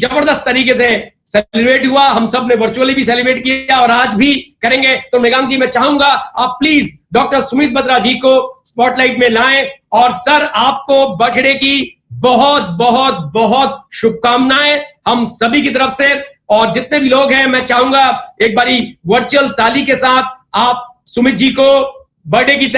जबरदस्त तरीके से सेलिब्रेट हुआ। हम सब ने वर्चुअली भी सेलिब्रेट किया और आज भी करेंगे। तो मेघांक जी, मैं चाहूंगा आप प्लीज डॉक्टर सुमित बत्रा जी को स्पॉटलाइट में लाएं। और सर, आपको बर्थडे की बहुत बहुत बहुत शुभकामनाएं हम सभी की तरफ से। और जितने भी लोग हैं, मैं चाहूंगा एक बारी वर्चुअल ताली के साथ आप सुमित जी को बर्थडे की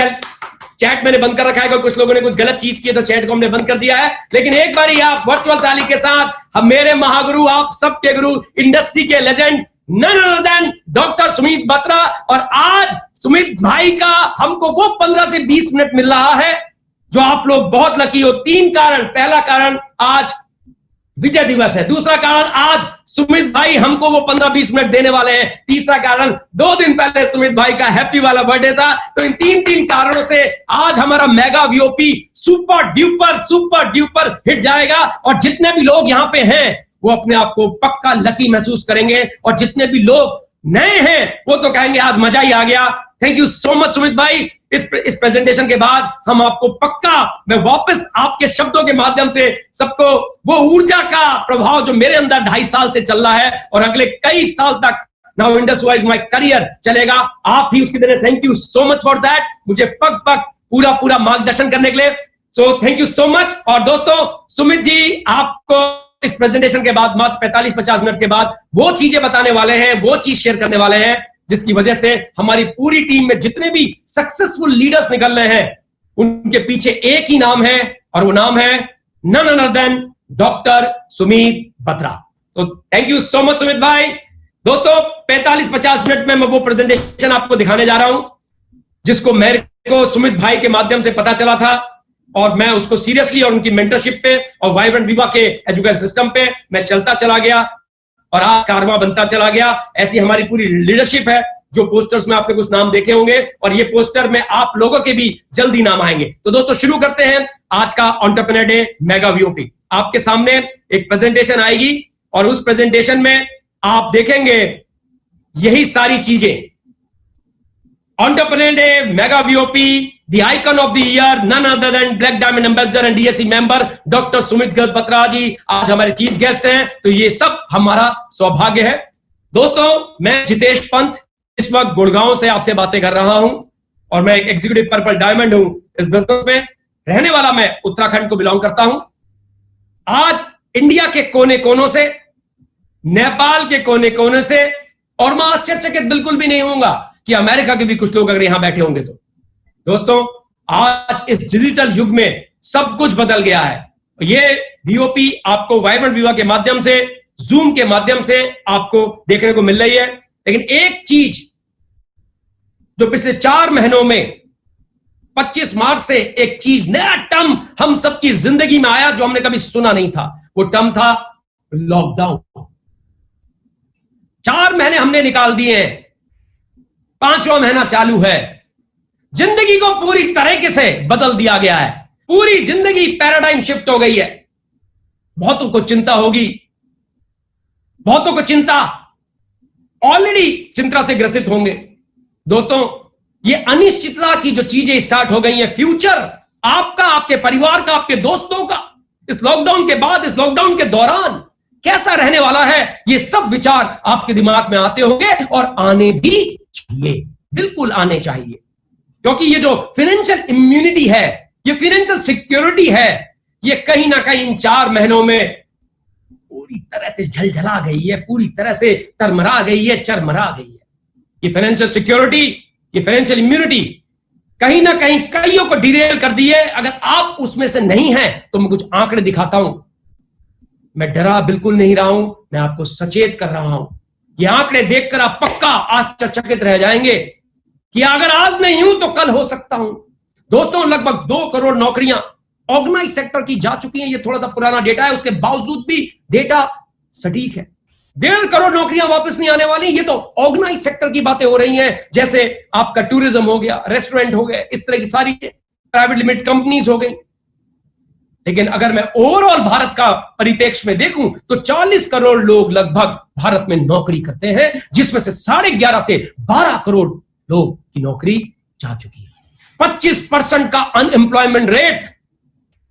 चैट मैंने बंद कर रखा है, कुछ लोगों ने कुछ गलत चीज की है तो चैट को हमने बंद कर दिया है, लेकिन एक बारी आप वर्चुअल ताली के साथ हम मेरे महागुरु, आप सबके गुरु, इंडस्ट्री के legend none other than doctor Sumit Batra. और आज सुमित भाई का हमको वो 15 से 20 मिनट मिल रहा है जो आप लोग बहुत लकी हो। 3 कारण। पहला कारण, आज विजय दिवस है। दूसरा कारण, आज सुमित भाई हमको वो 15-20 मिनट देने वाले हैं। तीसरा कारण, 2 दिन पहले सुमित भाई का हैप्पी वाला बर्थडे था। तो इन 3 कारणों से आज हमारा मेगा वीओपी सुपर ड्यूपर हिट जाएगा। और जितने भी लोग यहाँ पे हैं वो अपने आप को पक्का लकी महसूस करेंगे, और जितने भी लोग नए हैं वो तो कहेंगे आज मजा ही आ गया। Thank you so much Sumit भाई। इस प्रेजेंटेशन के बाद हम आपको पक्का, मैं वापस आपके शब्दों के माध्यम से सबको वो ऊर्जा का प्रभाव जो मेरे अंदर 2.5 साल से चल रहा है और अगले कई साल तक now industry wise my career चलेगा, आप भी उसकी तरह। Thank you so much for that, मुझे पग पग पूरा मार्गदर्शन करने के लिए। So thank you so much. और दोस्तों, सुमित जी आपको इस प्रेजेंटेशन के बाद मात्र 45-50 मिनट के बाद वो चीजें बताने वाले हैं, वो चीज शेयर करने वाले हैं जिसकी वजह से हमारी पूरी टीम में जितने भी सक्सेसफुल लीडर्स निकल रहे हैं उनके पीछे एक ही नाम है, और वो नाम है none other than doctor Sumit Batra. तो thank you so much Sumit भाई। दोस्तों, 45-50 मिनट में मैं वो प्रेजेंटेशन आपको दिखाने जा रहा हूं जिसको मेरे को सुमित भाई के माध्यम से पता चला था, और मैं उसको सीरियसली और उनकी मेंटरशिप पे और वाइब्रेंट विवा के एजुकेशन सिस्टम पे मैं चलता चला गया और आज कारवां बनता चला गया। ऐसी हमारी पूरी लीडरशिप है। जो पोस्टर्स में आपने कुछ नाम देखे होंगे और ये पोस्टर में आप लोगों के भी जल्दी नाम आएंगे। तो दोस्तों, शुरू करते हैं आज का एंटरप्रेन्योर डे मेगा वीओपी। आपके सामने एक प्रेजेंटेशन आएगी और उस प्रेजेंटेशन में आप देखेंगे यही सारी चीजें। Entrepreneur day mega VOP, the icon of the year, none other than Black Diamond Ambassador and DSC member doctor Sumit Batra ji आज हमारे चीफ गेस्ट हैं। तो ये सब हमारा सौभाग्य है। दोस्तों, मैं जितेश पंत इस वक्त गुड़गांव से आपसे बातें कर रहा हूं और मैं एक एग्जीक्यूटिव पर्पल डायमंड हूं इस बिजनेस में। रहने वाला मैं उत्तराखंड को बिलोंग करता हूं। आज इंडिया के कोने कोनों से, नेपाल के कोने कोने से, और मैं आश्चर्यचकित बिल्कुल भी नहीं होऊंगा कि अमेरिका के भी कुछ लोग अगर यहां बैठे होंगे। तो दोस्तों, आज इस डिजिटल युग में सब कुछ बदल गया है। ये वीओपी आपको वाइब्रेंट विवा के माध्यम से, जूम के माध्यम से आपको देखने को मिल रही है। लेकिन एक चीज जो पिछले 4 महीनों में 25 मार्च से एक चीज, नया टर्म हम सबकी जिंदगी में आया जो हमने कभी सुना नहीं था, वो टर्म था लॉकडाउन। 4 महीने हमने निकाल दिए हैं, 5वां महीना चालू है। जिंदगी को पूरी तरीके से बदल दिया गया है। पूरी जिंदगी पैराडाइम शिफ्ट हो गई है। बहुतों को चिंता होगी, बहुतों को चिंता, ऑलरेडी चिंता से ग्रसित होंगे। दोस्तों, ये अनिश्चितता की जो चीजें स्टार्ट हो गई हैं, फ्यूचर आपका, आपके परिवार का, आपके दोस्तों का इस लॉकडाउन के बाद, इस लॉकडाउन के दौरान कैसा रहने वाला है, ये सब विचार आपके दिमाग में आते होंगे और आने भी चाहिए, बिल्कुल आने चाहिए। क्योंकि ये जो फाइनेंशियल इम्यूनिटी है, ये फाइनेंशियल सिक्योरिटी है, ये कहीं ना कहीं इन 4 महीनों में पूरी तरह से झलझला गई है, पूरी तरह से तरमरा गई है, चरमरा गई है। ये फाइनेंशियल सिक्योरिटी, ये फाइनेंशियल इम्यूनिटी कहीं ना कहीं कईयों को डिरेल कर दी है। अगर आप उसमें से नहीं हैं तो मैं कुछ आंकड़े दिखाता हूं। मैं डरा बिल्कुल नहीं रहा हूं, मैं आपको सचेत कर रहा हूं। ये आंकड़े देखकर आप पक्का आश्चर्यचकित रह जाएंगे कि अगर आज नहीं हूं तो कल हो सकता हूं। दोस्तों, लगभग 2 करोड़ नौकरियां ऑर्गेनाइज सेक्टर की जा चुकी हैं। ये थोड़ा सा पुराना डेटा है, उसके बावजूद भी डेटा सटीक है। 1.5 करोड़ नौकरियां वापस नहीं आने वाली। ये तो ऑर्गेनाइज सेक्टर की बातें हो रही हैं, जैसे आपका टूरिज्म हो गया, रेस्टोरेंट हो गए, इस तरह की सारी प्राइवेट लिमिटेड कंपनीज हो गई। लेकिन अगर मैं ओवरऑल भारत का परिप्रेक्ष्य में देखूं तो 40 करोड़ लोग लगभग भारत में नौकरी करते हैं, जिसमें से 11.5 से 12 करोड़ लोग की नौकरी जा चुकी है। 25% का अनएम्प्लॉयमेंट रेट,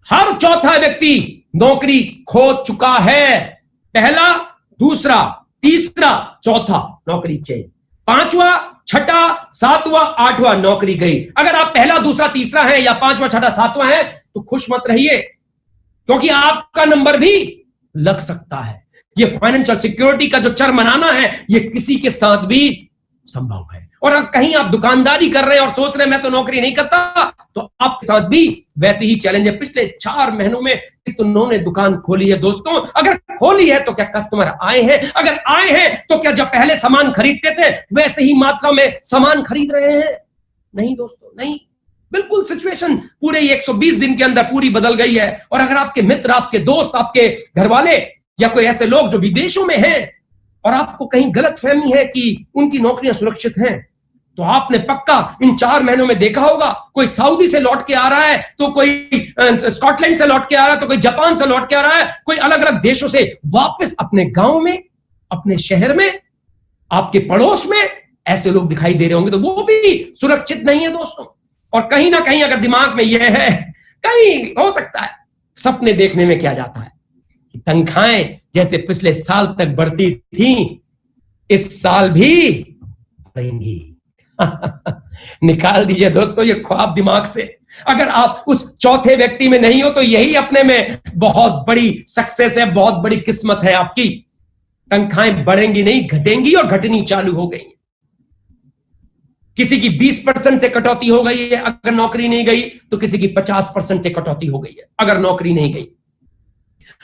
हर चौथा व्यक्ति नौकरी खो चुका है। पहला, दूसरा, तीसरा, चौथा नौकरी चाहिए, पांचवा, छठा, सातवां, आठवां नौकरी गई। अगर आप पहला, दूसरा, तीसरा है या पांचवा, छठा, सातवां है तो खुश मत रहिए, क्योंकि आपका नंबर भी लग सकता है। ये फाइनेंशियल सिक्योरिटी का जो चरमराना है, ये किसी के साथ भी संभव है। और अगर कहीं आप दुकानदारी कर रहे हैं और सोच रहे हैं मैं तो नौकरी नहीं करता, तो आपके साथ भी वैसे ही चैलेंज है। पिछले 4 महीनों में उन्होंने दुकान खोली है दोस्तों, अगर खोली है तो क्या कस्टमर आए हैं? अगर आए हैं तो क्या जब पहले सामान खरीदते थे वैसे ही मात्रा में सामान खरीद रहे हैं? नहीं दोस्तों, नहीं। बिल्कुल सिचुएशन पूरे 120 दिन के अंदर पूरी बदल गई है। और अगर आपके मित्र, आपके दोस्त, आपके घर वाले या कोई ऐसे लोग जो विदेशों में हैं और आपको कहीं गलतफहमी है कि उनकी नौकरियां सुरक्षित हैं, तो आपने पक्का इन 4 महीनों में देखा होगा, कोई सऊदी से लौट के आ रहा है, तो कोई स्कॉटलैंड से लौट के आ रहा है, तो कोई जापान से लौट के आ रहा है, कोई अलग अलग देशों से वापस अपने गांव में, अपने शहर में, आपके पड़ोस में ऐसे लोग दिखाई दे रहे होंगे। तो वो भी सुरक्षित नहीं है दोस्तों। और कहीं ना कहीं अगर दिमाग में यह है, कहीं हो सकता है सपने देखने में क्या जाता है कि तनख्वाहें जैसे पिछले साल तक बढ़ती थी, इस साल भी बढ़ेंगी। निकाल दीजिए दोस्तों ये ख्वाब दिमाग से। अगर आप उस चौथे व्यक्ति में नहीं हो तो यही अपने में बहुत बड़ी सक्सेस है, बहुत बड़ी किस्मत है आपकी। तनख्वाहें बढ़ेंगी नहीं, घटेंगी, और घटनी चालू हो गई। किसी की 20% से कटौती हो गई है अगर नौकरी नहीं गई, तो किसी की 50% से कटौती हो गई है अगर नौकरी नहीं गई।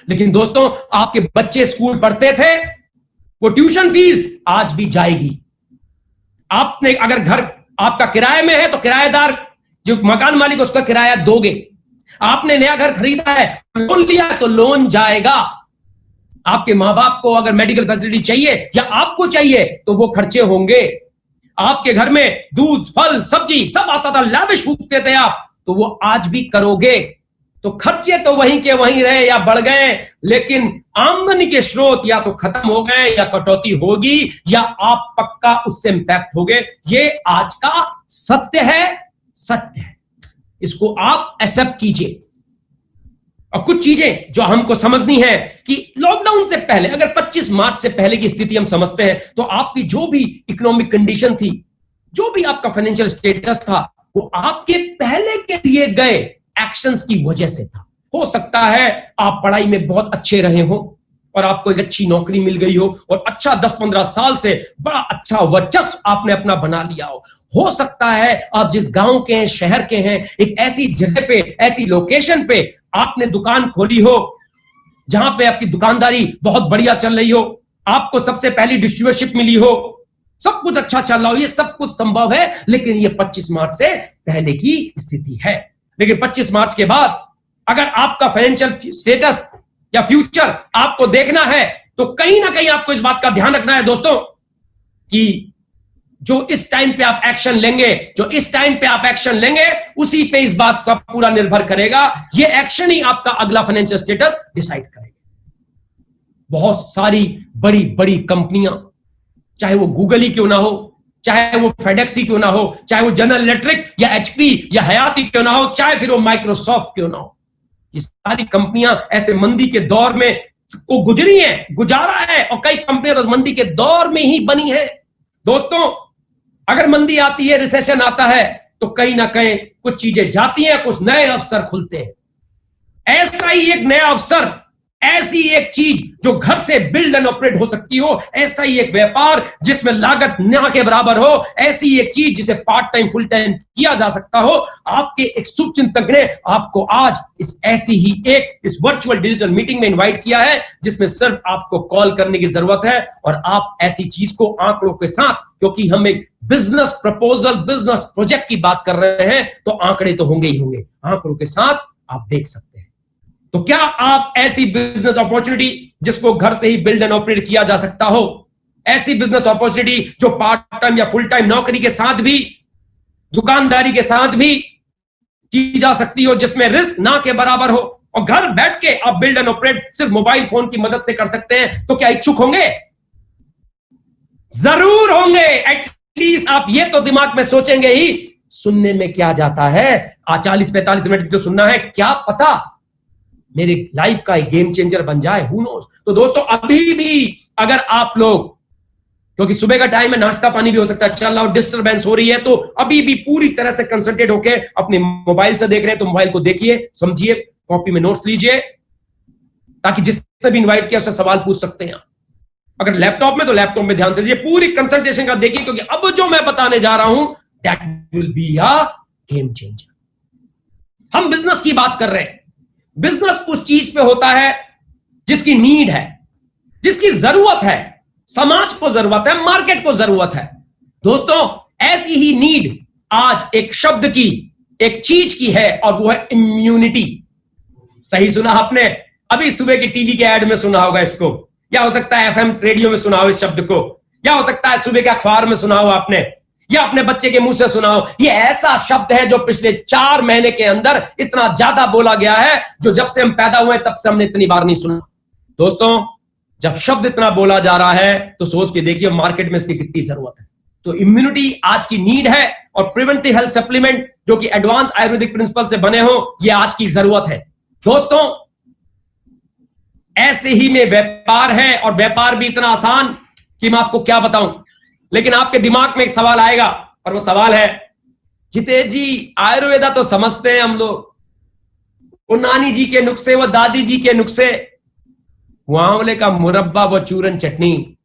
लेकिन दोस्तों, आपके बच्चे स्कूल पढ़ते थे, वो ट्यूशन फीस आज भी जाएगी। आपने अगर घर आपका किराए में है तो किराएदार जो मकान मालिक उसका किराया दोगे। आपने नया घर खरीदा है, लोन लिया तो लोन जाएगा। आपके मां बाप को अगर मेडिकल फैसिलिटी चाहिए या आपको चाहिए तो वो खर्चे होंगे। आपके घर में दूध, फल, सब्जी सब आता था, लाविश फूकते थे आप, तो वो आज भी करोगे। तो खर्चे तो वहीं के वहीं रहे या बढ़ गए, लेकिन आमदनी के स्रोत या तो खत्म हो गए या कटौती होगी या आप पक्का उससे इंपैक्ट हो गए। ये आज का सत्य है, सत्य है। इसको आप एक्सेप्ट कीजिए। और कुछ चीजें जो हमको समझनी है कि लॉकडाउन से पहले, अगर 25 मार्च से पहले की स्थिति हम समझते हैं, तो आपकी जो भी इकोनॉमिक कंडीशन थी, जो भी आपका फाइनेंशियल स्टेटस था, वो आपके पहले के लिए गए एक्शंस की वजह से था। हो सकता है आप पढ़ाई में बहुत अच्छे रहे हो और आपको एक अच्छी नौकरी मिल गई हो और अच्छा 10-15 साल से बड़ा अच्छा वर्चस्व आपने अपना बना लिया हो सकता है आप जिस गांव के हैं, शहर के हैं, एक ऐसी जगह पे, ऐसी लोकेशन पे आपने दुकान खोली हो जहां पे आपकी दुकानदारी बहुत बढ़िया चल रही हो, आपको सबसे पहली डिस्ट्रीब्यूटरशिप मिली हो, सब कुछ अच्छा चल रहा हो। ये सब कुछ संभव है, लेकिन ये 25 मार्च से पहले की स्थिति है। लेकिन 25 मार्च के बाद अगर आपका फाइनेंशियल स्टेटस या फ्यूचर आपको देखना है, तो कहीं ना कहीं आपको इस बात का ध्यान रखना है दोस्तों कि जो इस टाइम पे आप एक्शन लेंगे, उसी पे इस बात का पूरा निर्भर करेगा। ये एक्शन ही आपका अगला फाइनेंशियल स्टेटस डिसाइड करेगा। बहुत सारी बड़ी बड़ी कंपनियां, चाहे वो गूगल ही क्यों ना हो, चाहे वो फेडेक्स ही क्यों ना हो, चाहे वो जनरल इलेक्ट्रिक या एचपी या हयाती क्यों ना हो, चाहे फिर वो माइक्रोसॉफ्ट क्यों ना हो, ये सारी कंपनियां ऐसे मंदी के दौर में को गुजरी हैं, गुजारा है, और कई कंपनियां तो मंदी के दौर में ही बनी है। दोस्तों, अगर मंदी आती है, रिसेशन आता है, तो कहीं ना कहीं कुछ चीजें जाती हैं, कुछ नए अवसर खुलते हैं। ऐसा ही एक नया अवसर, ऐसी एक चीज जो घर से बिल्ड एंड ऑपरेट हो सकती हो, ऐसा ही एक व्यापार जिसमें लागत ना के बराबर हो, ऐसी एक चीज जिसे पार्ट टाइम फुल टाइम किया जा सकता हो, आपके एक शुभचिंतक ने आपको आज इस वर्चुअल डिजिटल मीटिंग में इनवाइट किया है, जिसमें सिर्फ आपको कॉल करने की जरूरत है और आप ऐसी चीज को आंकड़ों के साथ, क्योंकि हम एक बिजनेस प्रपोजल, बिजनेस प्रोजेक्ट की बात कर रहे हैं, तो आंकड़े तो होंगे ही होंगे, आंकड़ों के साथ आप देख सकते हैं। तो क्या आप ऐसी बिजनेस अपॉर्चुनिटी जिसको घर से ही बिल्ड एंड ऑपरेट किया जा सकता हो, ऐसी बिजनेस अपॉर्चुनिटी जो पार्ट टाइम या फुल टाइम नौकरी के साथ भी, दुकानदारी के साथ भी की जा सकती हो, जिसमें रिस्क ना के बराबर हो, और घर बैठ के आप बिल्ड एंड ऑपरेट सिर्फ मोबाइल फोन की मदद से कर सकते हैं, तो क्या इच्छुक होंगे? जरूर होंगे। एटलीस्ट आप ये तो दिमाग में सोचेंगे ही, सुनने में क्या जाता है, 40-45 मिनट तो सुनना है, क्या पता मेरे लाइफ का एक गेम चेंजर बन जाए, हु नोस। तो दोस्तों अभी भी अगर आप लोग, क्योंकि सुबह का टाइम है, नाश्ता पानी भी हो सकता है चल रहा हो, डिस्टर्बेंस हो रही है, तो अभी भी पूरी तरह से कंसंट्रेट होके अपने मोबाइल से देख रहे हैं तो मोबाइल को देखिए, समझिए, कॉपी में नोट्स लीजिए, ताकि जिससे भी इनवाइट किया उससे सवाल पूछ सकते हैं। अगर लैपटॉप में तो लैपटॉप में ध्यान से दीजिए, पूरी कंसंट्रेशन का देखिए, क्योंकि अब जो मैं बताने जा रहा हूं that will be a game changer. हम बिजनेस की बात कर रहे हैं। बिजनेस उस चीज पे होता है जिसकी नीड है, जिसकी जरूरत है, समाज को जरूरत है, मार्केट को जरूरत है। दोस्तों ऐसी ही नीड आज एक शब्द की, एक चीज की है, और वो है इम्यूनिटी। सही सुना आपने, अभी सुबह के टीवी के ऐड में सुना होगा इसको, या हो सकता है एफएम रेडियो में सुना हो इस शब्द को, या हो सकता है सुबह के अखबार में सुना हो आपने, या अपने बच्चे के मुंह से सुना हो। ये ऐसा शब्द है जो पिछले 4 महीने के अंदर इतना ज्यादा बोला गया है, जो जब से हम पैदा हुए तब से हमने इतनी बार नहीं सुना। दोस्तों जब शब्द इतना बोला जा रहा है तो सोच के देखिए मार्केट में इसकी कितनी जरूरत है। तो इम्यूनिटी आज की नीड है, और प्रिवेंटिव हेल्थ सप्लीमेंट जो कि एडवांस आयुर्वेदिक प्रिंसिपल से बने हो, ये आज की जरूरत है। दोस्तों ऐसे ही में व्यापार है, और व्यापार भी इतना आसान कि मैं आपको क्या बताऊं। लेकिन आपके दिमाग में एक सवाल आएगा, और वो सवाल है, जितेश जी आयुर्वेदा तो समझते हैं हम लोग, वो नानी जी के नुस्खे, वो दादी जी के नुस्खे, वो आंवले का मुरब्बा, वो चूरन चटनी,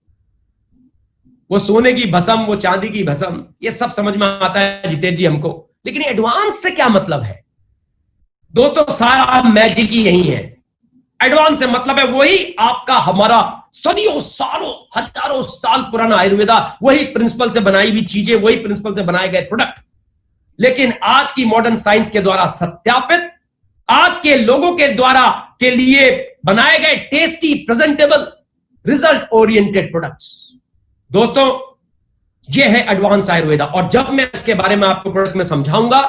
वो सोने की भस्म, वो चांदी की भस्म, ये सब समझ में आता है जितेश जी हमको, लेकिन एडवांस से क्या मतलब है? दोस्तों सारा मैजिक ही यही है। एडवांस से मतलब है वही आपका हमारा सदियों सालों हजारों साल पुराना आयुर्वेदा, वही प्रिंसिपल से बनाई हुई चीजें, वही प्रिंसिपल से बनाए गए प्रोडक्ट, लेकिन आज की मॉडर्न साइंस के द्वारा सत्यापित, आज के लोगों के द्वारा के लिए बनाए गए tasty, presentable, result oriented products. दोस्तों ये है एडवांस आयुर्वेदा, और जब मैं इसके बारे में आपको प्रोडक्ट में समझाऊंगा,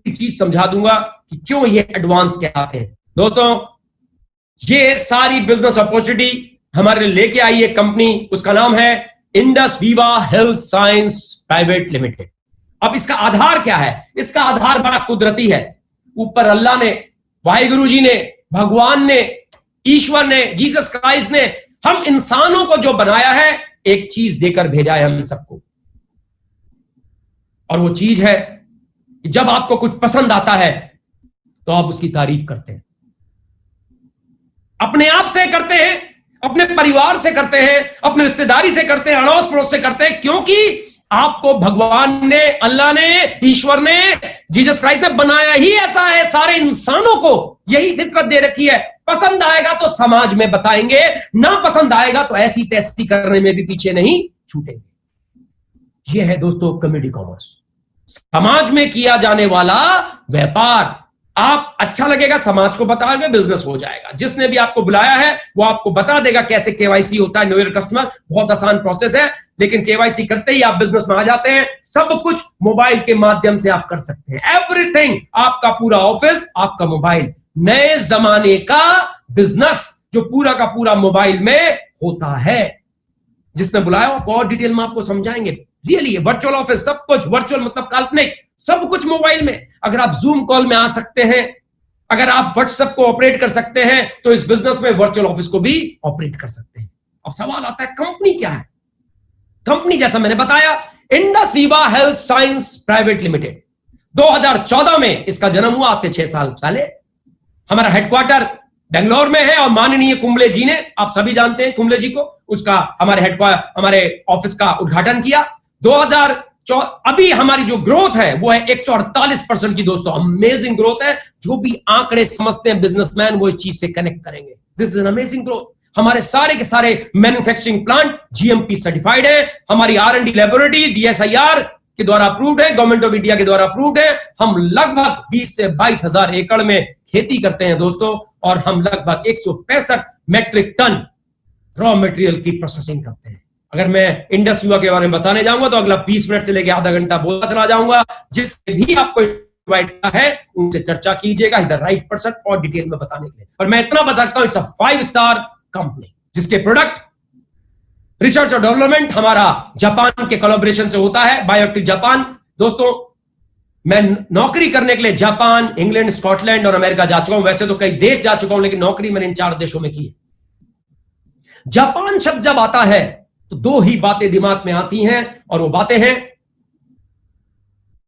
चीज समझा दूंगा कि क्यों ये एडवांस कहलाते हैं। दोस्तों ये सारी बिजनेस अपॉर्चुनिटी हमारे लिए लेके आई है कंपनी, उसका नाम है Indus Viva health science private limited. अब इसका आधार क्या है? इसका आधार बड़ा कुदरती है। ऊपर अल्लाह ने, वाहिगुरु जी ने, भगवान ने, ईश्वर ने, जीसस क्राइस्ट ने हम इंसानों को जो बनाया है, एक चीज देकर भेजा है हम सबको, और वो चीज है कि जब आपको कुछ पसंद आता है तो आप उसकी तारीफ करते हैं, अपने आप से करते हैं, अपने परिवार से करते हैं, अपने रिश्तेदारी से करते हैं, अड़ोस पड़ोस से करते हैं, क्योंकि आपको भगवान ने, अल्लाह ने, ईश्वर ने, जीसस क्राइस्ट ने बनाया ही ऐसा है। सारे इंसानों को यही फितरत दे रखी है। पसंद आएगा तो समाज में बताएंगे, ना पसंद आएगा तो ऐसी तैसी करने में भी पीछे नहीं छूटेंगे। यह है दोस्तों कम्युनिटी कॉमर्स, समाज में किया जाने वाला व्यापार। आप अच्छा लगेगा, समाज को बताओगे, बिजनेस हो जाएगा। जिसने भी आपको बुलाया है वो आपको बता देगा कैसे केवाईसी होता है, नो योर कस्टमर, बहुत आसान प्रोसेस है, लेकिन केवाईसी करते ही आप बिजनेस में आ जाते हैं। सब कुछ मोबाइल के माध्यम से आप कर सकते हैं, एवरीथिंग, आपका पूरा ऑफिस, आपका मोबाइल। नए जमाने का बिजनेस जो पूरा का पूरा मोबाइल में होता है। जिसने बुलाया वो और डिटेल में आपको समझाएंगे। रियली वर्चुअल ऑफिस, सब कुछ वर्चुअल मतलब काल्पनिक, सब कुछ मोबाइल में। अगर आप जूम कॉल में आ सकते हैं, अगर आप व्हाट्सएप को ऑपरेट कर सकते हैं, तो इस बिजनेस में वर्चुअल ऑफिस को भी ऑपरेट कर सकते हैं। अब सवाल आता है कंपनी क्या है? कंपनी जैसा मैंने बताया, Indus Viva health science private limited. 2014 में इसका जन्म हुआ, आज से 6 साल पहले। हमारा हेडक्वार्टर बेंगलोर में है, और माननीय कुंबले जी ने, आप सभी जानते हैं कुंबले जी को, उसका हमारे ऑफिस का उद्घाटन किया। 2014 अभी हमारी जो ग्रोथ है वो है 148% की। दोस्तों अमेजिंग ग्रोथ है। जो भी आंकड़े समझते हैं बिजनेसमैन वो इस चीज से कनेक्ट करेंगे। This is an amazing growth. हमारे सारे के सारे मैन्युफैक्चरिंग प्लांट जीएमपी सर्टिफाइड है। हमारी R&D लैबोरेटरी DSIR के द्वारा अप्रूव्ड है, गवर्नमेंट ऑफ इंडिया के द्वारा अप्रूव्ड है। हम लगभग 20 से 22 हजार एकड़ में खेती करते हैं दोस्तों, और हम लगभग 165 मेट्रिक टन रॉ मटेरियल की प्रोसेसिंग करते हैं। अगर मैं इंडस वीवा के बारे में बताने जाऊंगा तो अगला 20 मिनट से लेकर आधा घंटा बोलता चला जाऊंगा। जिससे भी आपको इनवाइट किया है उनसे चर्चा कीजिएगा, इज द राइट पर्सन और डिटेल में बताने के लिए। और मैं इतना बताता हूं, इट्स अ 5 स्टार कंपनी, जिसके प्रोडक्ट रिसर्च और डेवलपमेंट हमारा जापान के कोलैबोरेशन से होता है, बायोटेक जापान। दोस्तों मैं नौकरी करने के लिए जापान, इंग्लैंड, स्कॉटलैंड और अमेरिका जा चुका हूं। वैसे तो कई देश जा चुका हूं, लेकिन नौकरी मैंने इन 4 देशों में की है। जापान शब्द जब आता है तो 2 ही बातें दिमाग में आती हैं, और वो बातें हैं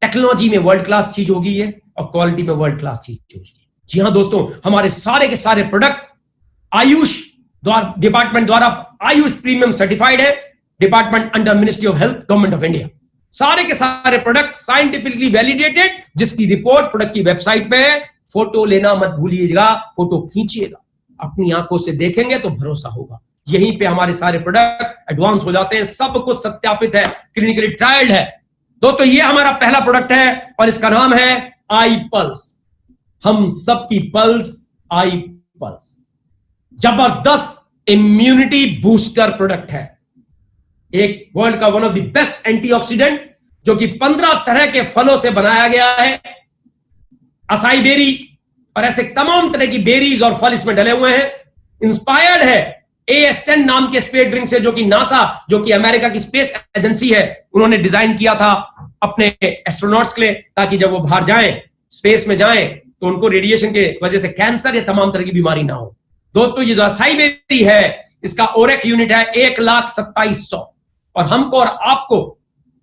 टेक्नोलॉजी में वर्ल्ड क्लास चीज होगी है और क्वालिटी में वर्ल्ड क्लास चीज होगी। जी हां दोस्तों, हमारे सारे के सारे प्रोडक्ट आयुष डिपार्टमेंट द्वारा आयुष प्रीमियम सर्टिफाइड है, department under ministry of health, government of India. सारे के सारे प्रोडक्ट साइंटिफिकली वैलिडेटेड, जिसकी रिपोर्ट प्रोडक्ट की वेबसाइट पे है। फोटो लेना मत भूलिएगा, फोटो खींचिएगा, अपनी आंखों से देखेंगे तो भरोसा होगा। यहीं पे हमारे सारे प्रोडक्ट एडवांस हो जाते हैं, सब कुछ सत्यापित है, क्लिनिकली ट्रायल्ड है। दोस्तों ये हमारा पहला प्रोडक्ट है और इसका नाम है आई पल्स। हम सबकी पल्स, आई पल्स जबरदस्त इम्यूनिटी बूस्टर प्रोडक्ट है, एक वर्ल्ड का one of the best antioxidant, जो कि 15 तरह के फलों से बनाया गया है। असाई बेरी और ऐसे तमाम तरह की बेरीज और फल इसमें डले हुए हैं। इंस्पायर्ड है AS10 नाम के स्पेस ड्रिंक से, जो कि नासा, जो कि अमेरिका की स्पेस एजेंसी है, उन्होंने डिजाइन किया था अपने एस्ट्रोनॉट्स के लिए, ताकि जब वो बाहर जाएं, स्पेस में जाएं, तो उनको रेडिएशन के वजह से कैंसर या तमाम तरह की बीमारी ना हो। दोस्तों ये जो असाई बेरी है, इसका ओरेक यूनिट है 1,27,100, और हमको और आपको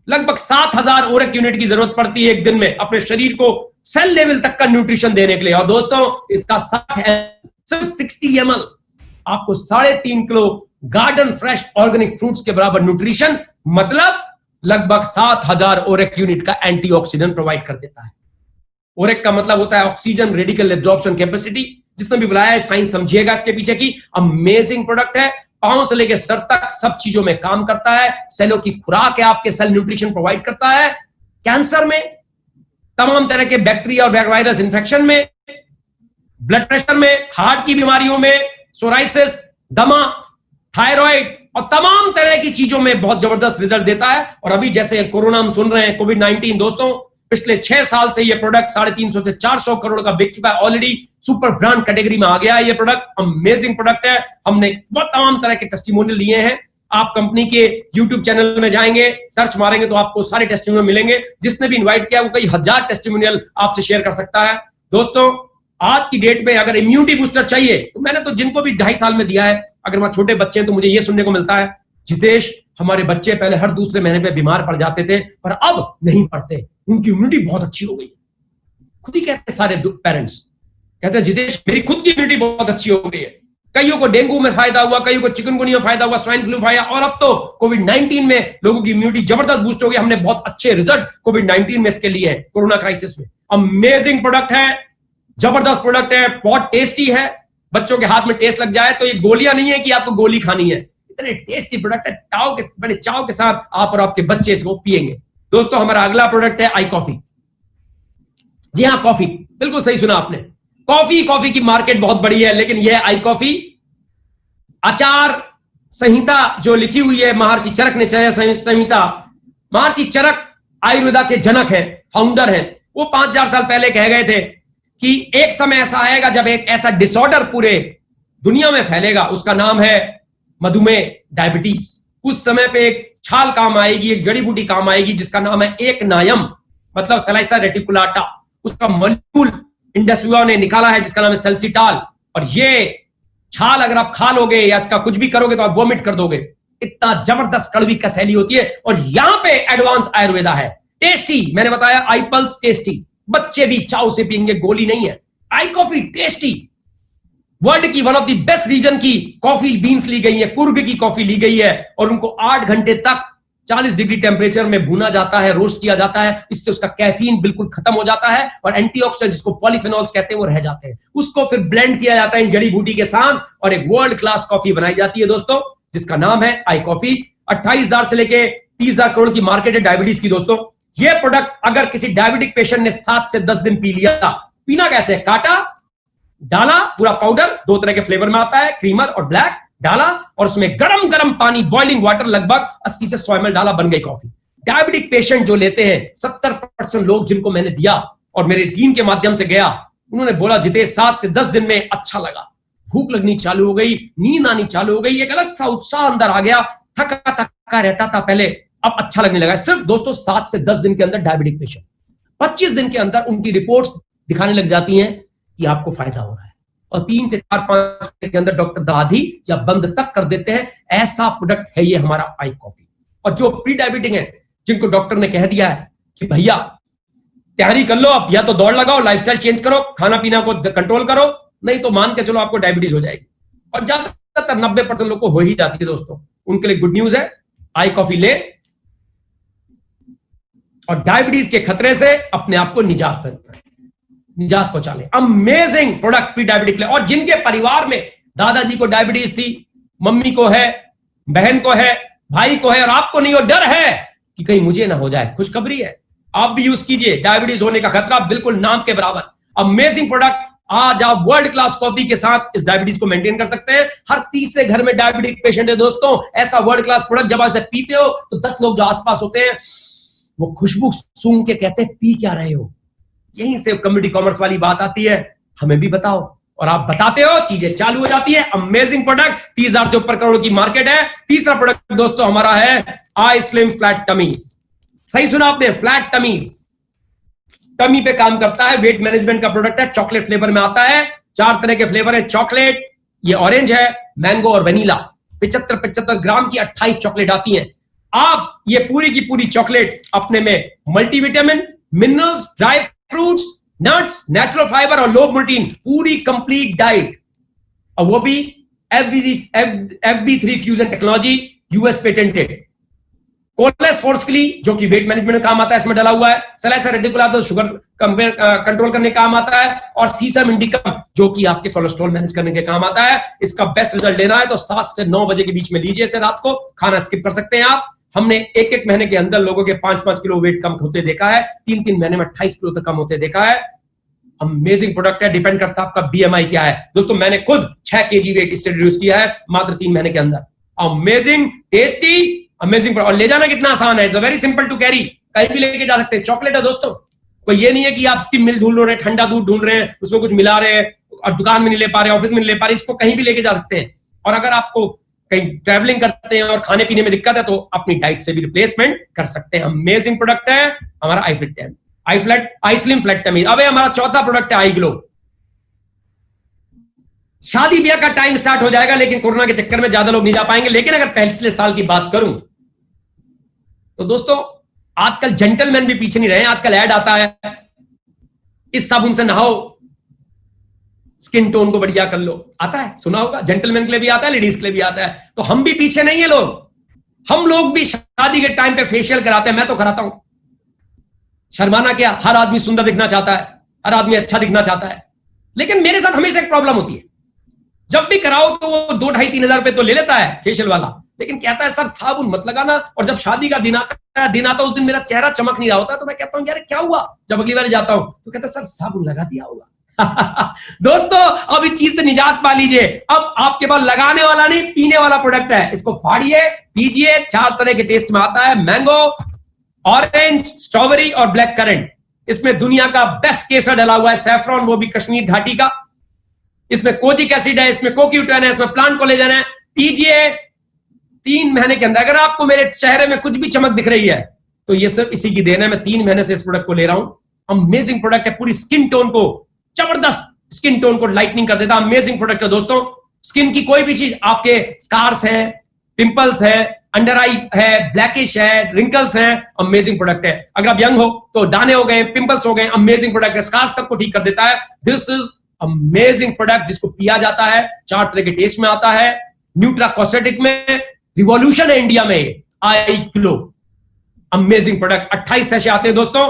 लगभग 7,000 ओरेक यूनिट की जरूरत पड़ती है एक दिन में अपने शरीर को सेल लेवल तक का न्यूट्रिशन देने के लिए। और दोस्तों इसका 60 ml आपको 3.5 kilo garden fresh organic fruits के बराबर न्यूट्रिशन, मतलब लगभग 7,000 ओरेक यूनिट का एंटीऑक्सीडेंट प्रोवाइड कर देता है। ओरेक का मतलब होता है ऑक्सीजन रेडिकल एब्जॉर्प्शन कैपेसिटी। जिसने भी बुलाया है साइंस समझिएगा इसके पीछे की। अमेजिंग प्रोडक्ट है, पांव से लेकर सर तक सब चीजों में काम करता है। सेलों की खुराक है, आपके सेल न्यूट्रिशन प्रोवाइड करता है। कैंसर में, तमाम तरह के बैक्टीरिया और वायरस इंफेक्शन में, ब्लड प्रेशर में, हार्ट की बीमारियों में, सोराइसिस, दमा, थायराइड और तमाम तरह की चीजों में बहुत जबरदस्त रिजल्ट देता है। और अभी जैसे कोरोना हम सुन रहे हैं, कोविड-19, दोस्तों पिछले 6 साल से ये प्रोडक्ट 350 से 400 करोड़ का बिक चुका है। ऑलरेडी सुपर ब्रांड कैटेगरी में आ गया है ये प्रोडक्ट। अमेजिंग प्रोडक्ट है। हमने बहुत तमाम तरह के टेस्टिमोनियल लिए हैं। आप कंपनी के YouTube चैनल में जाएंगे, सर्च मारेंगे तो आपको सारे टेस्टिमोनियल मिलेंगे। जिसने भी इनवाइट किया वो कई हजार टेस्टिमोनियल आपसे शेयर कर सकता है। दोस्तों आज की डेट में अगर इम्यूनिटी बूस्टर चाहिए, तो मैंने तो जिनको भी 2.5 साल में दिया है, अगर वहां छोटे बच्चे हैं तो मुझे ये सुनने को मिलता है, जितेश हमारे बच्चे पहले हर दूसरे महीने पे बीमार पड़ जाते थे, पर अब नहीं पड़ते, उनकी इम्यूनिटी बहुत अच्छी हो गई। खुद ही कहते हैं सारे पेरेंट्स, कहते हैं जितेश मेरी खुद की इम्यूनिटी बहुत अच्छी हो गई है। कईयों को डेंगू में फायदा हुआ, कईयों को चिकनगुनिया में फायदा हुआ, स्वाइन फ्लू फायदा, और अब तो कोविड-19 में लोगों की इम्यूनिटी जबरदस्त बूस्ट हो गई। हमने बहुत अच्छे रिजल्ट कोविड-19 में इसके लिए कोरोना क्राइसिस में। अमेजिंग प्रोडक्ट है, जबरदस्त प्रोडक्ट है, बहुत टेस्टी है। बच्चों के हाथ में टेस्ट लग जाए तो ये गोलियां नहीं है कि आपको गोली खानी है, इतने टेस्टी प्रोडक्ट है। बड़े चाव के साथ आप और आपके बच्चे इसको पिएंगे। दोस्तों हमारा अगला प्रोडक्ट है आई कॉफी। जी हाँ, कॉफी, बिल्कुल सही सुना आपने। कॉफी की मार्केट बहुत बड़ी है, लेकिन यह आई कॉफी आचार संहिता जो लिखी हुई है महर्षि चरक ने, संहिता, महर्षि चरक आयुर्वेदा के जनक हैं, फाउंडर हैं। वो 5,000 साल पहले कह गए थे कि एक समय ऐसा आएगा जब एक ऐसा डिसऑर्डर पूरे दुनिया में फैलेगा, उसका नाम है मधुमेह, डायबिटीज। उस समय पे एक छाल काम आएगी, एक जड़ी बूटी काम आएगी जिसका नाम है एक नायम, मतलब सलाइसा रेटिकुलाटा। उसका मॉलिक्यूल इंडस्ट्रिया ने निकाला है जिसका नाम है सेल्सिटाल। और ये छाल अगर आप खा लोगे या इसका कुछ भी करोगे तो आप वोमिट कर दोगे, इतना जबरदस्त कड़वी कसैली होती है। और यहां पे एडवांस आयुर्वेदा है, टेस्टी। मैंने बताया आई पल्स टेस्टी, बच्चे भी चाव से पिएंगे, गोली नहीं है। आई कॉफी टेस्टी, वर्ल्ड की one of the best region की कॉफी बीन्स ली गई है, कुर्ग की कॉफी ली गई है, और उनको 8 घंटे तक 40 डिग्री टेम्परेचर में भुना जाता है, रोस्ट किया जाता है। इससे उसका कैफीन बिल्कुल खत्म हो जाता है और एंटीऑक्सीडेंट जिसको पॉलीफेनॉल्स कहते हैं वो रह जाते हैं। उसको फिर ब्लेंड किया जाता है इन जड़ी बूटी के साथ और एक वर्ल्ड क्लास कॉफी बनाई जाती है दोस्तों, जिसका नाम है आई कॉफी। 28,000 से लेके 30,000 करोड़ की मार्केट है डायबिटीज की। दोस्तों ये प्रोडक्ट अगर किसी डायबिटिक पेशेंट ने 7 से 10 दिन पी लिया, पीना कैसे, काटा, डाला पूरा पाउडर, 2 तरह के फ्लेवर में आता है, क्रीमर और ब्लैक, डाला और उसमें गरम गरम पानी, बॉइलिंग वाटर लगभग 80 से 100 ml डाला, बन गई कॉफी। डायबिटिक पेशेंट जो लेते हैं, 70% लोग जिनको मैंने दिया और मेरे टीम के माध्यम से गया, उन्होंने बोला जितेश 7 से 10 दिन में अच्छा लगा, भूख लगनी चालू हो गई, नींद आनी चालू हो गई, एक अलग सा उत्साह अंदर आ गया, थका थका रहता था पहले, अब अच्छा लगने लगा। सिर्फ दोस्तों 7 से 10 दिन के अंदर डायबिटिक पेशेंट। 25 दिन के अंदर उनकी रिपोर्ट्स दिखाने लग जाती हैं कि आपको फायदा हो रहा है, और 3 से 4-5 दिन के अंदर डॉक्टर दवा दी या बंद तक कर देते हैं। ऐसा प्रोडक्ट है ये हमारा आई कॉफी। और जो प्री डायबिटिक है, जिनको डॉक्टर ने कह दिया है कि भैया तैयारी कर लो, आप या तो दौड़ लगाओ, लाइफस्टाइल चेंज करो, खाना पीना को कंट्रोल करो, नहीं तो मान के चलो आपको डायबिटीज हो जाएगी, और ज्यादातर 90% लोग को हो ही जाती है दोस्तों। उनके लिए गुड न्यूज है, आई कॉफी ले और डायबिटीज के खतरे से अपने आप को निजात पहुंचा ले। अमेजिंग प्रोडक्ट प्री डायबिटिक ले। और जिनके परिवार में दादाजी को डायबिटीज थी, मम्मी को है, बहन को है, भाई को है, और आपको नहीं हो, डर है कि कहीं मुझे ना हो जाए, खुशखबरी है, आप भी यूज कीजिए। डायबिटीज होने का खतरा बिल्कुल नाम के बराबर। Amazing product. आज आप वर्ल्ड क्लास कॉफी के साथ इस डायबिटीज को मेंटेन कर सकते हैं। हर तीसरे घर में डायबिटिक पेशेंट है दोस्तों। ऐसा वर्ल्ड क्लास प्रोडक्ट जब आप इसे पीते हो तो 10 लोग जो आसपास होते हैं वो खुशबू सूंघ के कहते हैं पी क्या रहे हो। यहीं से कम्युनिटी कॉमर्स वाली बात आती है, हमें भी बताओ, और आप बताते हो, चीजें चालू हो जाती है। अमेजिंग प्रोडक्ट, 30,000 से ऊपर करोड़ की मार्केट है। तीसरा प्रोडक्ट दोस्तों हमारा है आई स्लिम फ्लैट टमीज। सही सुना आपने, फ्लैट टमीज। टमी पे काम करता है, वेट मैनेजमेंट का प्रोडक्ट है, चॉकलेट फ्लेवर में आता है। 4 तरह के फ्लेवर है, चॉकलेट, ये ऑरेंज है, मैंगो और वेनिला। 75 ग्राम की 28 चॉकलेट आती हैं। आप ये पूरी की पूरी चॉकलेट अपने में multivitamin, minerals, dry fruits, nuts, natural fibre और लो प्रोटीन, पूरी कंप्लीट डाइट, और वो भी FB3 fusion technology, US patented. कोलेस फोर्सफुली जो कि वेट मैनेजमेंट में काम आता है, इसमें डला हुआ है। सलाइसा रेडिकुलार शुगर कंट्रोल करने का काम आता है, और सीसम इंडिकम जो कि आपके कोलेस्ट्रॉल मैनेज करने के काम आता है। इसका बेस्ट रिजल्ट लेना है तो 7 से 9 बजे के बीच में लीजिए इसे, रात को खाना स्किप कर सकते हैं आप। हमने एक महीने के अंदर लोगों के 5-5 किलो वेट कम होते देखा है, 3 महीने में 28 किलो तक कम होते देखा है। अमेजिंग प्रोडक्ट है, डिपेंड करता है आपका बीएमआई क्या है। दोस्तों मैंने खुद 6 kg वेट इससे रिड्यूस किया है मात्र 3 महीने के अंदर। Amazing, tasty, amazing. और ले जाना कितना आसान है, it's very simple to carry, कहीं भी लेके जा सकते हैं। चॉकलेट है दोस्तों, कोई ये नहीं है कि आप स्किम मिल्क ढूंढ रहे हैं, ठंडा दूध ढूंढ रहे हैं, उसमें कुछ मिला रहे हैं और दुकान में नहीं ले पा रहे, ऑफिस में नहीं ले पा रहे, इसको कहीं भी लेके जा सकते हैं। और अगर आपको कहीं ट्रैवलिंग करते हैं और खाने पीने में दिक्कत है तो अपनी डाइट से भी रिप्लेसमेंट कर सकते हैं। अमेजिंग प्रोडक्ट है हमारा आई स्लिम फ्लैट टमीज। अब हमारा चौथा प्रोडक्ट है आई ग्लो। शादी ब्याह का टाइम स्टार्ट हो जाएगा, लेकिन कोरोना के चक्कर में ज्यादा लोग नहीं जा पाएंगे। लेकिन अगर पिछले साल की बात करूं तो दोस्तों आजकल जेंटलमैन भी पीछे नहीं रहे। आजकल ऐड आता है, इस साबुन से नहाओ, स्किन टोन को बढ़िया कर लो, आता है, सुना होगा। जेंटलमैन के लिए भी आता है, लेडीज के लिए भी आता है। तो हम भी पीछे नहीं है लोग। हम लोग भी शादी के टाइम पे फेशियल कराते हैं, मैं तो कराता हूं। शर्माना क्या, हर आदमी सुंदर दिखना चाहता है, हर आदमी अच्छा दिखना चाहता है। लेकिन मेरे साथ हमेशा एक प्रॉब्लम होती है, जब भी कराओ तो वो 2-2.5-3 हजार रुपए तो ले लेता है फेशियल वाला, लेकिन कहता है सर साबुन मत लगाना। और जब शादी का दिन आता है उस दिन मेरा चेहरा चमक नहीं रहा होता, तो मैं कहता हूं यार क्या हुआ। जब अगली बार जाता हूं तो कहता है सर साबुन लगा दिया होगा। दोस्तों अब इस चीज से निजात पा लीजिए। अब आपके पास लगाने वाला नहीं, पीने वाला प्रोडक्ट है। इसको फाड़िए, पीजिए। 4 तरह के टेस्ट में आता है, मैंगो, ऑरेंज, स्ट्रॉबेरी और ब्लैक करंट। इसमें दुनिया का बेस्ट केसर डला हुआ है, सैफरॉन, वो भी कश्मीर घाटी का। इसमें कोजिक एसिड है, इसमें कोक्यूटेन है, इसमें प्लांट कोलेजन है। पीजिए 3 महीने के अंदर। अगर आपको मेरे चेहरे में कुछ भी चमक दिख रही है तो ये सिर्फ इसी की देन है। मैं 3 महीने से इस प्रोडक्ट को ले रहा हूं। अमेजिंग प्रोडक्ट है, पूरी स्किन टोन को, जबरदस्त स्किन टोन को लाइटनिंग कर देता। अमेजिंग प्रोडक्ट है दोस्तों। स्किन की कोई भी चीज, आपके स्कार्स है, पिंपल्स है, अंडर आई है, ब्लैकिश है, रिंकल्स है, अमेजिंग प्रोडक्ट है। अगर आप यंग हो तो दाने हो गए, पिंपल्स हो गए, अमेजिंग प्रोडक्ट है। स्कार्स तक को ठीक कर देता है। दिस इज अमेजिंग प्रोडक्ट, जिसको पिया जाता है। 4 तरह के टेस्ट में आता है। न्यूट्रा कॉस्मेटिक में रिवॉल्यूशन है इंडिया में, आई ग्लो। Amazing product. 28 सैशे आते हैं दोस्तों।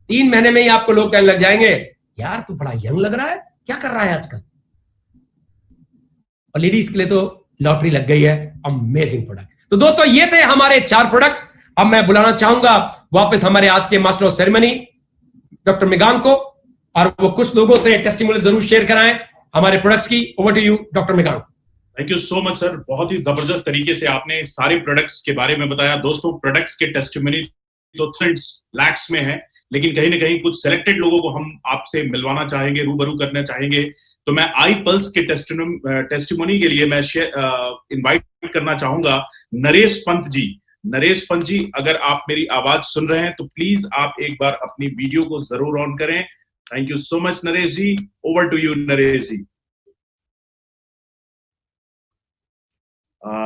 3 महीने में ही आपको लोग कहने लग जाएंगे यार तू बड़ा यंग लग रहा है, क्या कर रहा है आजकल। और लेडीज के लिए तो लॉटरी लग गई है। Amazing product. तो दोस्तों ये थे हमारे 4 प्रोडक्ट। अब मैं बुलाना चाहूंगा वापस हमारे आज के मास्टर ऑफ सेरेमनी डॉक्टर मेगांग को, और वो कुछ लोगों से टेस्टिमोनियल जरूर शेयर कराएं हमारे प्रोडक्ट्स की। ओवर टू यू डॉक्टर मेगांग। Thank you so much sir, बहुत ही जबरदस्त तरीके से आपने सारे प्रोडक्ट्स के बारे में बताया। दोस्तों प्रोडक्ट्स के टेस्टिमोनी तो लैक्स में है, लेकिन कहीं ना कहीं कुछ सिलेक्टेड लोगों को हम आपसे मिलवाना चाहेंगे, रूबरू करना चाहेंगे। तो मैं आई पल्स के टेस्टिमोनी के लिए मैं इनवाइट करना चाहूंगा नरेश पंत जी। नरेश पंत जी, अगर आप मेरी आवाज सुन रहे हैं तो प्लीज आप एक बार अपनी वीडियो को जरूर ऑन करें। Thank you so much Naresh ji. Over to you Naresh ji.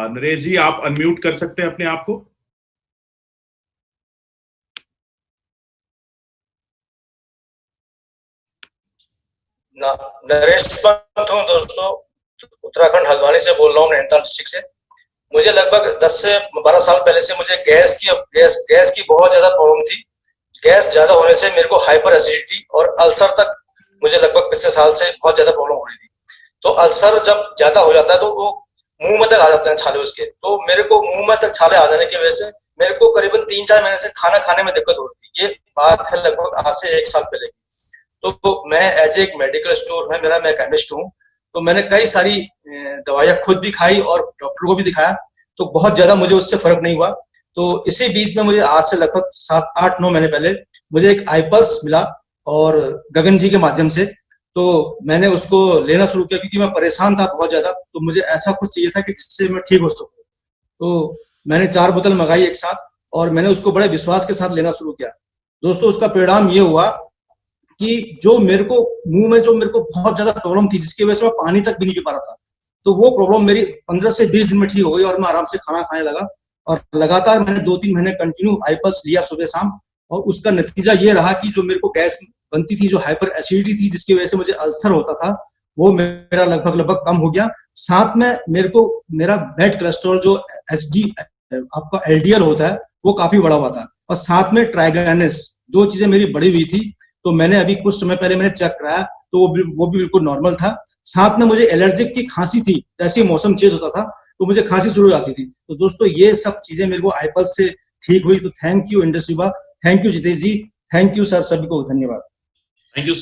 Naresh ji, आप अनम्यूट कर सकते हैं अपने आप को। नरेश पंत हूँ दोस्तों, उत्तराखंड हल्द्वानी से बोल रहा हूँ, नैनीताल डिस्ट्रिक्ट से। मुझे लगभग 10 से 12 साल पहले से मुझे गैस की बहुत ज्यादा प्रॉब्लम थी। गैस ज्यादा होने से मेरे को हाइपर एसिडिटी और अल्सर तक मुझे लगभग पिछले साल से बहुत ज्यादा प्रॉब्लम हो रही थी। तो अल्सर जब ज्यादा हो जाता है तो वो मुंह में तक आ जाते हैं छाले उसके। तो मेरे को मुंह में तक छाले आ जाने की वजह से मेरे को करीबन 3-4 महीने से खाना खाने में दिक्कत हो रही थी। ये बात है लगभग आज से 1 साल पहले। तो मैं एज एक मेडिकल स्टोर है मेरा, मैं केमिस्ट हूँ, तो मैंने कई सारी दवाइयाँ खुद भी खाई और डॉक्टर को भी दिखाया, तो बहुत ज्यादा मुझे उससे फर्क नहीं हुआ। तो इसी बीच में मुझे आज से लगभग 7-8-9 महीने पहले मुझे एक आईपल्स मिला और गगन जी के माध्यम से, तो मैंने उसको लेना शुरू किया क्योंकि मैं परेशान था बहुत ज्यादा। तो मुझे ऐसा कुछ चाहिए था कि जिससे मैं ठीक हो सकूं। तो मैंने 4 बोतल मंगाई एक साथ और मैंने उसको बड़े विश्वास के साथ लेना शुरू किया। दोस्तों, उसका परिणाम ये हुआ कि जो मेरे को मुंह में जो मेरे को बहुत ज्यादा प्रॉब्लम थी, जिसकी वजह से मैं पानी तक भी नहीं पी पा रहा था, तो वो प्रॉब्लम मेरी 15 से 20 दिन में ठीक हो गई और मैं आराम से खाना खाने लगा। और लगातार मैंने 2-3 महीने कंटिन्यू आईपल्स लिया सुबह शाम, और उसका नतीजा ये रहा कि जो मेरे को गैस बनती थी, जो हाइपर एसिडिटी थी जिसकी वजह से मुझे अल्सर होता था, वो मेरा लगभग कम हो गया। साथ में मेरे को मेरा बैड कोलेस्ट्रॉल जो एसडी आपका एलडीएल होता है वो काफी बड़ा हुआ था, और साथ में ट्राइग्लिसराइड्स, 2 चीजें मेरी बढ़ी हुई थी। तो मैंने अभी कुछ समय पहले मैंने चेक कराया तो वो भी बिल्कुल नॉर्मल था। साथ में मुझे एलर्जिक की खांसी थी, जैसे मौसम चेंज होता था तो मुझे खांसी शुरू हो जाती थी। तो दोस्तों, ये सब चीजें मेरे को आईपल्स से ठीक हुई। तो थैंक यू इंडस्ट्री बा, thank you Jitesh ji, thank you sir, सभी को धन्यवाद। Thank you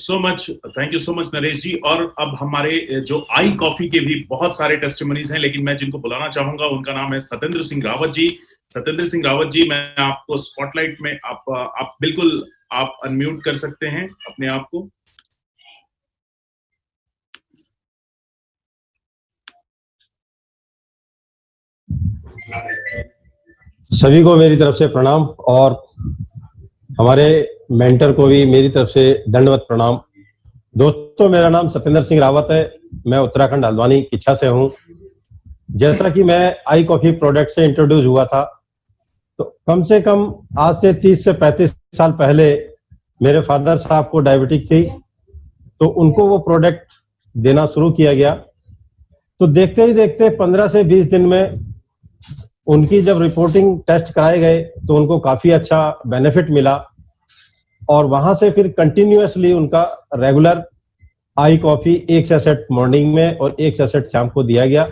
so much Naresh ji. और अब हमारे जो आई कॉफी के भी बहुत सारे टेस्टिमनीज हैं, लेकिन मैं जिनको बुलाना चाहूंगा उनका नाम है सत्येंद्र सिंह रावत जी। सत्येंद्र सिंह रावत जी, मैं आपको स्पॉटलाइट में आप बिल्कुल आप अनम्यूट कर सकते हैं अपने आप को। सभी को मेरी तरफ से प्रणाम और हमारे मेंटर को भी मेरी तरफ से दंडवत प्रणाम। दोस्तों, मेरा नाम सत्येंद्र सिंह रावत है, मैं उत्तराखंड हल्द्वानी किच्छा से हूं। जैसा कि मैं आई कॉफी प्रोडक्ट से इंट्रोड्यूस हुआ था, तो कम से कम आज से 30 से 35 साल पहले मेरे फादर साहब को डायबिटिक थी, तो उनको वो प्रोडक्ट देना शुरू किया गया। तो देखते ही देखते 15 से 20 दिन में उनकी जब रिपोर्टिंग टेस्ट कराए गए तो उनको काफी अच्छा बेनिफिट मिला, और वहां से फिर कंटिन्यूअसली उनका रेगुलर आई कॉफी 1 सैशेट मॉर्निंग में और 1 सैशेट शाम को दिया गया।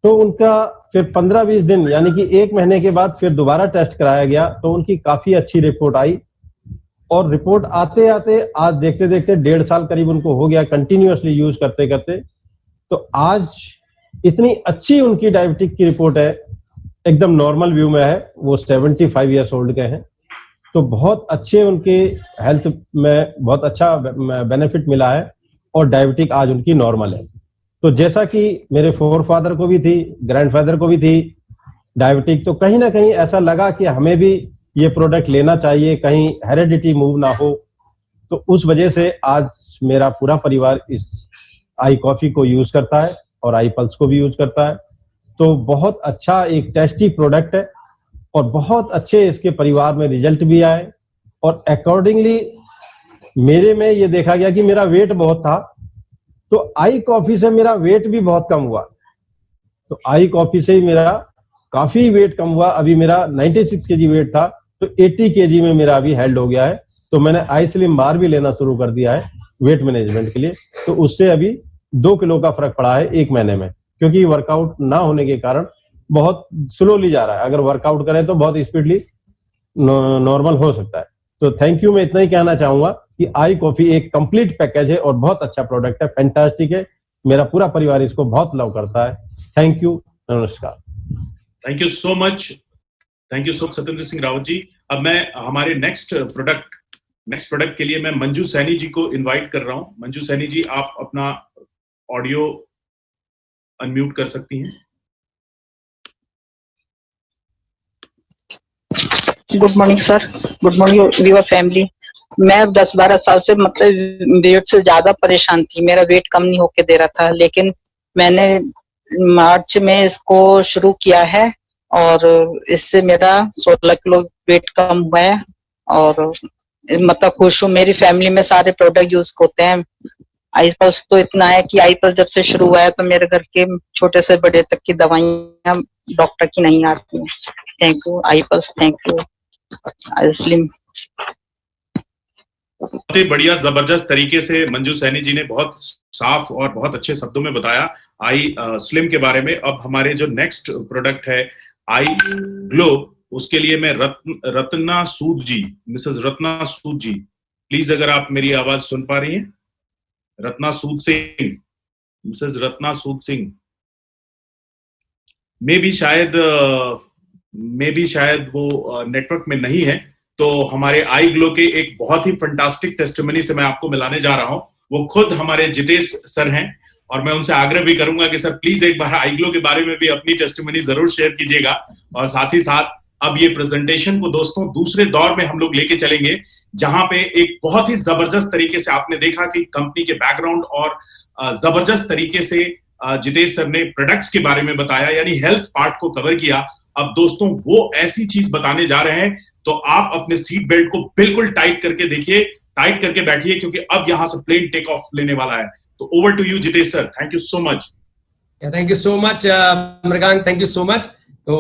तो उनका फिर 15-20 दिन यानी कि 1 महीने के बाद फिर दोबारा टेस्ट कराया गया, तो उनकी काफी अच्छी रिपोर्ट आई। और रिपोर्ट आते आते आज देखते देखते 1.5 साल करीब उनको हो गया कंटिन्यूअसली यूज करते करते। तो आज इतनी अच्छी उनकी डायबिटिक की रिपोर्ट है, एकदम नॉर्मल व्यू में है। वो 75 ईयर्स ओल्ड के हैं, तो बहुत अच्छे उनके हेल्थ में बहुत अच्छा बेनिफिट मिला है, और डायबिटिक आज उनकी नॉर्मल है। तो जैसा कि मेरे फोरफादर को भी थी, ग्रैंडफादर को भी थी डायबिटिक, तो कहीं ना कहीं ऐसा लगा कि हमें भी ये प्रोडक्ट लेना चाहिए, कहीं हेरिडिटी मूव ना हो। तो उस वजह से आज मेरा पूरा परिवार इस आई कॉफी को यूज करता है और आई पल्स को भी यूज करता है। तो बहुत अच्छा एक टेस्टी प्रोडक्ट है, और बहुत अच्छे इसके परिवार में रिजल्ट भी आए। और अकॉर्डिंगली मेरे में ये देखा गया कि मेरा वेट बहुत था, तो आई कॉफी से मेरा वेट भी बहुत कम हुआ। तो आई कॉफी से ही मेरा काफी वेट कम हुआ। अभी मेरा 96 केजी वेट था, तो 80 केजी में मेरा अभी हेल्ड हो गया है। तो मैंने आई स्लिम बार भी लेना शुरू कर दिया है वेट मैनेजमेंट के लिए। तो उससे अभी 2 किलो का फर्क पड़ा है 1 महीने में, क्योंकि वर्कआउट ना होने के कारण बहुत स्लोली जा रहा है। अगर वर्कआउट करें तो बहुत स्पीडली नॉर्मल हो सकता है। तो थैंक यू, मैं इतना ही कहना चाहूंगा कि आई कॉफी एक कंप्लीट पैकेज है और बहुत अच्छा प्रोडक्ट है, फैंटास्टिक है। मेरा पूरा परिवार इसको बहुत लव करता है। थैंक यू, नमस्कार। Thank you so much Satyendra Singh Rawat ji. अब मैं हमारे नेक्स्ट प्रोडक्ट के लिए मैं मंजू सैनी जी को इनवाइट कर रहा हूं। मंजू सैनी जी, आप अपना ऑडियो अनम्यूट कर सकती हैं। Good morning sir, good morning weaver family. मैं 10-12 साल से मतलब वेट से ज्यादा परेशान थी, मेरा वेट कम नहीं होके दे रहा था, लेकिन मैंने मार्च में इसको शुरू किया है और इससे मेरा 16 किलो वेट कम हुआ है और मतलब खुश हूँ। मेरी फैमिली में सारे प्रोडक्ट यूज होते हैं। आई पल्स तो इतना है कि आई पल्स जब से शुरू हुआ है तो मेरे घर के छोटे से बड़े तक की दवाइयां डॉक्टर की नहीं आती हैं। Thank you I pulse, thank you slim. बहुत ही बढ़िया, जबरदस्त तरीके से मंजू सैनी जी ने बहुत साफ और बहुत अच्छे शब्दों में बताया आई स्लिम के बारे में। अब हमारे जो नेक्स्ट प्रोडक्ट है आई ग्लो, उसके लिए मैं रत्ना सूद जी, मिसेस रत्ना सूद जी, प्लीज अगर आप मेरी आवाज सुन पा रही हैं, रत्ना सूद सिंह, मिसेस रत्ना सूद सिंह, मे भी शायद वो नेटवर्क में नहीं है, तो हमारे आई ग्लो के एक बहुत ही फंटास्टिक टेस्टिमनी से मैं आपको मिलाने जा रहा हूं। वो खुद हमारे जितेश सर हैं और मैं उनसे आग्रह भी करूंगा कि सर प्लीज एक बार आई ग्लो के बारे में भी अपनी टेस्टिमनी जरूर शेयर कीजिएगा। और साथ ही साथ अब ये प्रेजेंटेशन को दोस्तों दूसरे दौर में हम लोग लेके चलेंगे, जहां पे एक बहुत ही जबरदस्त तरीके से आपने देखा कि कंपनी के बैकग्राउंड और जबरदस्त तरीके से जितेश सर ने प्रोडक्ट्स के बारे में बताया, यानी हेल्थ पार्ट को कवर किया। अब दोस्तों वो ऐसी चीज बताने जा रहे हैं, तो आप अपने सीट बेल्ट को बिल्कुल टाइट करके देखिए, टाइट करके बैठिए, क्योंकि अब यहां से प्लेन टेक ऑफ लेने वाला है। तो over to you Jitesh sir, thank you so much. Thank you so much Mrigank, thank you so much. तो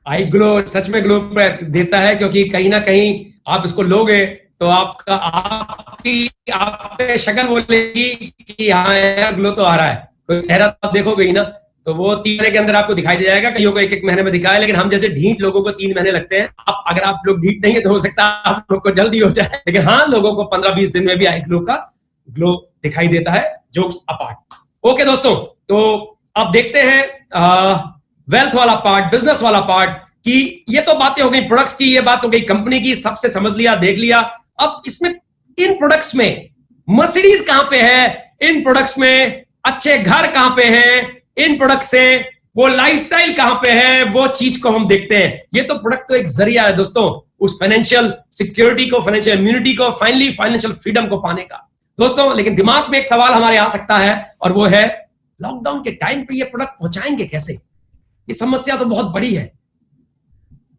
आई ग्लो सच में ग्लो देता है, क्योंकि कहीं ना कहीं आप इसको लोगे तो आपकी शक्ल बोलेगी कि हाँ यार ग्लो तो आ रहा है। कोई चेहरा तो आप देखोगे ही ना, तो वो 3 महीने के अंदर आपको दिखाई दे जाएगा, कईयों को 1-1 महीने में दिखाए, लेकिन हम जैसे ढीठ लोगों को 3 महीने लगते हैं। अगर आप लोग ढीठ नहीं है तो हो सकता है आप लोग को जल्दी हो जाए, लेकिन हाँ लोगों को 15-20 दिन में भी आई ग्लो का ग्लो दिखाई देता है। जोक्स अपार्ट, ओके दोस्तों, तो अब देखते हैं वेल्थ वाला पार्ट, बिजनेस वाला पार्ट, कि ये तो बातें हो गई प्रोडक्ट्स की, ये बात हो गई कंपनी की, सबसे समझ लिया, देख लिया। अब इसमें इन प्रोडक्ट्स में मर्सिडीज कहां पे है, इन प्रोडक्ट्स में अच्छे घर कहां पे हैं, इन प्रोडक्ट से वो लाइफस्टाइल कहां पे है, वो चीज को हम देखते हैं। ये तो प्रोडक्ट तो एक जरिया है दोस्तों उस फाइनेंशियल सिक्योरिटी को, फाइनेंशियल इम्यूनिटी को, फाइनली फाइनेंशियल फ्रीडम को पाने का दोस्तों। लेकिन दिमाग में एक सवाल हमारे आ सकता है, और वो है लॉकडाउन के टाइम पे ये प्रोडक्ट पहुंचाएंगे कैसे? ये समस्या तो बहुत बड़ी है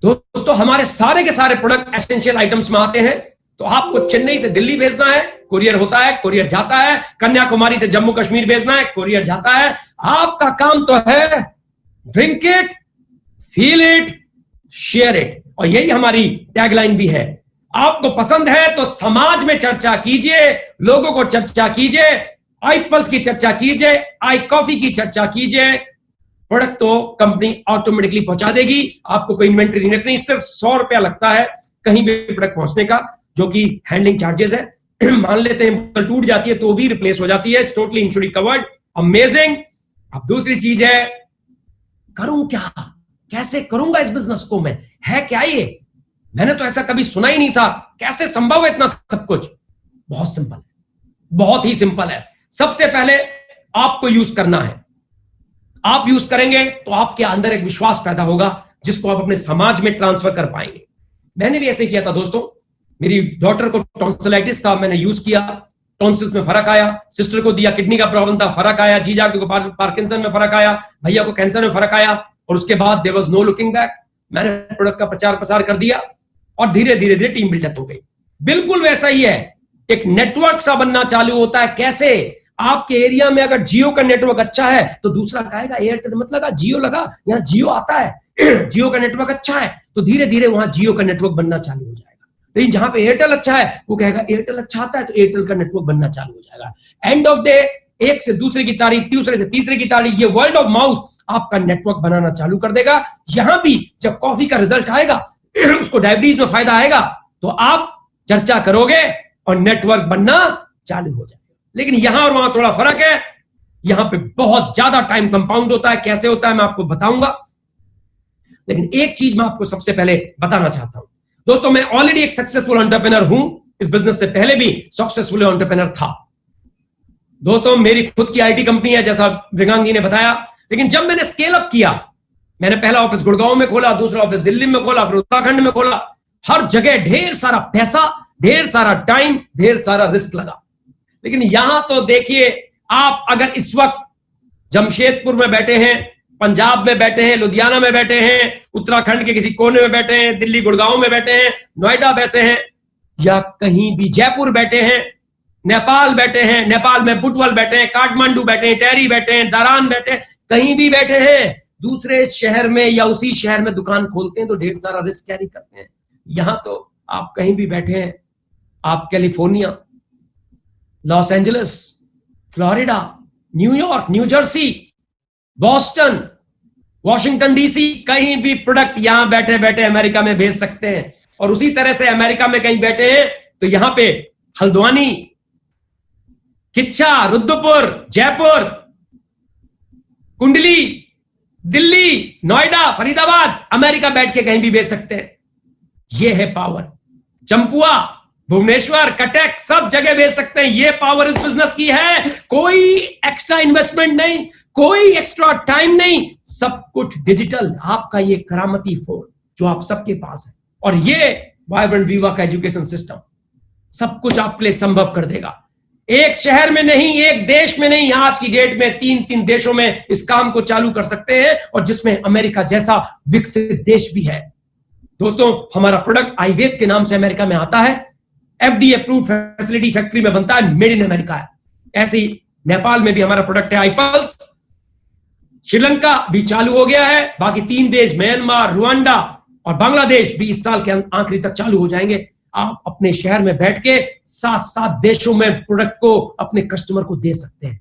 दोस्तों। हमारे सारे के सारे प्रोडक्ट एसेंशियल आइटम्स में आते हैं, तो आपको चेन्नई से दिल्ली भेजना है, कुरियर होता है, कुरियर जाता है, कन्याकुमारी से जम्मू कश्मीर भेजना है, कुरियर जाता है। आपका काम तो है drink it, feel it, share it, और यही हमारी टैगलाइन भी है। आपको पसंद है तो समाज में चर्चा कीजिए, लोगों को चर्चा कीजिए, आई पल्स की चर्चा कीजिए, आई कॉफी की चर्चा कीजिए। प्रोडक्ट तो कंपनी ऑटोमेटिकली पहुंचा देगी, आपको कोई इन्वेंटरी नहीं रखनी। सिर्फ 100 रुपया लगता है कहीं भी प्रोडक्ट पहुंचने का, जो कि हैंडलिंग चार्जेस है। मान लेते हैं टूट जाती है तो भी रिप्लेस हो जाती है, टोटली इंश्योरेंस कवर्ड, अमेजिंग। अब दूसरी चीज है, करूं क्या, कैसे करूंगा इस बिजनेस को मैं, है क्या ये, मैंने तो ऐसा कभी सुना ही नहीं था, कैसे संभव है इतना सब कुछ? बहुत सिंपल है, बहुत ही सिंपल है। सबसे पहले आपको यूज करना है। आप यूज करेंगे तो आपके अंदर एक विश्वास पैदा होगा, जिसको आप अपने समाज में ट्रांसफर कर पाएंगे। मैंने भी ऐसे किया था दोस्तों। मेरी डॉटर को टॉन्सिलाइटिस था, मैंने यूज किया, टॉन्सिल्स में फर्क आया। सिस्टर को दिया, किडनी का प्रॉब्लम था, फर्क आया। जीजा को पार्किंसन में फर्क आया, भैया को कैंसर में फर्क आया। और उसके बाद there was no looking back. मैंने प्रोडक्ट का प्रचार प्रसार कर दिया और धीरे धीरे धीरे टीम बिल्डअप हो गई। बिल्कुल वैसा ही है, एक नेटवर्क सा बनना चालू होता है। कैसे? आपके एरिया में अगर जियो का नेटवर्क अच्छा है तो दूसरा कहेगा एयरटेल मत लगा, जियो लगा, यहाँ जियो आता है। जियो का नेटवर्क अच्छा है तो धीरे धीरे वहां जियो का नेटवर्क बनना चालू हो जाएगा। लेकिन जहां पे एयरटेल अच्छा है वो कहेगा एयरटेल अच्छा आता है तो एयरटेल का नेटवर्क बनना चालू हो जाएगा। एंड ऑफ डे, एक से दूसरे की तारीख, दूसरे से तीसरे की तारीख, ये वर्ल्ड ऑफ माउथ आपका नेटवर्क बनाना चालू कर देगा। यहां भी जब कॉफी का रिजल्ट आएगा, उसको डायबिटीज में फायदा आएगा, तो आप चर्चा करोगे और नेटवर्क बनना चालू हो जाएगा। लेकिन यहां और वहां थोड़ा फर्क है। यहां पे बहुत ज्यादा टाइम कंपाउंड होता है। कैसे होता है मैं आपको बताऊंगा, लेकिन एक चीज मैं आपको सबसे पहले बताना चाहता हूं दोस्तों। मैं ऑलरेडी एक सक्सेसफुल एंटरप्रेन्योर हूं, इस बिजनेस से पहले भी सक्सेसफुल एंटरप्रेन्योर था दोस्तों। मेरी खुद की आईटी कंपनी है, जैसा मृगांक जी ने बताया। लेकिन जब मैंने स्केल अप किया मैंने पहला ऑफिस गुड़गांव में खोला, दूसरा ऑफिस दिल्ली में खोला, फिर उत्तराखंड में खोला। हर जगह ढेर सारा पैसा, ढेर सारा टाइम, ढेर सारा रिस्क लगा। लेकिन यहां तो देखिए, आप अगर इस वक्त जमशेदपुर में बैठे हैं, पंजाब में बैठे हैं, लुधियाना में बैठे हैं, उत्तराखंड के किसी कोने में बैठे हैं, दिल्ली गुड़गांव में बैठे हैं, नोएडा बैठे हैं, या कहीं भी जयपुर बैठे हैं, नेपाल बैठे हैं, नेपाल में बुटवल बैठे हैं, काठमांडू बैठे हैं, टेरी बैठे हैं, दारान बैठे हैं, कहीं भी बैठे हैं, दूसरे शहर में या उसी शहर में दुकान खोलते हैं तो ढेर सारा रिस्क कैरी करते हैं। यहां तो आप कहीं भी बैठे हैं, आप California, Los Angeles, Florida, New York, new Jersey, Boston, Washington DC, कहीं भी प्रोडक्ट यहां बैठे बैठे अमेरिका में भेज सकते हैं। और उसी तरह से अमेरिका में कहीं बैठे हैं तो यहां पे हल्द्वानी, किच्छा, रुद्रपुर, जयपुर, कुंडली, दिल्ली, नोएडा, फरीदाबाद, अमेरिका बैठ के कहीं भी बेच सकते हैं। यह है पावर। चंपुआ, भुवनेश्वर, कटक, सब जगह बेच सकते हैं। यह पावर इस बिजनेस की है। कोई एक्स्ट्रा इन्वेस्टमेंट नहीं, कोई एक्स्ट्रा टाइम नहीं, सब कुछ डिजिटल। आपका ये करामती फोन जो आप सबके पास है, और ये वाइब्रेंट वीवा का एजुकेशन सिस्टम सब कुछ आपके लिए संभव कर देगा। एक शहर में नहीं, एक देश में नहीं, आज की डेट में 3-3 देशों में इस काम को चालू कर सकते हैं, और जिसमें अमेरिका जैसा विकसित देश भी है। दोस्तों, हमारा प्रोडक्ट आईवेद के नाम से अमेरिका में आता है, एफडी अप्रूव्ड फैसिलिटी फैक्ट्री में बनता है, मेड इन अमेरिका है। ऐसे ही नेपाल में भी हमारा प्रोडक्ट है आईपल्स, श्रीलंका भी चालू हो गया है, बाकी 3 देश म्यांमार, रुवांडा और बांग्लादेश भी इस साल के आखिरी तक चालू हो जाएंगे। आप अपने शहर में बैठ के 7-7 देशों में प्रोडक्ट को अपने कस्टमर को दे सकते हैं।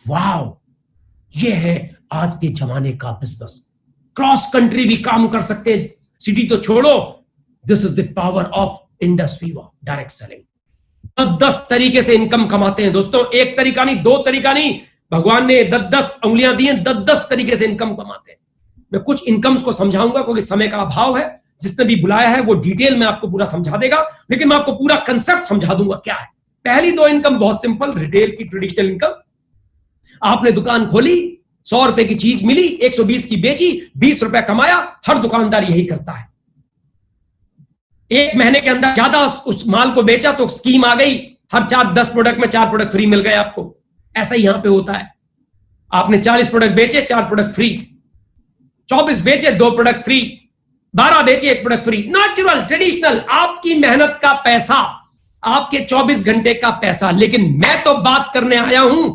वाव, ये है आज के जमाने का बिजनेस। क्रॉस कंट्री भी काम कर सकते हैं, सिटी तो छोड़ो। This is the power of Indus Viva direct selling. 10 तरीके से इनकम कमाते हैं दोस्तों, एक तरीका नहीं, 2 तरीका नहीं, भगवान ने 10-10 उंगलियां दी हैं, 10-10 तरीके से इनकम कमाते हैं। मैं कुछ इनकम्स को समझाऊंगा क्योंकि समय का अभाव है। जिसने भी बुलाया है वो डिटेल में आपको पूरा समझा देगा, लेकिन मैं आपको पूरा कंसेप्ट समझा दूंगा क्या है। पहली 2 इनकम बहुत सिंपल, रिटेल की ट्रेडिशनल इनकम। आपने दुकान खोली, 100 रुपए की चीज मिली, 120 की बेची, 20 रुपए कमाया। हर दुकानदार यही करता है। 1 महीने के अंदर ज्यादा उस माल को बेचा तो स्कीम आ गई, हर 10 प्रोडक्ट में 4 प्रोडक्ट फ्री मिल गए आपको। ऐसा ही यहां पे होता है। आपने 40 प्रोडक्ट बेचे, 4 प्रोडक्ट फ्री, 24 बेचे, 2 प्रोडक्ट फ्री, 12 बेचे, 1 प्रोडक्ट फ्री। नेचुरल, ट्रेडिशनल, आपकी मेहनत का पैसा, आपके 24 घंटे का पैसा। लेकिन मैं तो बात करने आया हूं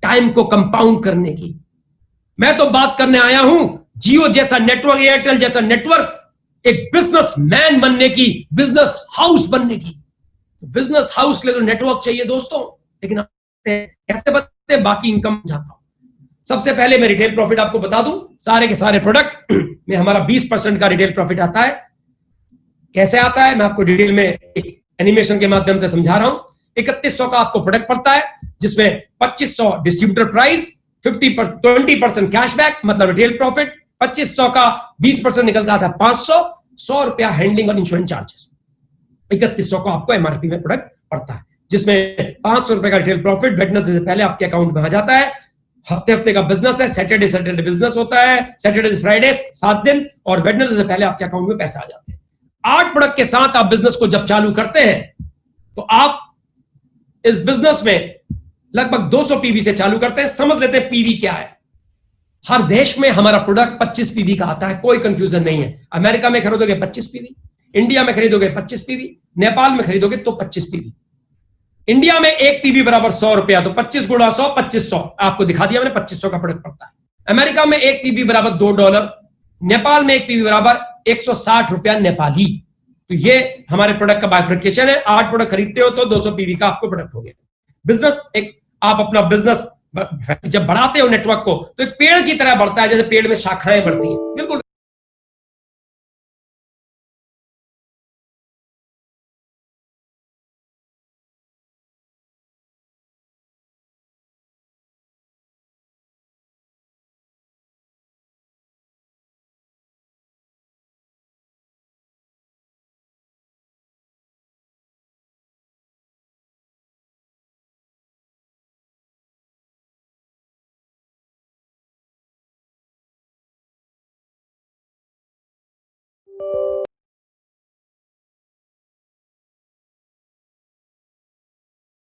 टाइम को कंपाउंड करने की। मैं तो बात करने आया हूं जियो जैसा नेटवर्क, एयरटेल जैसा नेटवर्क, एक बिजनेस मैन बनने की, बिजनेस हाउस बनने की। बिजनेस हाउस के लिए तो नेटवर्क चाहिए दोस्तों, लेकिन कैसे बनते हैं, बाकी इनकम जाता हूं। सबसे पहले मैं रिटेल प्रॉफिट आपको बता दूं, सारे के सारे प्रोडक्ट में हमारा 20% का रिटेल प्रॉफिट आता है। कैसे आता है मैं आपको डिटेल में एक एनिमेशन के माध्यम से समझा रहा हूं। 3100 का आपको प्रोडक्ट पड़ता है, जिसमें 2500 डिस्ट्रीब्यूटर प्राइस, 20% कैशबैक मतलब रिटेल प्रॉफिट, 2500 का 20% निकल का आता है 500, 100 रुपया हैंडलिंग और इंश्योरेंस चार्जेस। 3100 को आपको एमआरपी में प्रोडक्ट पड़ता है, जिसमें 500 रुपए का रिटेल प्रॉफिट वेडनेसडे से पहले आपके अकाउंट में आ जाता है। हफ्ते का बिजनेस है, सैटरडे बिजनेस होता है, सैटरडे से फ्राइडे 7 दिन, और वेडनेसडे से पहले आपके अकाउंट में पैसा आ जाते हैं। 8 प्रोडक्ट के साथ आप बिजनेस को जब चालू करते हैं तो आप इस बिजनेस में लगभग 200 पीवी से चालू करते हैं। समझ लेते हैं पीवी क्या है। हर देश में हमारा प्रोडक्ट 25 पीवी का आता है, कोई कंफ्यूजन नहीं है। अमेरिका में खरीदोगे 25 पीवी, इंडिया में खरीदोगे 25 पीवी, नेपाल में खरीदोगे तो 25 पीवी। इंडिया में 1 पीवी बराबर 100 रुपया, तो 25 गुणा 100 2500 आपको दिखा दिया मैंने, 2500 का प्रोडक्ट पड़ता है। अमेरिका में 1 पीवी बराबर $2, नेपाल में 1 पीवी बराबर 160 रुपया नेपाली। तो ये हमारे प्रोडक्ट का बाइफर्केशन है। 8 प्रोडक्ट खरीदते हो तो 200 पीवी का आपको प्रोडक्ट हो गया। बिजनेस एक, आप अपना बिजनेस जब बढ़ाते हो नेटवर्क को, तो एक पेड़ की तरह बढ़ता है, जैसे पेड़ में शाखाएं बढ़ती हैं, बिल्कुल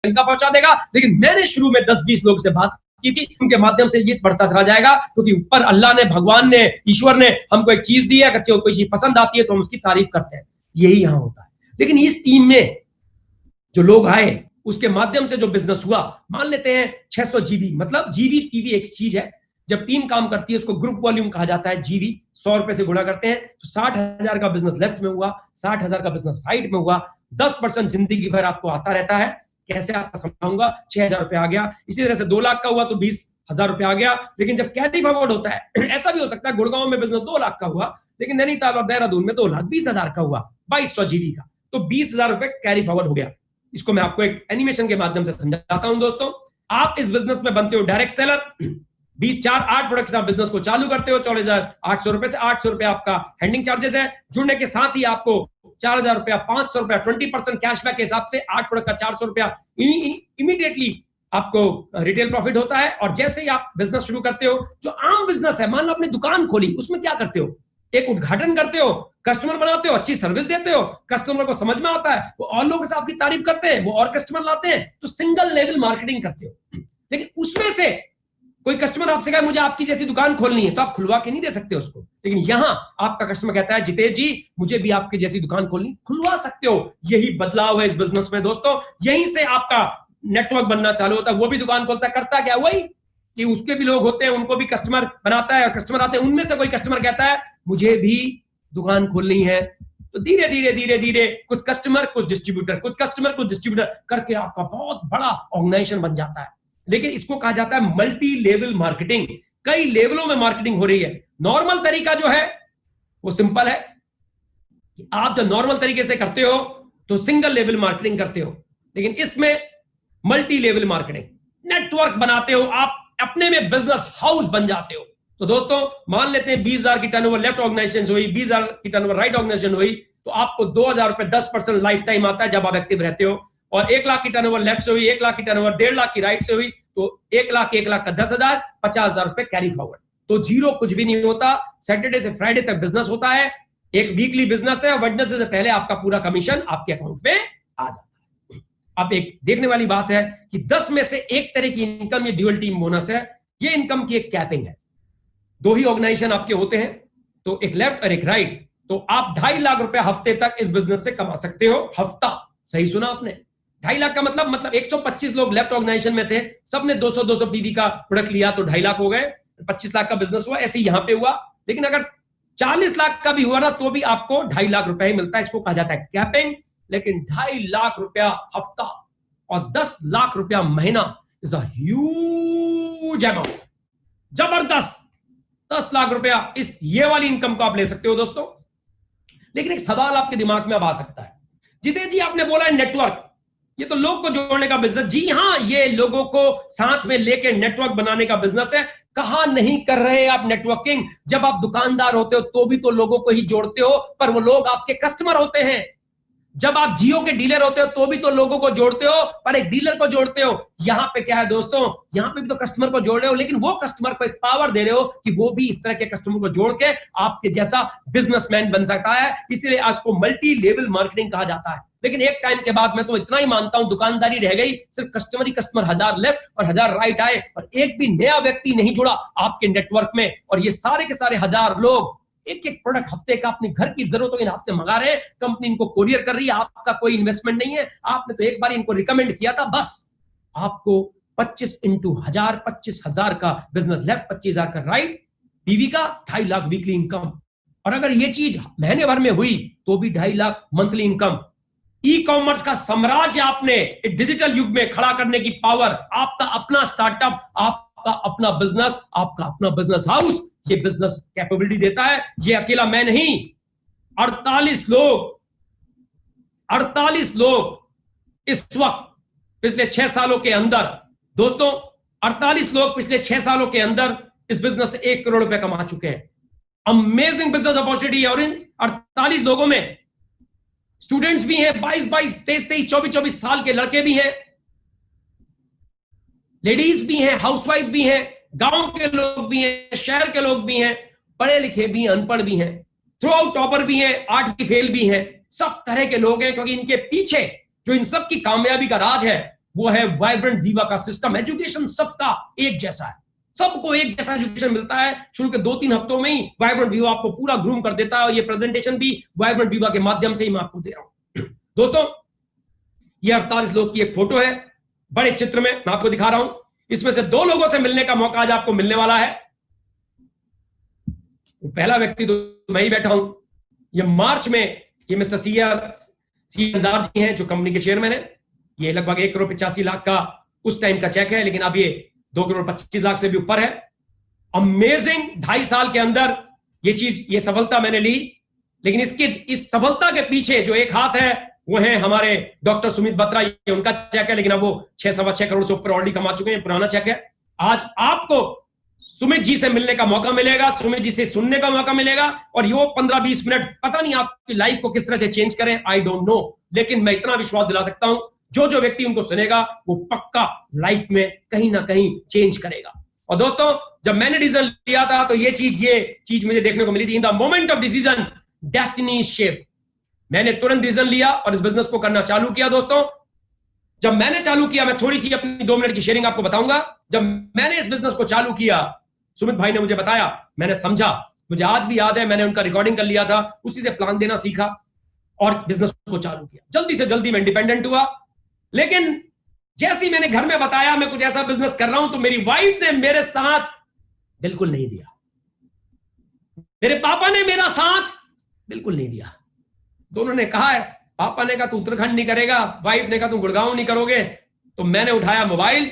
लंका पहुंचा देगा। लेकिन मैंने शुरू में 10-20 लोग से बात की थी, उनके माध्यम से ये बढ़ता चला जाएगा, क्योंकि ऊपर अल्लाह ने, भगवान ने, ईश्वर ने हमको एक चीज दी है, अगर कोई चीज पसंद आती है तो हम उसकी तारीफ करते हैं। यही यहां होता है। लेकिन इस टीम में जो लोग आए, उसके माध्यम से जो बिजनेस हुआ, मान लेते हैं 600 जीबी, मतलब जीबी पीवी एक चीज है, जब टीम काम करती है उसको ग्रुप वॉल्यूम कहा जाता है। जीबी 100 रुपए से गुणा करते हैं तो 60,000 का बिजनेस लेफ्ट में हुआ, 60,000 का बिजनेस राइट में हुआ। 10% जिंदगी भर आपको आता रहता है। कैसे आपका समझाऊंगा? 6,000 रुपए आ गया। इसी तरह से 2 लाख का हुआ तो 20,000 रुपए आ गया। लेकिन जब कैरी फॉरवर्ड होता है, ऐसा भी हो सकता है गुड़गांव में बिजनेस 2 लाख का हुआ, लेकिन नैनीताल और देहरादून में 2,20,000 का हुआ, 2200 जीबी का, तो 20,000 रुपए कैरी फॉरवर्ड हो गया। इसको मैं आपको एक एनिमेशन के माध्यम से समझाता हूं। दोस्तों, आप इस बिजनेस में बनते हो डायरेक्ट सेलर, 4-8 प्रोडक्ट से आप बिजनेस को चालू करते हो। 14,800 रुपए से 800 रुपए आपका हैंडलिंग चार्जेस है। जुड़ने के साथ ही आपको 4,000 रुपया, 500 रुपया, 20% कैशबैक के हिसाब से 8 प्रोडक्ट का 400 रुपया इमीडिएटली आपको रिटेल प्रॉफिट होता है। और जैसे ही आप बिजनेस शुरू करते हो, जो आम बिजनेस है, मान लो आपने दुकान खोली, उसमें क्या करते हो? एक उद्घाटन करते हो, कस्टमर बनाते हो, अच्छी सर्विस देते हो, कस्टमर को समझ में आता है, वो और लोगों से आपकी तारीफ करते हैं, वो और कस्टमर लाते हैं, तो सिंगल लेवल मार्केटिंग करते हो। लेकिन उसमें से कोई कस्टमर आपसे कहे मुझे आपकी जैसी दुकान खोलनी है, तो आप खुलवा के नहीं दे सकते उसको। लेकिन यहां आपका कस्टमर कहता है जितेश जी मुझे भी आपकी जैसी दुकान खोलनी, खुलवा सकते हो। यही बदलाव है इस बिजनेस में दोस्तों। यहीं से आपका नेटवर्क बनना चालू होता है। वो भी दुकान खोलता है, करता क्या? वही कि उसके भी लोग होते हैं, उनको भी कस्टमर बनाता है, कस्टमर आते हैं, उनमें से कोई कस्टमर कहता है मुझे भी दुकान खोलनी है। तो धीरे धीरे धीरे धीरे कुछ कस्टमर, कुछ डिस्ट्रीब्यूटर, कुछ कस्टमर, कुछ डिस्ट्रीब्यूटर करके आपका बहुत बड़ा ऑर्गेनाइजेशन बन जाता है। लेकिन इसको कहा जाता है मल्टी लेवल मार्केटिंग। कई लेवलों में मार्केटिंग हो रही है। नॉर्मल तरीका जो है वो सिंपल है कि आप जब नॉर्मल तरीके से करते हो तो सिंगल लेवल मार्केटिंग करते हो। लेकिन इसमें मल्टी लेवल मार्केटिंग, नेटवर्क बनाते हो, आप अपने में बिजनेस हाउस बन जाते हो। तो दोस्तों, मान लेते हैं 20,000 की टर्नओवर लेफ्ट ऑर्गेनाइजेशन हुई, 20,000 की टर्नओवर राइट ऑर्गेनाइजेशन हुई, तो आपको 2,000 रुपए 10% लाइफ टाइम आता है जब आप एक्टिव रहते हो। और 1 लाख की टर्नओवर लेफ्ट से हुई, 1 लाख की टर्नओवर 1.5 लाख की राइट से हुई, तो 1 लाख का 10,000, 50,000 रुपए कैरी फॉरवर्ड। तो जीरो कुछ भी नहीं होता। सैटरडे से फ्राइडे तक बिजनेस होता है, एक वीकली बिजनेस है। वेडनेसडे से पहले आपका पूरा कमीशन आपके अकाउंट में आ जाता है। अब एक देखने वाली बात है कि 10 में से एक तरह की इनकम, ये ड्यूअल टीम बोनस है, ये इनकम की एक कैपिंग है। 2 ही ऑर्गेनाइजेशन आपके होते हैं, तो एक लेफ्ट और एक राइट, तो आप 2.5 लाख रुपए हफ्ते तक इस बिजनेस से कमा सकते हो। हफ्ता, सही सुना आपने, 2.5 लाख का मतलब 125 लोग लेफ्ट ऑर्गेनाइजेशन में थे, सबने 200 पीवी का प्रोडक्ट लिया तो 2.5 लाख हो गए, 25 लाख का बिजनेस हुआ। ऐसे यहां पे हुआ। लेकिन अगर 40 लाख का भी हुआ ना, तो भी आपको 2.5 लाख रुपए ही मिलता है। इसको कहा जाता है कैपिंग। लेकिन 2.5 लाख रुपया हफ्ता और 10 लाख रुपया महीना इज अ ह्यूज अमाउंट, जबरदस्त। 10 लाख रुपया इस ये वाली इनकम को आप ले सकते हो दोस्तों। लेकिन एक सवाल आपके दिमाग में अब आ सकता है, जितेश जी आपने बोला है नेटवर्क, ये तो लोग को जोड़ने का बिजनेस। जी हां, ये लोगों को साथ में लेके नेटवर्क बनाने का बिजनेस है। कहां नहीं कर रहे आप नेटवर्किंग? जब आप दुकानदार होते हो तो भी तो लोगों को ही जोड़ते हो, पर वो लोग आपके कस्टमर होते हैं। जब आप जियो के डीलर होते हो तो भी तो लोगों को जोड़ते हो, पर एक डीलर को जोड़ते हो। यहां पे क्या है दोस्तों, यहां पे भी तो कस्टमर को जोड़ रहे हो, लेकिन वो कस्टमर को एक पावर दे रहे हो कि वो भी इस तरह के कस्टमर को जोड़ के आपके जैसा बिजनेसमैन बन सकता है। इसलिए आज को मल्टी लेवल मार्केटिंग कहा जाता है। लेकिन एक टाइम के बाद मैं तो इतना ही मानता हूं, दुकानदारी रह गई, सिर्फ कस्टमर ही कस्टमर, 1000 लेफ्ट और 1000 राइट आए, और एक भी नया व्यक्ति नहीं जुड़ा आपके नेटवर्क में। और ये सारे के सारे 1000 लोग एक एक प्रोडक्ट हफ्ते का अपने घर की जरूरतों के हिसाब से मंगा रहे हैं। कंपनी इनको कोरियर कर रही है, आपका कोई इन्वेस्टमेंट नहीं है। आपने तो एक बार इनको रिकमेंड किया था, बस आपको 25 इंटू 1000, 25,000 का बिजनेस लेफ्ट, 25,000 का राइट, पीवी का 2.5 लाख वीकली इनकम। और अगर ये चीज महीने भर में हुई तो भी 2.5 lakh monthly income. E commerce का साम्राज्य आपने डिजिटल युग में खड़ा करने की पावर, आपका अपना स्टार्टअप, आपका अपना बिजनेस, आपका अपना बिजनेस हाउस, ये बिजनेस कैपेबिलिटी देता है। ये अकेला मैं नहीं, 48 लोग इस वक्त पिछले 6 सालों के अंदर, दोस्तों 48 लोग पिछले 6 सालों के अंदर इस बिजनेस से 1 करोड़ रुपए कमा चुके हैं। अमेजिंग बिजनेस अपॉर्चुनिटी है। और इन 48 लोगों में स्टूडेंट्स भी हैं, 22, 23, 24 साल के लड़के भी हैं, लेडीज भी हैं, हाउसवाइफ भी हैं, गांव के लोग भी हैं, शहर के लोग भी हैं, पढ़े लिखे भी हैं, अनपढ़ भी हैं, थ्रू आउट टॉपर भी हैं, 8वीं फेल भी हैं। सब तरह के लोग हैं, क्योंकि इनके पीछे जो इन सब की कामयाबी का राज है वो है वाइब्रेंट वीवा का सिस्टम। एजुकेशन सबका एक जैसा है, सबको एक जैसा एजुकेशन मिलता है। शुरू के 2-3 हफ्तों में ही वाइब्रेंट वीवा आपको पूरा ग्रूम कर देता है, और ये प्रेजेंटेशन भी वाइब्रेंट वीवा के माध्यम से ही मैं आपको दे रहा हूं। दोस्तों, ये 48 लोग की एक फोटो है, बड़े चित्र में मैं आपको दिखा रहा हूं। इसमें से 2 लोगों से मिलने का मौका आज आपको मिलने वाला है। पहला व्यक्ति तो मैं ही बैठा हूं। ये मार्च में ये मिस्टर सी अंजार जी हैं, जो कंपनी के चेयरमैन है। ये लगभग 1 करोड़ 85 लाख का उस टाइम का चेक है, लेकिन अब ये 2 करोड़ 25 लाख से भी ऊपर है। अमेजिंग, 2.5 साल के अंदर ये सफलता मैंने ली। लेकिन इस सफलता के पीछे जो एक हाथ है वो है हमारे डॉक्टर सुमित बत्रा। ये उनका चेक है, लेकिन अब वो 6-6.25 करोड़ से ऊपर ऑलरेडी कमा चुके हैं। पुराना चेक है। आज आपको सुमित जी से मिलने का मौका मिलेगा, सुमित जी से सुनने का मौका मिलेगा, और ये 15-20 मिनट पता नहीं आपकी लाइफ को किस तरह से चेंज करें, आई डोंट नो। लेकिन मैं इतना विश्वास दिला सकता हूं, जो व्यक्ति उनको सुनेगा वो पक्का लाइफ में कहीं ना कहीं चेंज करेगा। और दोस्तों, जब मैंने डिसीजन लिया था तो ये चीज मुझे देखने को मिली थी। In the moment of decision destiny shape. मैंने तुरंत डिसीजन लिया और इस बिजनेस को करना चालू किया। दोस्तों, जब मैंने चालू किया, मैं थोड़ी सी अपनी 2 मिनट की शेयरिंग आपको बताऊंगा। जब मैंने इस बिजनेस को चालू किया, सुमित भाई ने मुझे बताया, मैंने समझा, मुझे आज भी याद है, मैंने उनका रिकॉर्डिंग कर लिया था, उसी से प्लान देना सीखा और बिजनेस को चालू किया। जल्दी से जल्दी मैं इंडिपेंडेंट हुआ। लेकिन जैसे ही मैंने घर में बताया मैं कुछ ऐसा बिजनेस कर रहा हूं, तो मेरी वाइफ ने मेरे साथ बिल्कुल नहीं दिया, मेरे पापा ने मेरा साथ बिल्कुल नहीं दिया। दोनों ने कहा है, पापा ने कहा तू उत्तराखंड नहीं करेगा, वाइफ ने कहा तू गुड़गांव नहीं करोगे। तो मैंने उठाया मोबाइल,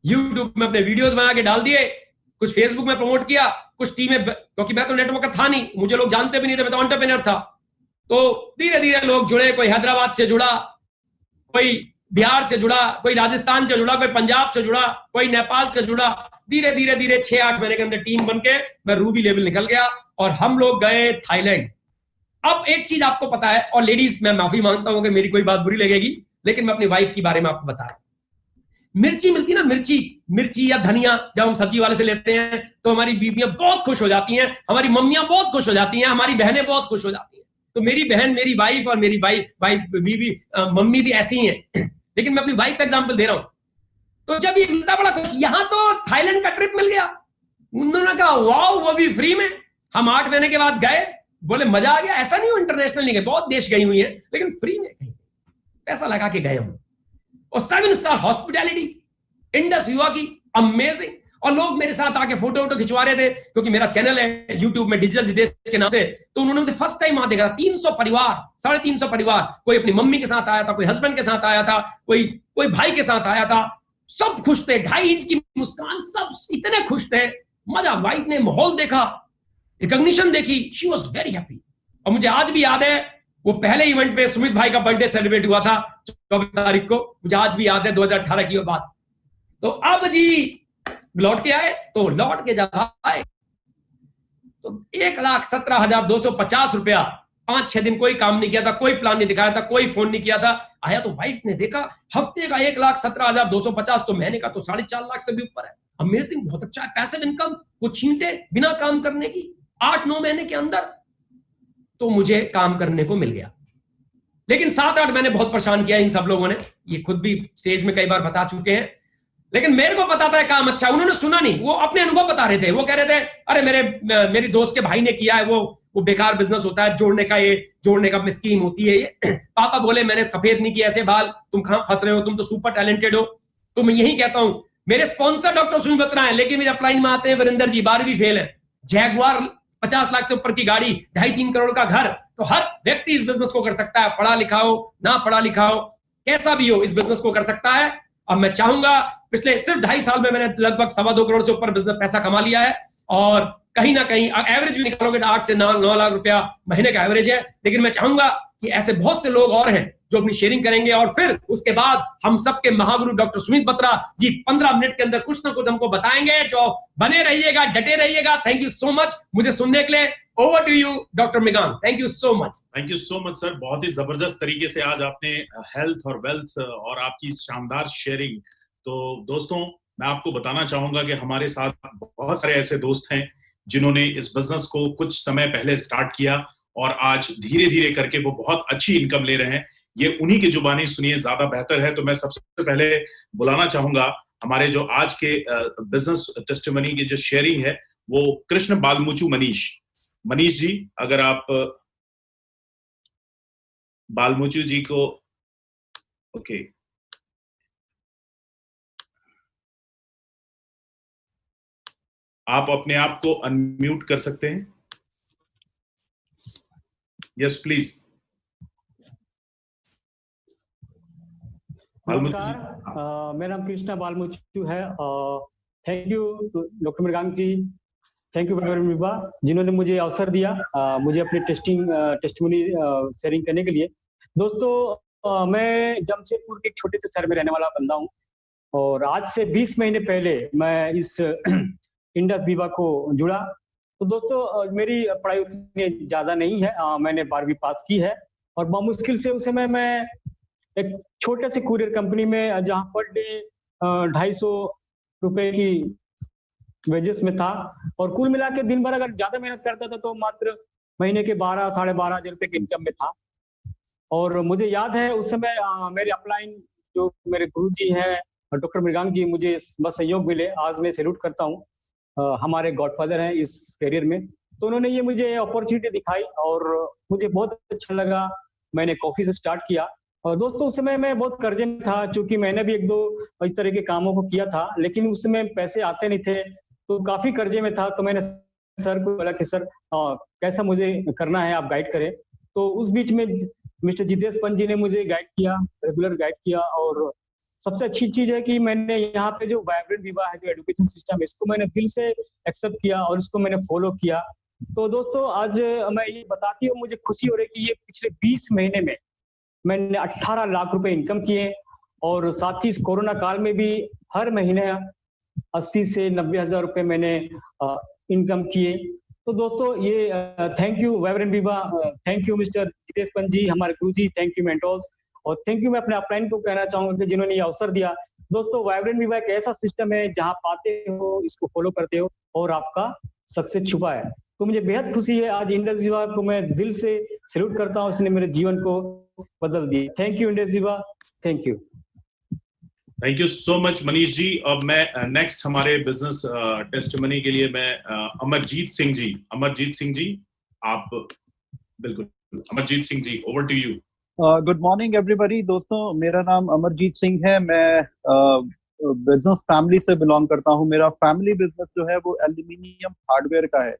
यूट्यूब में अपने वीडियोस बना के डाल दिए, कुछ फेसबुक में प्रमोट किया, कुछ टीमें, क्योंकि मैं तो नेटवर्कर था नहीं, मुझे लोग जानते भी नहीं थे, मैं तो एंटरप्रेन्योर था। तो धीरे धीरे लोग जुड़े, कोई हैदराबाद से जुड़ा, कोई बिहार से जुड़ा, कोई राजस्थान से जुड़ा, कोई पंजाब से जुड़ा, कोई नेपाल से जुड़ा। धीरे धीरे 6-8 महीने के अंदर टीम बनके मैं रूबी लेवल निकल गया और हम लोग गए थाईलैंड। अब एक चीज आपको पता है, और लेडीज मैं माफी मांगता हूं कि मेरी कोई बात बुरी लगेगी, लेकिन मैं अपनी वाइफ के बारे में आपको बता रहा हूं। मिर्ची मिलती ना, मिर्ची या धनिया, जब हम सब्जी वाले से लेते हैं तो हमारी बीवियां बहुत खुश हो जाती हैं, हमारी मम्मियां बहुत खुश हो जाती हैं, हमारी बहनें बहुत खुश हो जाती हैं। तो मेरी बहन, मेरी वाइफ और मेरी बीवी मम्मी भी ऐसी ही हैं। लेकिन मैं अपनी वाइफ का एग्जाम्पल दे रहा हूं। तो जब ये मिलता बड़ा खुश, यहां तो थाईलैंड का ट्रिप मिल गया। उन्होंने कहा वाओ, वो भी फ्री में। हम 8 महीने के बाद गए, बोले मजा आ गया। ऐसा नहीं हो इंटरनेशनल नहीं गए, बहुत देश गई हुई है, लेकिन फ्री में गए, पैसा लगा के गए हम। और 7 स्टार हॉस्पिटैलिटी, इंडस विवा की, अमेजिंग। और लोग मेरे साथ आके फोटो खिंचवा रहे थे, क्योंकि मेरा चैनल है यूट्यूब में डिजिटल जिदेश के नाम से। तो उन्होंने मुझे फर्स्ट टाइम वहां देखा। 300 परिवार, 350 परिवार, कोई अपनी मम्मी के साथ आया था, कोई हस्बैंड के साथ आया था, कोई भाई के साथ आया था। सब खुश थे, 2.5 इंच की मुस्कान, सब इतने खुश थे, मजा। वाइफ ने माहौल देखा, रिकॉग्निशन देखी, शी वॉज वेरी हैप्पी। और मुझे आज भी याद है, वो पहले इवेंट पे सुमित भाई का बर्थडे सेलिब्रेट हुआ था 24 तारीख को, मुझे आज भी याद है, 2018 की बात। तो अब जी लौट के आए, तो लौट के जब आए तो 1,17,250 रुपया, 5-6 दिन कोई काम नहीं किया था, कोई प्लान नहीं दिखाया था, कोई फोन नहीं किया था। आया तो वाइफ ने देखा, हफ्ते का 1,17,250, तो महीने का तो 4.5 लाख से भी ऊपर है। अमेजिंग, बहुत अच्छा है। पैसिव इनकम, वो छींटे बिना काम करने की, 8-9 महीने के अंदर तो मुझे काम करने को मिल गया। लेकिन 7-8 महीने बहुत परेशान किया इन सब लोगों ने, ये खुद भी स्टेज में कई बार बता चुके हैं। लेकिन मेरे को पता था काम अच्छा, उन्होंने सुना नहीं, वो अपने अनुभव बता रहे थे। वो कह रहे थे, अरे मेरी दोस्त के भाई ने किया है, वो बेकार बिजनेस होता है, जोड़ने का स्कीम होती है ये। पापा बोले मैंने सफेद नहीं किया ऐसे बाल, तुम कहां फंस रहे हो, तुम तो सुपर टैलेंटेड हो। तो मैं यही कहता हूं, मेरे स्पॉन्सर डॉक्टर सुमित बत्रा है, लेकिन मेरे अपलाइन में आते हैं वीरेंद्र जी, 12वीं फेल है, जैगुआर 50 लाख से ऊपर की गाड़ी, 2.5-3 करोड़ का घर। तो हर व्यक्ति इस बिजनेस को कर सकता है, पढ़ा लिखा हो ना पढ़ा लिखा हो, कैसा भी हो, इस बिजनेस को कर सकता है। अब मैं चाहूंगा, पिछले सिर्फ 2.5 साल में मैंने लगभग 2.25 करोड़ से ऊपर बिजनेस पैसा कमा लिया है, और कहीं ना कहीं एवरेज भी निकालोगे तो 8 से 9 लाख रुपया महीने का एवरेज है। लेकिन मैं चाहूंगा कि ऐसे बहुत से लोग और हैं जो अपनी शेयरिंग करेंगे, और फिर उसके बाद हम सबके महागुरु डॉक्टर सुमित बत्रा जी 15 मिनट के अंदर कुछ ना कुछ हमको बताएंगे। जो बने रहिएगा, डटे रहिएगा। थैंक यू सो मच मुझे सुनने के लिए। ओवर टू यू डॉक्टर मिगान, thank you so much. Thank you so much sir, बहुत ही जबरदस्त तरीके से आज आपने हेल्थ और वेल्थ और आपकी शानदार शेयरिंग। तो दोस्तों, मैं आपको बताना चाहूंगा कि हमारे साथ बहुत सारे ऐसे दोस्त हैं जिन्होंने इस बिजनेस को कुछ समय पहले स्टार्ट किया और आज धीरे धीरे करके वो बहुत अच्छी इनकम ले रहे हैं। ये उन्हीं की जुबानी सुनिए, ज्यादा बेहतर है। तो मैं सबसे पहले बुलाना चाहूंगा हमारे जो आज के बिजनेस टेस्टिमनी की जो शेयरिंग है वो कृष्ण बालमुचु मनीष जी, अगर आप बालमुचु जी को ओके आप अपने आप को अनम्यूट कर सकते हैं। Yes please. नमस्कार, मेरा नाम कृष्णा बालमुचु है। Thank you doctor Mrigank ji, thank you Vibha जिन्होंने मुझे अवसर दिया मुझे अपनी टेस्टिमनी शेयरिंग करने के लिए। दोस्तों, मैं जमशेदपुर के एक छोटे से शहर में रहने वाला बंदा हूँ और आज से 20 महीने पहले मैं इस इंडस विवा को जुड़ा। तो दोस्तों, मेरी पढ़ाई उतनी ज्यादा नहीं है, मैंने 12वीं पास की है और मुश्किल से उस समय मैं एक छोटे से कुरियर कंपनी में जहाँ पर डे 250 रुपए की वेजेस में था और कुल मिला के दिन भर अगर ज्यादा मेहनत करता था तो मात्र महीने के 12-12.5 रुपए के इनकम में था। और मुझे याद है उस समय मेरे अपलाइन जो मेरे गुरुजी हैं डॉक्टर मृगांक जी, मुझे बस सहयोग मिले, आज मैं सैल्यूट करता हूँ। हमारे गॉडफादर हैं इस करियर में, तो उन्होंने ये मुझे अपॉर्चुनिटी दिखाई और मुझे बहुत अच्छा लगा। मैंने कॉफी से स्टार्ट किया और दोस्तों उस समय मैं बहुत कर्जे में था, क्योंकि मैंने भी 1-2 इस तरह के कामों को किया था, लेकिन उस समय पैसे आते नहीं थे, तो काफी कर्जे में था। तो मैंने सर को बोला कि सर कैसा मुझे करना है, आप गाइड करें। तो उस बीच में मिस्टर जितेश पंत जी ने मुझे गाइड किया, रेगुलर गाइड किया। और सबसे अच्छी चीज है कि मैंने यहाँ पे जो वाइब्रेंट विवा है, जो एजुकेशन सिस्टम है, इसको मैंने दिल से एक्सेप्ट किया और इसको मैंने फॉलो किया। तो दोस्तों, आज मैं ये बताती हूँ, मुझे खुशी हो रही है कि ये पिछले 20 महीने में मैंने 18 लाख रुपए इनकम किए और साथ ही इस कोरोना काल में भी हर महीने 80 से 90 हजार रुपए मैंने इनकम किए। तो दोस्तों, ये thank you vibrant Viva, thank you mister Jitesh Pant ji, हमारे गुरु जी, थैंक यू मेंटोर्स, और थैंक यू मैं अपने अपलाइन को कहना चाहूंगा कि जिन्होंने ये अवसर दिया। दोस्तों, वाइब्रेंट विवा एक ऐसा सिस्टम है जहाँ पाते हो, इसको फॉलो करते हो और आपका सक्सेस छुपा है। तो मुझे बेहद खुशी है, आज इंडस विवा को मैं दिल से सैल्यूट करता हूँ, इसने मेरे जीवन को बदल दिया। Thank you Indus Viva, thank you. Thank you so much Manish ji. अब मैं नेक्स्ट हमारे बिजनेस टेस्टिमनी के लिए मैं अमरजीत सिंह जी, आप बिल्कुल। Amarjeet Singh ji, over to you. Good morning everybody. दोस्तों, मेरा नाम अमरजीत सिंह है। मैं बिजनेस फैमिली से बिलोंग करता हूं। मेरा फैमिली बिजनेस जो है वो एल्यूमिनियम हार्डवेयर का है।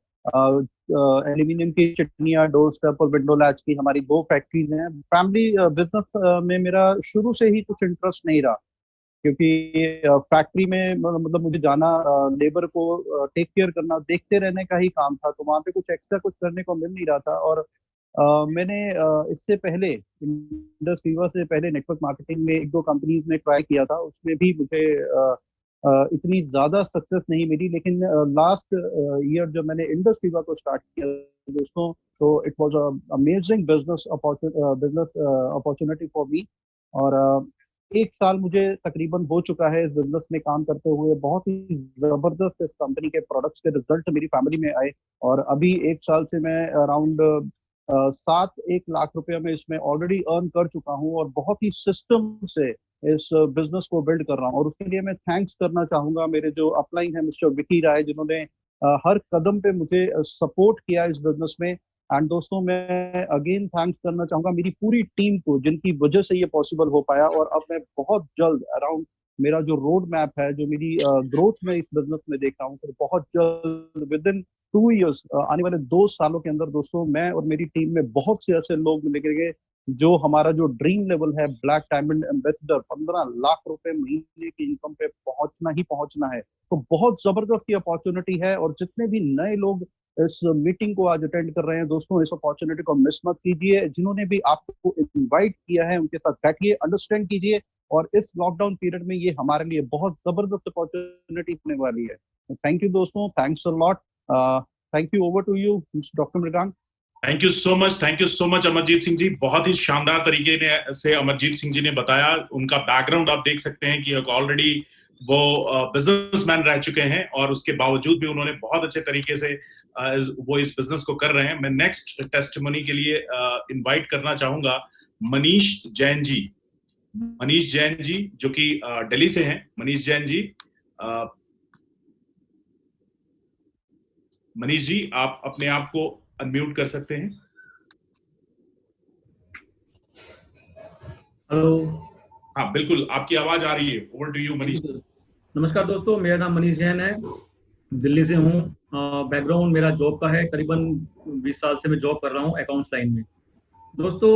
एल्यूमिनियम की चिटनियां, डोर स्टेप और विंडो लैच की हमारी 2 फैक्ट्रीज हैं। फैमिली बिजनेस में मेरा शुरू से ही कुछ इंटरेस्ट नहीं रहा, क्योंकि फैक्ट्री में मतलब मुझे जाना, लेबर को टेक केयर करना, देखते रहने का ही काम था, तो वहाँ पे कुछ एक्स्ट्रा कुछ करने को मिल नहीं रहा था। और मैंने इससे पहले, इंडस विवा से पहले, नेटवर्क मार्केटिंग में 1-2 कंपनीज में ट्राई किया था, उसमें भी मुझे इतनी ज्यादा सक्सेस नहीं मिली। लेकिन लास्ट ईयर जब मैंने इंडस विवा को स्टार्ट किया दोस्तों, तो it was amazing business opportunity for me. और 1 साल मुझे तकरीबन हो चुका है इस बिजनेस में काम करते हुए। बहुत ही जबरदस्त इस कंपनी के प्रोडक्ट्स के रिजल्ट मेरी फैमिली में आए और अभी 1 साल से मैं अराउंड 7-1 लाख रुपए में इसमें ऑलरेडी अर्न कर चुका हूं और बहुत ही सिस्टम से इस बिजनेस को बिल्ड कर रहा हूं। और उसके लिए मैं थैंक्स करना चाहूंगा मेरे जो अपलाइन है मिस्टर विकी राय, जिन्होंने हर कदम पे मुझे सपोर्ट किया इस बिजनेस में। एंड दोस्तों, मैं अगेन थैंक्स करना चाहूंगा मेरी पूरी टीम को, जिनकी वजह से ये पॉसिबल हो पाया। और अब मैं बहुत जल्द अराउंड मेरा जो रोड मैप है, जो मेरी ग्रोथ में इस बिजनेस में देख रहा हूँ, तो बहुत जल्द विद इन 2 इयर्स, आने वाले 2 सालों के अंदर दोस्तों, मैं और मेरी टीम में बहुत से ऐसे लोग मिलेंगे जो हमारा जो ड्रीम लेवल है, ब्लैक डायमंड एम्बेसडर, 15 लाख रुपए महीने की इनकम पे पहुंचना है। तो बहुत जबरदस्त ये अपॉर्चुनिटी है। और जितने भी नए लोग इस मीटिंग को आज अटेंड कर रहे हैं दोस्तों, इस अपॉर्चुनिटी को मिस मत कीजिए। जिन्होंने भी आपको इनवाइट किया है उनके साथ बैठिए, अंडरस्टैंड कीजिए। और इस लॉकडाउन पीरियड में ये हमारे लिए बहुत जबरदस्त अपॉर्चुनिटी होने वाली है। थैंक यू दोस्तों, thanks a lot. Thank you, over to you doctor Mrigank. Thank you so much Amarjeet Singh ji. बहुत ही शानदार तरीके से अमरजीत सिंह जी ने बताया। उनका बैकग्राउंड आप देख सकते हैं कि ऑलरेडी वो बिजनेसमैन रह चुके हैं और उसके बावजूद भी उन्होंने बहुत अच्छे तरीके से वो इस बिजनेस को कर रहे हैं। मैं नेक्स्ट टेस्टिमनी के लिए इनवाइट करना चाहूंगा मनीष जैन जी। मनीष जैन जी जो कि दिल्ली से हैं। मनीष जैन जी, मनीष जी आप अपने आप को अनम्यूट कर सकते हैं। हेलो। हाँ बिल्कुल, आपकी आवाज आ रही है। Over to you Manish. नमस्कार दोस्तों, मेरा नाम मनीष जैन है, दिल्ली से हूँ। बैकग्राउंड मेरा जॉब का है, करीबन 20 साल से मैं जॉब कर रहा हूँ अकाउंट्स लाइन में। दोस्तों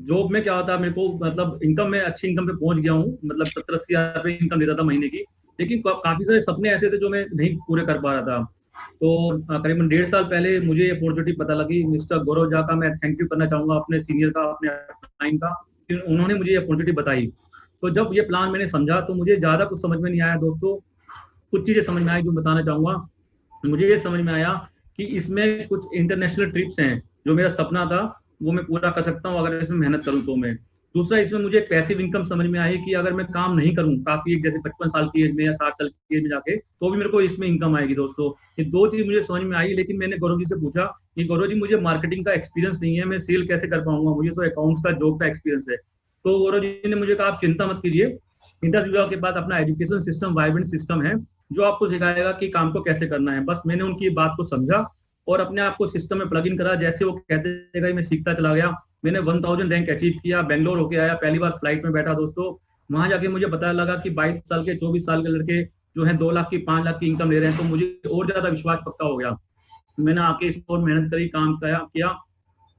जॉब में क्या होता है, मेरे को मतलब इनकम में अच्छी इनकम पे पहुंच गया हूँ, मतलब 70-80 हज़ार रुपये इनकम देता था महीने की। लेकिन काफी सारे सपने ऐसे थे जो मैं नहीं पूरे कर पा रहा था। तो करीबन 1.5 साल पहले मुझे अपॉर्चुनिटी पता लगी। मिस्टर गौरव झा का मैं थैंक यू करना चाहूंगा, अपने सीनियर का, अपने टाइम का, उन्होंने मुझे अपॉर्चुनिटी बताई। तो जब ये प्लान मैंने समझा तो मुझे ज्यादा कुछ समझ में नहीं आया दोस्तों। कुछ चीजें समझ में आई जो बताना चाहूंगा। मुझे ये समझ में आया कि इसमें कुछ इंटरनेशनल ट्रिप्स हैं, जो मेरा सपना था वो मैं पूरा कर सकता हूँ अगर इसमें मेहनत करूँ तो मैं। दूसरा, इसमें मुझे पैसिव इनकम समझ में आई कि अगर मैं काम नहीं करूँ काफी, जैसे 55 साल की एज में या 60 साल की एज में जाके, तो भी मेरे को इसमें इनकम आएगी दोस्तों। ये दो चीज मुझे समझ में आई। लेकिन मैंने गौरव जी से पूछा कि गौरव जी मुझे मार्केटिंग का एक्सपीरियंस नहीं है, मैं सेल कैसे कर पाऊंगा, मुझे तो अकाउंट्स का जॉब का एक्सपीरियंस है। तो गौरव जी ने मुझे कहा आप चिंता मत कीजिए, इंडस विभाग के पास अपना एजुकेशन सिस्टम, वाइब्रेंट सिस्टम है जो आपको सिखाएगा कि काम को कैसे करना है। बस मैंने उनकी बात को समझा और अपने आप को सिस्टम में प्लग इन करा। जैसे वो कहते गए मैं सीखता चला गया। मैंने 1000 रैंक अचीव किया, बेंगलोर होके आया, पहली बार फ्लाइट में बैठा दोस्तों। वहां जाके मुझे पता लगा कि 22 साल के 24 साल के लड़के जो हैं 2 लाख की 5 लाख की इनकम ले रहे हैं। तो मुझे और ज्यादा विश्वास पक्का हो गया। मैंने आके इस पर मेहनत करी, काम किया।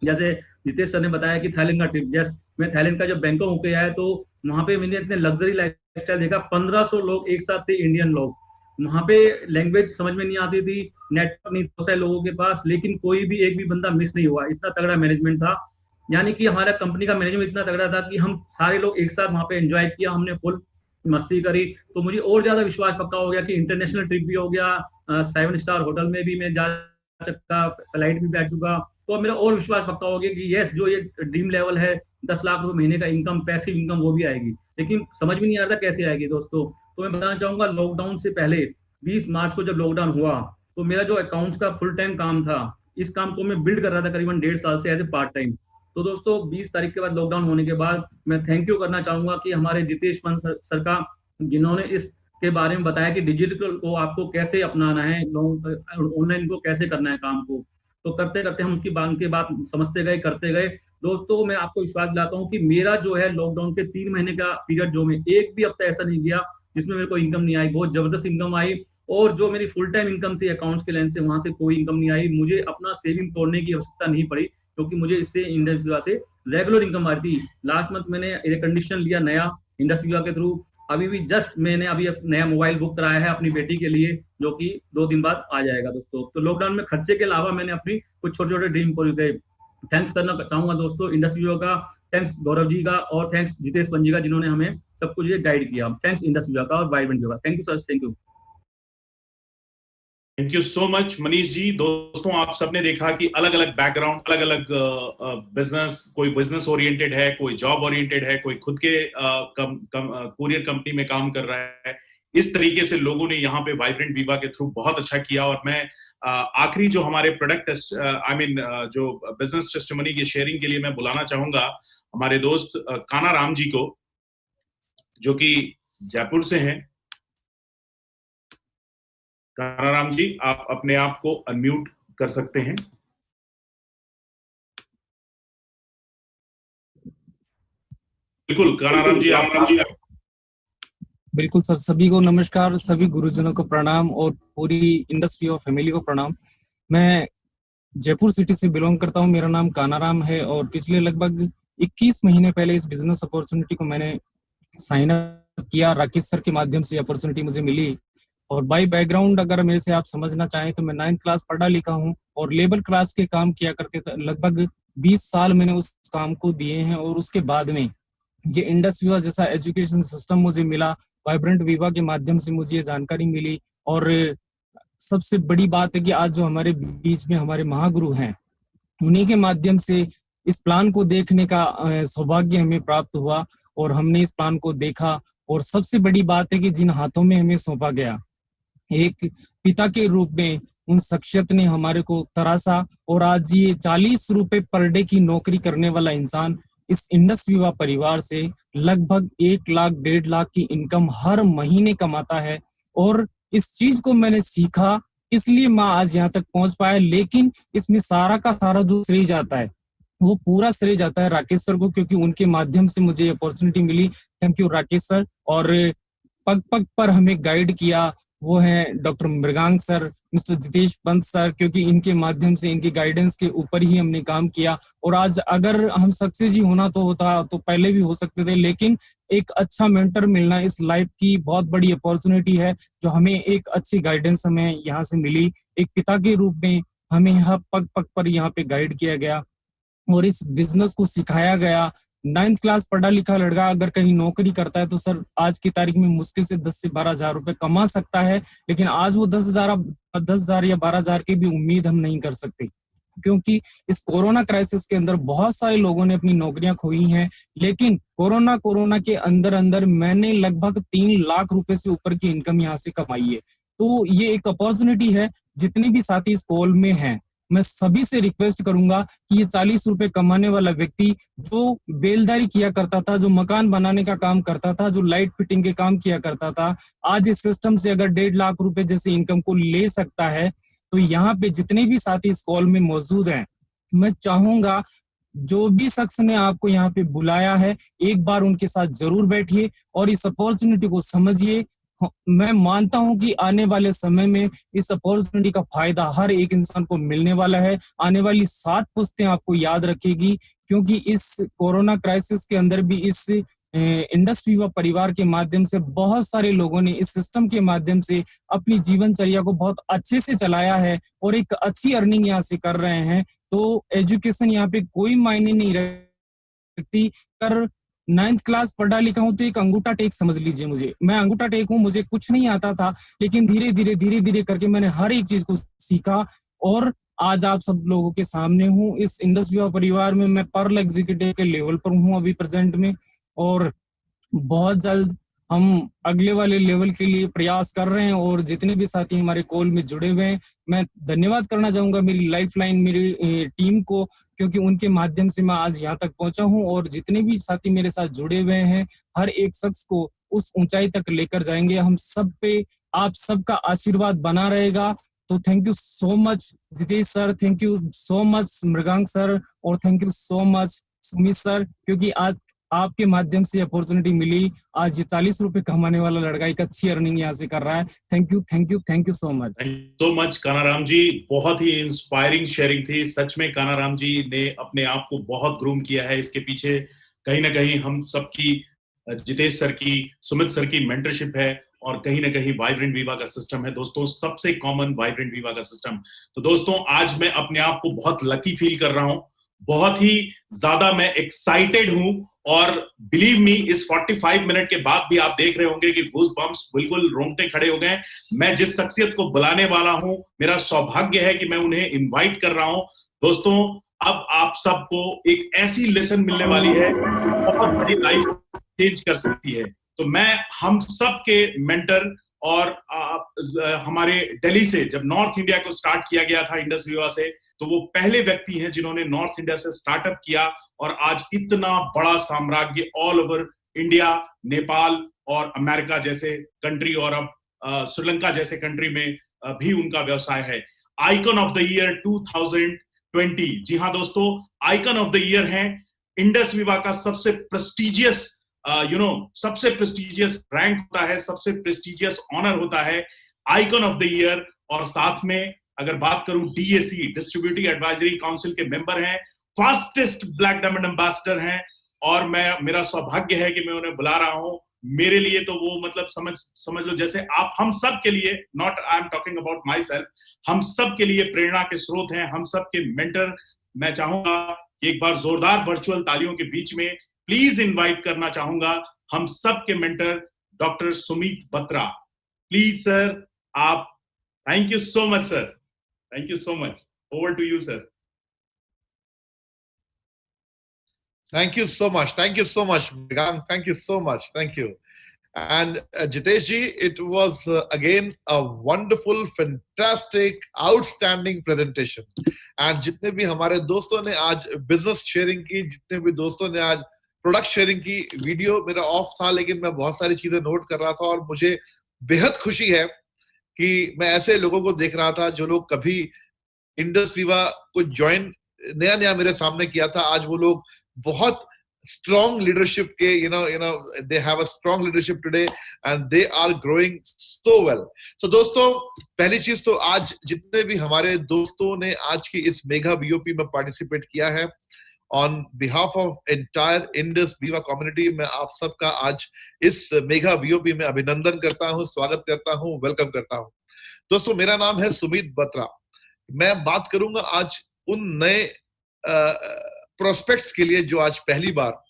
जैसे जितेश सर ने बताया कि थाईलैंड का ट्रिप, जैसे मैं थाईलैंड का जब बैंकॉक होके आया तो वहां पे मैंने इतने लग्जरी लाइफस्टाइल देखा। 1500 लोग एक साथ थे, इंडियन लोग। वहां पे लैंग्वेज समझ में नहीं आती थी, नेटवर्क नहीं था लोगों के पास, लेकिन कोई भी एक भी बंदा मिस नहीं हुआ। इतना तगड़ा मैनेजमेंट था, यानी कि हमारा कंपनी का मैनेजमेंट इतना तगड़ा था कि हम सारे लोग एक साथ वहां पे एंजॉय किया, हमने फुल मस्ती करी। तो मुझे और ज्यादा विश्वास पक्का हो गया कि इंटरनेशनल ट्रिप भी हो गया, 7 स्टार होटल में भी मैं जा चुका, फ्लाइट भी बैठ चुका। तो मेरा और विश्वास पक्का हो गया कि यस, जो ये ड्रीम लेवल है 10 लाख रुपए महीने का इनकम, पैसिव इनकम, वो भी आएगी। लेकिन समझ में नहीं आ रहा था कैसे आएगी दोस्तों। तो मैं बताना चाहूंगा, लॉकडाउन से पहले 20 मार्च को जब लॉकडाउन हुआ तो मेरा जो अकाउंट्स का फुल टाइम काम था, इस काम को मैं बिल्ड कर रहा था करीबन 1.5 साल से एज ए पार्ट टाइम। तो दोस्तों 20 तारीख के बाद लॉकडाउन होने के बाद मैं थैंक यू करना चाहूंगा कि हमारे जितेश पंत सर का, जिन्होंने इस के बारे में बताया कि डिजिटल को आपको कैसे अपनाना है, ऑनलाइन को कैसे करना है काम को। तो करते करते हम उनकी बात समझते गए, करते गए। दोस्तों मैं आपको विश्वास दिलाता हूँ कि मेरा जो है लॉकडाउन के 3 महीने का पीरियड, जो में एक भी हफ्ता ऐसा नहीं गया जिसमें मेरे को इनकम नहीं आई। बहुत जबरदस्त इनकम आई। और जो मेरी फुल टाइम इनकम थी अकाउंट्स के लाइन से, वहां से कोई इनकम नहीं आई। मुझे अपना सेविंग तोड़ने की आवश्यकता नहीं पड़ी, क्योंकि मुझे इससे इंडस विवा से रेगुलर इनकम आ रही थी। लास्ट मंथ मैंने एयर कंडीशनर लिया नया इंडस विवा के थ्रू। अभी भी जस्ट मैंने अभी नया मोबाइल बुक कराया है अपनी बेटी के लिए, जो कि 2 दिन बाद आ जाएगा दोस्तों। तो लॉकडाउन में खर्चे के अलावा मैंने अपनी कुछ छोटे छोटे ड्रीम पूरे किए। थैंक्स करना चाहूंगा दोस्तों इंडस विवा का, थैंक्स गौरव जी का, और थैंक्स जितेश पंत जी का, जिन्होंने हमें सब कुछ ये गाइड किया। थैंक्स इंडस विवा का और vibrant Viva. Thank you sir, thank you. Thank you so much Manish ji. दोस्तों आप सबने देखा कि अलग अलग बैकग्राउंड, अलग अलग बिजनेस, कोई बिजनेस ओरिएंटेड है, कोई जॉब ओरिएंटेड है, कोई खुद के कुरियर कंपनी में काम कर रहा है। इस तरीके से लोगों ने यहाँ पे वाइब्रेंट विवा के थ्रू बहुत अच्छा किया। और मैं आखिरी जो हमारे प्रोडक्ट जो बिजनेस टेस्टिमनी की शेयरिंग के लिए मैं बुलाना चाहूंगा हमारे दोस्त काना राम जी को, जो कि जयपुर से हैं। कानाराम जी आप अपने आप को अनम्यूट कर सकते हैं। बिल्कुल कानाराम जी, आप बिल्कुल सर, सभी को नमस्कार, सभी गुरुजनों को प्रणाम और पूरी इंडस्ट्री और फैमिली को प्रणाम। मैं जयपुर सिटी से बिलोंग करता हूं। मेरा नाम कानाराम है और पिछले लगभग 21 महीने पहले इस बिजनेस अपॉर्चुनिटी को मैंने साइन अप किया। राकेश सर के माध्यम से अपॉर्चुनिटी मुझे मिली। और बाय बैकग्राउंड अगर मेरे से आप समझना चाहें तो मैं 9th क्लास पढ़ा लिखा हूं और लेबर क्लास के काम किया करते थे। लगभग 20 साल मैंने उस काम को दिए हैं। और उसके बाद में ये इंडस विवा जैसा एजुकेशन सिस्टम मुझे मिला, वाइब्रेंट विवा के माध्यम से मुझे ये जानकारी मिली। और सबसे बड़ी बात है कि आज जो हमारे बीच में हमारे महागुरु हैं, उन्हीं के माध्यम से इस प्लान को देखने का सौभाग्य हमें प्राप्त हुआ और हमने इस प्लान को देखा। और सबसे बड़ी बात है कि जिन हाथों में हमें सौंपा गया, एक पिता के रूप में उन शख्सियत ने हमारे को तराशा। और आज ये 40 रुपए पर डे की नौकरी करने वाला इंसान इस इंडस विवा परिवार से लगभग 1 लाख 1.5 लाख की इनकम हर महीने कमाता है। और इस चीज को मैंने सीखा, इसलिए मैं आज यहाँ तक पहुंच पाया। लेकिन इसमें सारा का सारा जो श्रेय जाता है, वो पूरा श्रेय जाता है राकेश सर को, क्योंकि उनके माध्यम से मुझे अपॉर्चुनिटी मिली। Thank you Rakesh sir. और पग पग पर हमें गाइड किया वो है doctor Mrigank sir, mister Jitesh Pant sir, क्योंकि इनके माध्यम से, इनके गाइडेंस के ऊपर ही हमने काम किया। और आज अगर हम सक्सेस ही होना तो होता तो पहले भी हो सकते थे, लेकिन एक अच्छा मेंटर मिलना इस लाइफ की बहुत बड़ी अपॉर्चुनिटी है, जो हमें एक अच्छी गाइडेंस हमें यहाँ से मिली। एक पिता के रूप में हमें यहाँ पग पग पर यहाँ पे गाइड किया गया और इस बिजनेस को सिखाया गया। 9th क्लास पढ़ा लिखा लड़का अगर कहीं नौकरी करता है तो सर आज की तारीख में मुश्किल से 10 से 12 हजार रुपए कमा सकता है, लेकिन आज वो 10,000 या 12,000 की भी उम्मीद हम नहीं कर सकते, क्योंकि इस कोरोना क्राइसिस के अंदर बहुत सारे लोगों ने अपनी नौकरियां खोई हैं। लेकिन कोरोना के अंदर अंदर मैंने लगभग 3 लाख रुपए से ऊपर की इनकम यहाँ से कमाई है। तो ये एक अपॉर्चुनिटी है। जितने भी साथी इस कॉल में हैं, मैं सभी से रिक्वेस्ट करूंगा कि ये 40 रुपए कमाने वाला व्यक्ति जो बेलदारी किया करता था, जो मकान बनाने का काम करता था, जो लाइट फिटिंग के काम किया करता था, आज इस सिस्टम से अगर 1.5 लाख रुपए जैसे इनकम को ले सकता है। तो यहाँ पे जितने भी साथी इस कॉल में मौजूद हैं, मैं चाहूंगा जो भी शख्स ने आपको यहाँ पे बुलाया है, एक बार उनके साथ जरूर बैठिए और इस अपॉर्चुनिटी को समझिए। मैं मानता हूं कि आने वाले समय में इस अपॉर्चुनिटी का फायदा हर एक इंसान को मिलने वाला है। आने वाली 7 पुश्तें आपको याद रखेगी, क्योंकि इस कोरोना क्राइसिस के अंदर भी इस इंडस विवा परिवार के माध्यम से बहुत सारे लोगों ने इस सिस्टम के माध्यम से अपनी जीवनचर्या को बहुत अच्छे से चलाया है और एक अच्छी अर्निंग यहाँ से कर रहे हैं। तो एजुकेशन यहाँ पे कोई मायने नहीं रखती। कर 9th क्लास पढ़ा लिखा हूं तो एक अंगूठा टेक समझ लीजिए मुझे। मैं अंगूठा टेक हूं, मुझे कुछ नहीं आता था, लेकिन धीरे धीरे करके मैंने हर एक चीज को सीखा और आज आप सब लोगों के सामने हूं। इस इंडस विवा परिवार में मैं पर्ल एग्जीक्यूटिव के लेवल पर हूं अभी प्रेजेंट में, और बहुत जल्द हम अगले वाले लेवल के लिए प्रयास कर रहे हैं। और जितने भी साथी हमारे कॉल में जुड़े हुए हैं, मैं धन्यवाद करना चाहूंगा मेरी लाइफलाइन, मेरी टीम को, क्योंकि उनके माध्यम से मैं आज यहाँ तक पहुंचा हूं। और जितने भी साथी मेरे साथ जुड़े हुए हैं, हर एक शख्स को उस ऊंचाई तक लेकर जाएंगे। हम सब पे आप सबका आशीर्वाद बना रहेगा। तो thank you so much Jitesh sir, thank you so much Mrigank sir, और thank you so much Sumit sir, क्योंकि आज आपके माध्यम से अपॉर्चुनिटी मिली। आज ये 40 रुपए कमाने वाला लड़का एक अच्छी अर्निंग यहाँ से कर रहा है। Thank you so much. Thank you so much Kanaram ji, बहुत ही इंस्पायरिंग शेयरिंग थी। सच में कानाराम जी ने अपने आप को बहुत ग्रूम किया है। इसके पीछे कहीं ना कहीं हम सबकी, जितेश सर की, सुमित सर की मेंटरशिप है, और कहीं ना कहीं वाइब्रेंट विवा का सिस्टम है दोस्तों, सबसे कॉमन वाइब्रेंट विवा का सिस्टम। तो दोस्तों आज मैं अपने आप को बहुत लकी फील कर रहा हूं, बहुत ही ज्यादा मैं एक्साइटेड हूं। और बिलीव मी, इस 45 मिनट के बाद भी आप देख रहे होंगे कि गूज बम्प्स, बिल्कुल रोंगटे खड़े हो गए। मैं जिस शख्सियत को बुलाने वाला हूं, मेरा सौभाग्य है कि मैं उन्हें इनवाइट कर रहा हूं। दोस्तों अब आप सबको एक ऐसी लेसन मिलने वाली है जो बहुत बड़ी लाइफ चेंज कर सकती है। तो मैं हम सब के मेंटर, और हमारे दिल्ली से जब नॉर्थ इंडिया को स्टार्ट किया गया था इंडस विवा से, तो वो पहले व्यक्ति हैं जिन्होंने नॉर्थ इंडिया से स्टार्टअप किया, और आज इतना बड़ा साम्राज्य ऑल ओवर इंडिया, नेपाल और अमेरिका जैसे कंट्री, और अब श्रीलंका जैसे कंट्री में भी उनका व्यवसाय है। आइकन ऑफ द ईयर 2020, जी हाँ दोस्तों, आइकन ऑफ द ईयर है। इंडस विवा का सबसे प्रेस्टिजियस सबसे प्रेस्टिजियस रैंक होता है, सबसे प्रेस्टिजियस ऑनर होता है, आइकन ऑफ द ईयर। और साथ में अगर बात करूं, डीएसी, डिस्ट्रीब्यूटिव एडवाइजरी काउंसिल के मेंबर हैं, फास्टेस्ट ब्लैक डायमंड एम्बेसडर हैं, और मेरा सौभाग्य है कि मैं उन्हें बुला रहा हूं। मेरे लिए तो वो मतलब समझ लो जैसे आप, हम सब के लिए, not I am talking about my self, हम सब के लिए प्रेरणा के स्रोत हैं, हम सब के मेंटर। मैं चाहूंगा एक बार जोरदार वर्चुअल तालियों के बीच में प्लीज इनवाइट करना चाहूंगा हम सब के mentor doctor Sumit Batra. Please sir, आप, thank you so much sir, thank you so much, over to you sir. Thank you so much. Thank you so much, Mrigank. Thank you so much. Thank you. And Jitesh ji, it was again a wonderful, fantastic, outstanding presentation. And जितने भी हमारे दोस्तों ने आज business sharing की, जितने भी दोस्तों ने आज प्रोडक्ट शेयरिंग की, वीडियो मेरा ऑफ था लेकिन मैं बहुत सारी चीजें नोट कर रहा था और मुझे बेहद खुशी है कि मैं ऐसे लोगों को देख रहा था जो लोग कभी इंडस वीवा को ज्वाइन नया नया मेरे सामने किया था, आज वो लोग बहुत strong leadership के they have a strong leadership today and they are growing so well. So दोस्तों, पहली चीज तो आज जितने भी हमारे दोस्तों ने आज की इस मेगा वीओपी में पार्टिसिपेट किया है, on behalf of entire Indus Viva community, मैं आप सबका आज इस मेगा वीओपी में अभिनंदन करता हूं, स्वागत करता हूं, वेलकम करता हूं। दोस्तों, मेरा नाम है सुमित बत्रा। मैं बात करूंगा आज उन नए प्रोस्पेक्ट्स के लिए जो आज पहली बार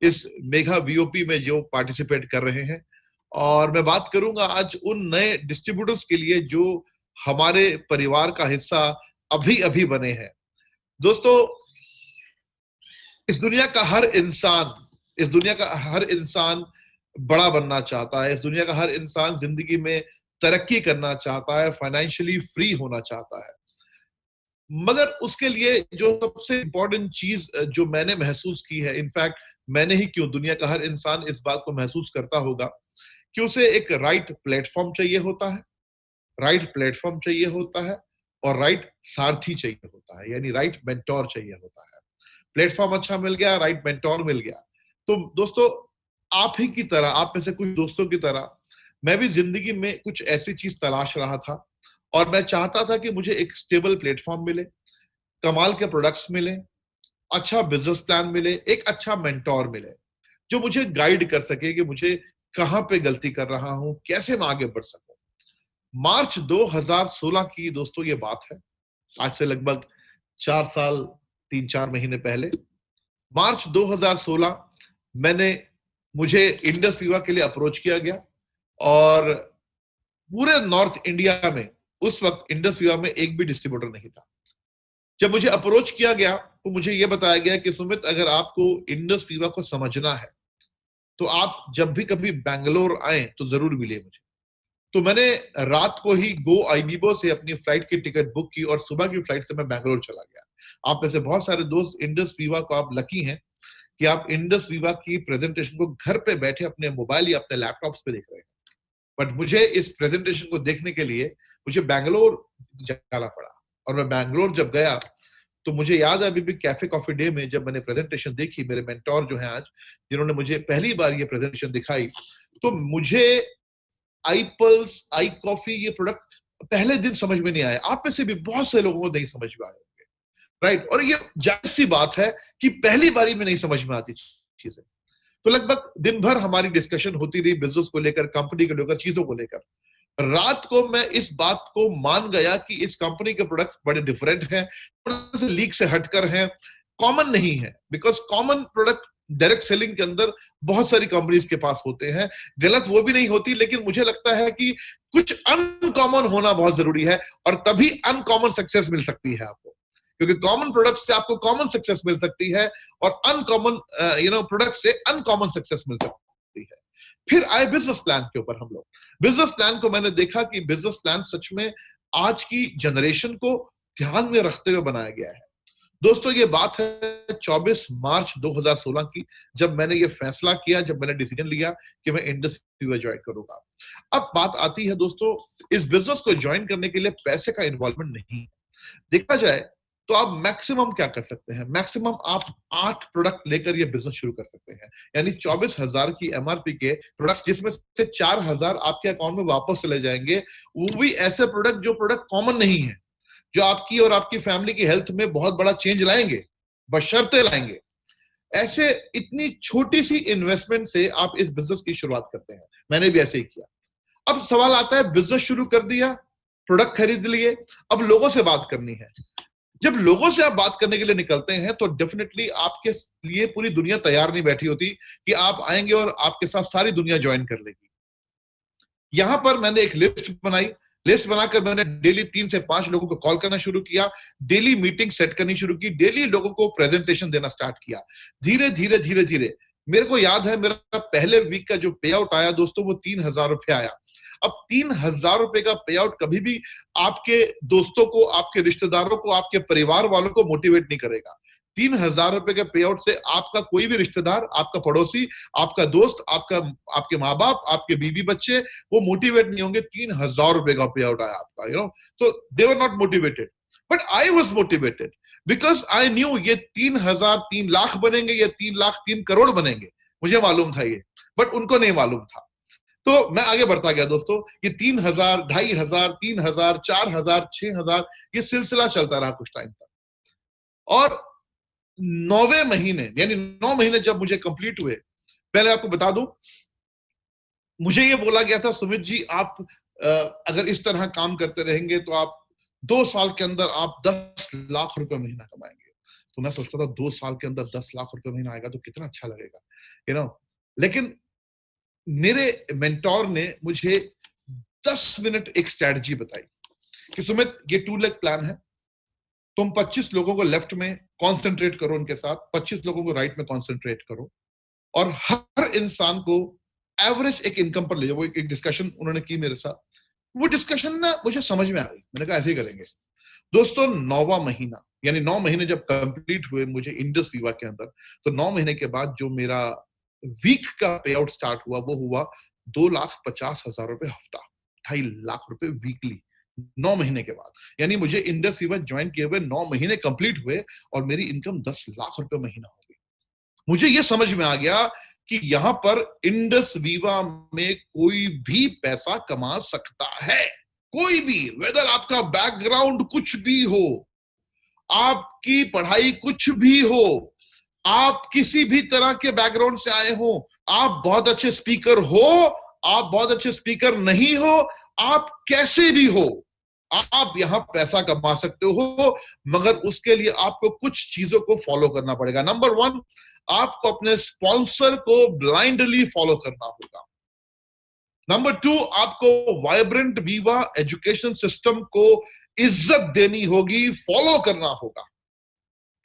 इस मेगा वीओपी में जो पार्टिसिपेट कर रहे हैं, और मैं बात करूंगा आज उन नए डिस्ट्रीब्यूटर्स के लिए जो हमारे परिवार का हिस्सा अभी अभी बने हैं। दोस्तों, इस दुनिया का हर इंसान बड़ा बनना चाहता है, इस दुनिया का हर इंसान जिंदगी में तरक्की करना चाहता है, फाइनेंशियली फ्री होना चाहता है। मगर उसके लिए जो सबसे इंपॉर्टेंट चीज जो मैंने महसूस की है, इनफैक्ट मैंने ही क्यों, दुनिया का हर इंसान इस बात को महसूस करता होगा कि उसे एक राइट प्लेटफॉर्म चाहिए होता है, और राइट सारथी चाहिए होता है, यानी राइट मेंटोर चाहिए होता है। प्लेटफॉर्म अच्छा मिल गया, राइट मेंटोर मिल गया, तो दोस्तों आप ही की तरह, आप में से कुछ दोस्तों की तरह मैं भी जिंदगी में कुछ ऐसी चीज तलाश रहा था, और मैं चाहता था कि मुझे एक स्टेबल प्लेटफॉर्म मिले, कमाल के प्रोडक्ट्स मिले, अच्छा बिजनेस प्लान मिले, एक अच्छा मेंटोर मिले जो मुझे गाइड कर सके कि मुझे कहां पे गलती कर रहा हूं, कैसे मैं आगे बढ़ सकूं। मार्च 2016 की दोस्तों ये बात है, आज से लगभग 4 साल 3-4 महीने पहले, मार्च 2016 मुझे इंडस वीवा के लिए अप्रोच किया गया, और पूरे नॉर्थ इंडिया में उस वक्त इंडस वीवा में एक भी डिस्ट्रीब्यूटर नहीं था। जब मुझे अप्रोच किया गया तो मुझे यह बताया गया कि सुमित, अगर आपको इंडस वीवा को समझना है तो आप जब भी कभी बैंगलोर आए तो जरूर मिले मुझे। तो मैंने रात को ही गो आईबीबो से अपनी फ्लाइट की टिकट बुक की और सुबह की फ्लाइट से मैं बैंगलोर चला गया। आप में से बहुत सारे दोस्त इंडस वीवा को आप लकी हैं कि आप इंडस वीवा की प्रेजेंटेशन को घर पे बैठे अपने मोबाइल या अपने लैपटॉप्स पे देख रहे हैं, बट मुझे इस प्रेजेंटेशन को देखने के लिए मुझे बैंगलोर जाना पड़ा। और मैं बैंगलोर जब गया तो मुझे याद है अभी भी, कैफे कॉफी डे में जब मैंने प्रेजेंटेशन देखी, मेरे मेंटोर जो हैं आज, जिन्होंने मुझे पहली बार ये प्रेजेंटेशन दिखाई, तो मुझे आई पल्स, आई कॉफी ये प्रोडक्ट पहले दिन समझ में नहीं आया। आप में से भी बहुत से लोगों को नहीं समझ में आए होंगे, राइट? और ये जाहिर सी बात है कि पहली बारी में नहीं समझ में आती चीजें। तो लगभग दिन भर हमारी डिस्कशन होती रही बिजनेस को लेकर, कंपनी को लेकर, चीजों को लेकर। रात को मैं इस बात को मान गया कि इस कंपनी के प्रोडक्ट्स बड़े डिफरेंट हैं, लीग से हटकर हैं, कॉमन नहीं है, because common product direct selling के अंदर बहुत सारी कंपनीज के पास होते हैं, गलत वो भी नहीं होती, लेकिन मुझे लगता है कि कुछ अनकॉमन होना बहुत जरूरी है, और तभी अनकॉमन सक्सेस मिल सकती है आपको, क्योंकि कॉमन प्रोडक्ट से आपको कॉमन सक्सेस मिल सकती है, और अनकॉमन प्रोडक्ट से अनकॉमन सक्सेस मिल सकती है। फिर आए बिजनेस प्लान के ऊपर हम लोग। बिजनेस प्लान को मैंने देखा कि बिजनेस प्लान सच में आज की जनरेशन को ध्यान में रखते हुए बनाया गया है। दोस्तों, ये बात है 24 मार्च 2016 की, जब मैंने ये फैसला किया, जब मैंने डिसीजन लिया कि मैं इंडस वीवा ज्वाइन करूंगा। अब बात आती है दोस्तों, इस बिजनेस को ज्वाइन करने के लिए पैसे का इन्वॉल्वमेंट नहीं। देखा जाए तो आप मैक्सिमम क्या कर सकते हैं, मैक्सिमम आप 8 प्रोडक्ट लेकर ये बिजनेस शुरू कर सकते हैं, यानी 24,000 की एमआरपी के प्रोडक्ट, जिसमें से 4,000 आपके अकाउंट में वापस चले जाएंगे, वो भी ऐसे प्रोडक्ट जो प्रोडक्ट कॉमन नहीं है, जो आपकी और आपकी फैमिली की हेल्थ में बहुत बड़ा चेंज लाएंगे, बशर्ते लाएंगे। ऐसे इतनी छोटी सी इन्वेस्टमेंट से आप इस बिजनेस की शुरुआत करते हैं। मैंने भी ऐसे ही किया। अब सवाल आता है, बिजनेस शुरू कर दिया, प्रोडक्ट खरीद लिए, अब लोगों से बात करनी है। जब लोगों से आप बात करने के लिए निकलते हैं तो डेफिनेटली आपके लिए पूरी दुनिया तैयार नहीं बैठी होती कि आप आएंगे और आपके साथ सारी दुनिया ज्वाइन कर लेगी। यहां पर मैंने एक लिस्ट बनाई, लिस्ट बनाकर मैंने डेली 3 से 5 लोगों को कॉल करना शुरू किया, डेली मीटिंग सेट करनी शुरू की, डेली लोगों को प्रेजेंटेशन देना स्टार्ट किया। धीरे धीरे धीरे धीरे मेरे को याद है मेरा पहले वीक का जो पे आउट आया दोस्तों वो 3,000 रुपये आया। अब 3,000 रुपए का पे आउट कभी भी आपके दोस्तों को, आपके रिश्तेदारों को, आपके परिवार वालों को मोटिवेट नहीं करेगा। 3,000 रुपए के पे आउट से आपका कोई भी रिश्तेदार, आपका पड़ोसी, आपका दोस्त, आपके माँ बाप, आपके बीवी बच्चे वो मोटिवेट नहीं होंगे। 3,000 रुपए का पे आउट आया आपका, तो they were not motivated, but I was motivated because I knew ये 3,000 3 लाख बनेंगे, ये 3 लाख 3 करोड़ बनेंगे। मुझे मालूम था ये, बट उनको नहीं मालूम था। तो मैं आगे बढ़ता गया दोस्तों। ये 3,000, 2,500, 3,000, 4,000, 6,000 ये सिलसिला चलता रहा कुछ टाइम तक। और 9वें महीने यानी 9 महीने जब मुझे कंप्लीट हुए, पहले आपको बता दूं, मुझे ये बोला गया था सुमित जी आप अगर इस तरह काम करते रहेंगे तो आप 2 साल के अंदर आप 10 लाख रुपए महीना कमाएंगे। तो मैं सोचता था 2 साल के अंदर 10 लाख रुपए महीना आएगा तो कितना अच्छा लगेगा, लेकिन मेरे मेंटोर ने मुझे 10 मिनट एक स्ट्रेटजी बताई कि सुमित ये 2 लेग प्लान है, तुम 25 लोगों को लेफ्ट में कंसंट्रेट करो, उनके साथ 25 लोगों को राइट में कंसंट्रेट करो, और हर इंसान को एवरेज एक इनकम पर ले जाओ। वो एक डिस्कशन उन्होंने की मेरे साथ। वो डिस्कशन ना मुझे समझ में आ गई। मैंने कहा ऐसे ही करेंगे दोस्तों। 9वां महीना यानी 9 महीने जब कंप्लीट हुए मुझे इंडस वीवा के अंदर, तो 9 महीने के बाद जो मेरा वीक का पे आउट स्टार्ट हुआ वो हुआ 2,50,000 रुपए हफ्ता, 2.5 लाख रुपए वीकली 9 महीने के बाद। यानी मुझे इंडस वीवा ज्वाइन किए हुए 9 महीने कंप्लीट हुए और मेरी इनकम 10 लाख रुपए महीना हो गई। मुझे ये समझ में आ गया कि यहां पर इंडस वीवा में कोई भी पैसा कमा सकता है, कोई भी, वेदर आपका बैकग्राउंड कुछ भी हो, आपकी पढ़ाई कुछ भी हो, आप किसी भी तरह के बैकग्राउंड से आए हो, आप बहुत अच्छे स्पीकर हो, आप बहुत अच्छे स्पीकर नहीं हो, आप कैसे भी हो, आप यहां पैसा कमा सकते हो, मगर उसके लिए आपको कुछ चीजों को फॉलो करना पड़ेगा। नंबर 1, आपको अपने स्पॉन्सर को ब्लाइंडली फॉलो करना होगा। नंबर 2, आपको वाइब्रेंट वीवा एजुकेशन सिस्टम को इज्जत देनी होगी, फॉलो करना होगा,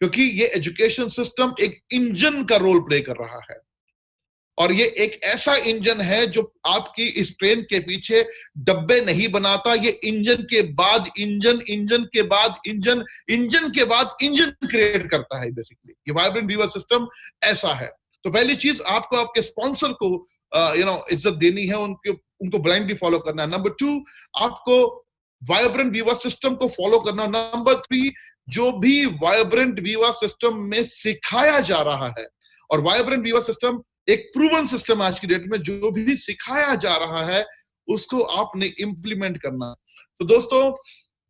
क्योंकि ये एजुकेशन सिस्टम एक इंजन का रोल प्ले कर रहा है, और ये एक ऐसा इंजन है जो आपकी इस ट्रेन के पीछे डब्बे नहीं बनाता। ये इंजन के बाद इंजन, इंजन के बाद इंजन, इंजन के बाद इंजन क्रिएट करता है। बेसिकली ये वाइब्रेंट वीवा सिस्टम ऐसा है। तो पहली चीज, आपको आपके स्पॉन्सर को इज्जत देनी है, उनको ब्लाइंडली फॉलो करना है। नंबर 2, आपको वाइब्रेंट वीवा सिस्टम को फॉलो करना। नंबर 3, जो भी वाइब्रेंट वीवा सिस्टम में सिखाया जा रहा है, और वाइब्रेंट वीवा सिस्टम एक प्रूवन सिस्टम आज की डेट में, जो भी सिखाया जा रहा है उसको आपने इंप्लीमेंट करना। तो दोस्तों,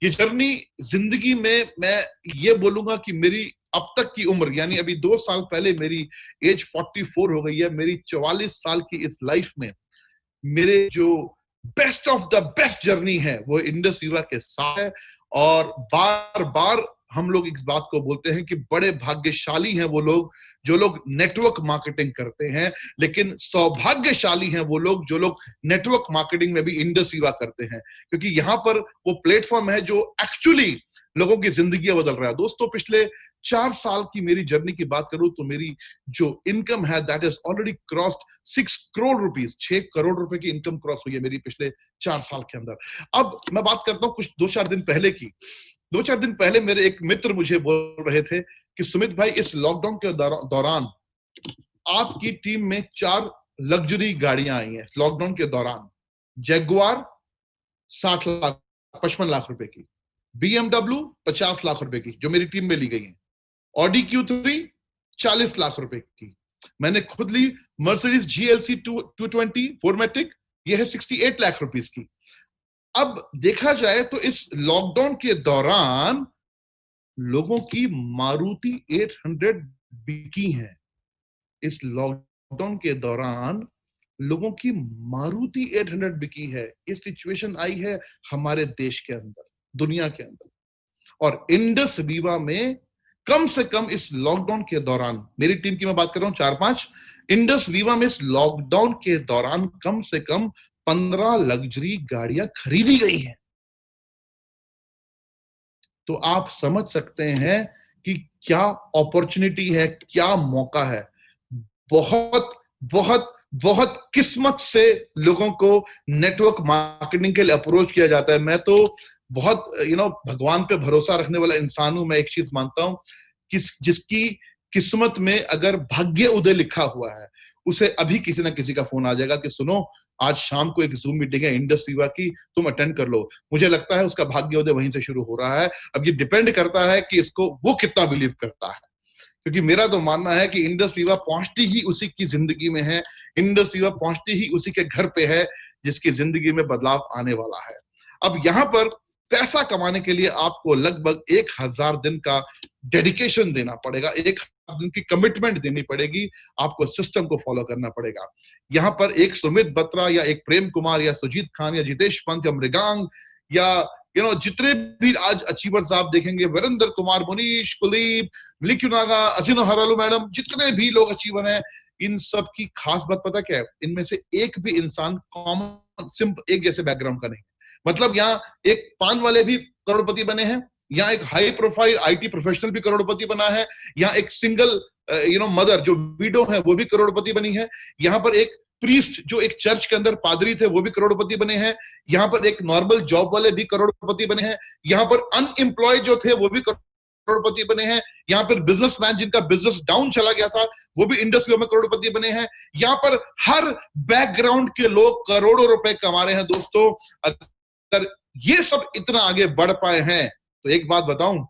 ये जर्नी जिंदगी में मैं ये बोलूंगा कि मेरी अब तक की उम्र, यानी अभी 2 साल पहले मेरी एज 44 हो गई है, मेरी 44 साल की इस लाइफ में मेरे जो best of the best journey है वो इंडस वीवा के साथ है। और बार बार हम लोग इस बात को बोलते हैं कि बड़े भाग्यशाली हैं वो लोग जो लोग नेटवर्क मार्केटिंग करते हैं, लेकिन सौभाग्यशाली हैं वो लोग जो लोग नेटवर्क मार्केटिंग में भी इंडस वीवा करते हैं, क्योंकि यहाँ पर वो प्लेटफॉर्म है जो एक्चुअली लोगों की जिंदगी बदल रहा है। दोस्तों, पिछले 4 साल की मेरी जर्नी की बात करूं तो मेरी जो इनकम है that is already crossed 6 crore rupees, 6 crore रुपए की इनकम क्रॉस हुई है मेरी पिछले 4 साल के अंदर। अब मैं बात करता हूं कुछ 2-4 दिन पहले की। 2-4 दिन पहले मेरे एक मित्र मुझे बोल रहे थे कि सुमित भाई, इस लॉकडाउन के दौरान आपकी टीम में 4 लग्जरी गाड़ियां आई हैं लॉकडाउन के दौरान। जैगुआर 60 लाख 55 लाख रुपए की, BMW 50 लाख रुपए की जो मेरी टीम में ली गई है, ऑडी Q3 40 लाख रुपए की, मैंने खुद ली मर्सिडीज GLC 220 4मैटिक, ये है 68 लाख रुपीस की। अब देखा जाए तो इस लॉकडाउन के दौरान लोगों की मारुति 800 बिकी है। इस लॉकडाउन के दौरान लोगों की मारुति 800 बिकी है। इस सिचुएशन आई है हमारे देश के अंदर, दुनिया के अंदर, और इंडस वीवा में कम से कम इस लॉकडाउन के दौरान, मेरी टीम की मैं बात कर रहा हूं 4-5, इंडस वीवा में इस लॉकडाउन के दौरान कम से कम 15 लग्जरी गाड़ियां खरीदी गई हैं। तो आप समझ सकते हैं कि क्या अपॉर्चुनिटी है, क्या मौका है। बहुत बहुत बहुत किस्मत से लोगों को नेटवर्क मार्केटिंग के लिए अप्रोच किया जाता है। मैं तो बहुत भगवान पे भरोसा रखने वाला इंसान हूं। मैं एक चीज मानता हूं कि जिसकी किस्मत में अगर भाग्य उदय लिखा हुआ है, उसे अभी किसी ना किसी का फोन आ जाएगा कि सुनो, आज शाम को एक जूम मीटिंग है इंडस वीवा की, तुम अटेंड कर लो। मुझे लगता है उसका भाग्योदय वहीं से शुरू हो रहा है। अब ये डिपेंड करता है कि इसको वो कितना बिलीव करता है, क्योंकि मेरा तो मानना है कि इंडस वीवा पहुंचती ही उसी की जिंदगी में है, इंडस वीवा पहुंचती ही उसी के घर पे है जिसकी जिंदगी में बदलाव आने वाला है। अब यहाँ पर पैसा कमाने के लिए आपको लगभग 1000 दिन का डेडिकेशन देना पड़ेगा, 1000 दिन की कमिटमेंट देनी पड़ेगी, आपको सिस्टम को फॉलो करना पड़ेगा। यहाँ पर एक सुमित बत्रा या एक प्रेम कुमार या सुजीत खान या जितेश पंत या मृगांक या जितने भी आज अचीवर्स आप देखेंगे, वीरेंद्र कुमार, मुनीश, कुलदीप, लिक्युनागा, अजीनो हरालू मैडम, जितने भी लोग अचीवर हैं, इन सब की खास बात पता क्या है? इनमें से एक भी इंसान कॉमन सिंपल एक जैसे बैकग्राउंड का नहीं। मतलब यहाँ एक पान वाले भी करोड़पति बने हैं, यहाँ एक हाई प्रोफाइल आईटी प्रोफेशनल भी करोड़पति बना है, यहाँ एक सिंगल मदर जो विडो है वो भी करोड़पति बनी है, यहाँ पर एक प्रीस्ट जो एक चर्च के अंदर पादरी थे वो भी करोड़पति बने हैं, यहाँ पर एक नॉर्मल जॉब वाले भी करोड़पति बने हैं, यहाँ पर अनएम्प्लॉयड जो थे वो भी करोड़पति बने हैं, यहाँ पर बिजनेसमैन जिनका बिजनेस डाउन चला गया था वो भी इंडस्ट्री में करोड़पति बने हैं। यहाँ पर हर बैकग्राउंड के लोग करोड़ों रुपए कमा रहे हैं। दोस्तों, अगर ये सब इतना आगे बढ़ पाए हैं तो एक बात बताऊं,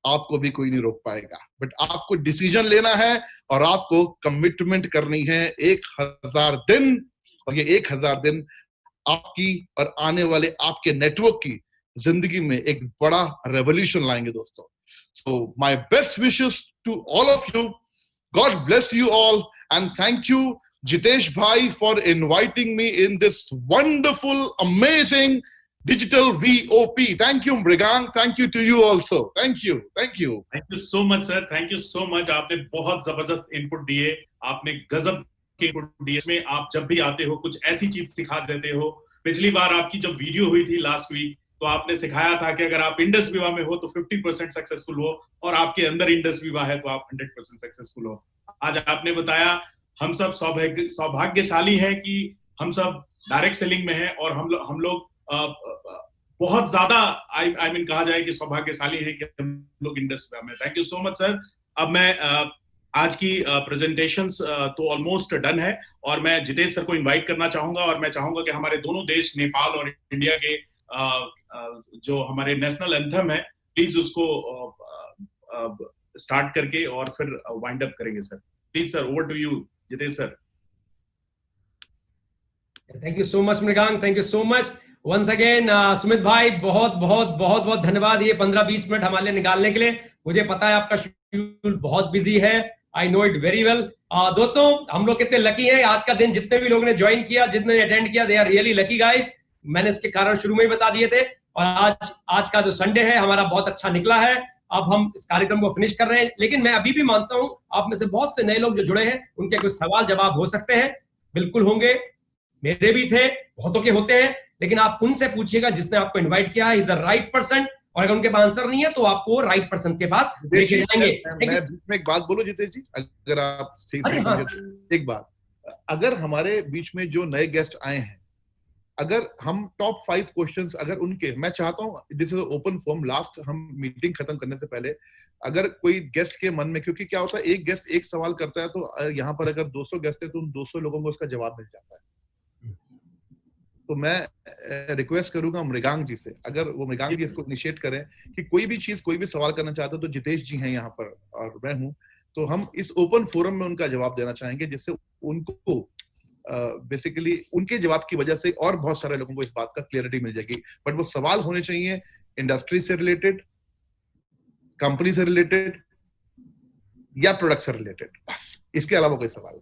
आपको भी कोई नहीं रोक पाएगा। बट आपको डिसीजन लेना है और आपको कमिटमेंट करनी है 1000 दिन, और ये 1000 दिन आपकी और आने वाले आपके नेटवर्क की जिंदगी में एक बड़ा रेवोल्यूशन लाएंगे दोस्तों। So my best wishes to all of you, God bless you all, and thank you Jitesh भाई for inviting me in this wonderful amazing digital VOP. Thank you, Mrigang. Thank you to you also. Thank you. Thank you. Thank you so much, sir. Thank you so much. आपने बहुत जबरदस्त input दिए, आपने गजब के input दिए। इसमें आप जब भी आते हो कुछ ऐसी चीज सिखा देते हो। पिछली बार आपकी जब वीडियो हुई थी लास्ट वीक, तो आपने सिखाया था कि अगर आप इंडस विवा में हो तो 50% सक्सेसफुल हो, और आपके अंदर इंडस विवा है तो आप 100% सक्सेसफुल हो। आज आपने बताया हम सब सौभाग्यशाली हैं कि हम सब डायरेक्ट सेलिंग में हैं, और हम लोग बहुत ज्यादा आई मीन कहा जाए कि सौभाग्यशाली है कि हम लोग इंडस्ट्री में। Thank you so much sir. अब मैं आज की प्रेजेंटेशंस तो ऑलमोस्ट डन है, और मैं जितेश सर को इनवाइट करना चाहूंगा, और मैं चाहूंगा कि हमारे दोनों देश नेपाल और इंडिया के जो हमारे नेशनल एंथम है, प्लीज उसको स्टार्ट करके और फिर वाइंड अप करेंगे sir. Please sir, over to you Jitesh sir. Thank you so much Mrigank, thank you so much once again. Sumit भाई बहुत बहुत बहुत बहुत धन्यवाद ये 15-20 मिनट हमारे लिए निकालने के लिए। मुझे पता है आपका शेड्यूल बहुत बिजी है, I know it very well. दोस्तों, हम लोग कितने लकी हैं, आज का दिन जितने भी लोगों ने ज्वाइन किया, जितने ने अटेंड किया, they are really lucky guys. मैंने इसके कारण शुरू में ही बता दिए थे, और आज का जो संडे है हमारा बहुत अच्छा निकला है। अब हम इस कार्यक्रम को फिनिश कर रहे हैं, लेकिन मैं अभी भी मानता हूं आप में से बहुत से नए लोग जो जुड़े हैं, उनके कुछ सवाल जवाब हो सकते हैं, बिल्कुल होंगे, मेरे भी थे, बहुतों के होते हैं, लेकिन आप उनसे पूछिएगा जिसने आपको इनवाइट किया है, इज द राइट पर्सन, और अगर उनके पास आंसर नहीं है तो आपको राइट पर्सन के पास लेके जाएंगे। मैं एक बात बोलूं जितेश जी, अगर आप एक बात, अगर हमारे बीच में जो नए गेस्ट आए हैं, अगर हम टॉप 5 क्वेश्चंस अगर उनके, मैं चाहता हूं this is open form, last हम मीटिंग खत्म करने से पहले अगर कोई गेस्ट के मन में, क्योंकि क्या होता है एक गेस्ट एक सवाल करता है, तो यहाँ पर अगर 200 गेस्ट है तो उन 200 लोगों को उसका जवाब मिल जाता है। तो मैं रिक्वेस्ट करूंगा मृगांक जी से, अगर वो मृगांक जी इसको इनिशिएट करें कि कोई भी चीज, कोई भी सवाल करना चाहते हो तो जितेश जी हैं यहाँ पर और मैं हूँ, तो हम इस ओपन फोरम में उनका जवाब देना चाहेंगे, जिससे उनको बेसिकली उनके जवाब की वजह से और बहुत सारे लोगों को इस बात का क्लियरिटी मिल जाएगी। बट वो सवाल होने चाहिए इंडस्ट्री से रिलेटेड, कंपनी से रिलेटेड या प्रोडक्ट से रिलेटेड, बस, इसके अलावा कोई सवाल।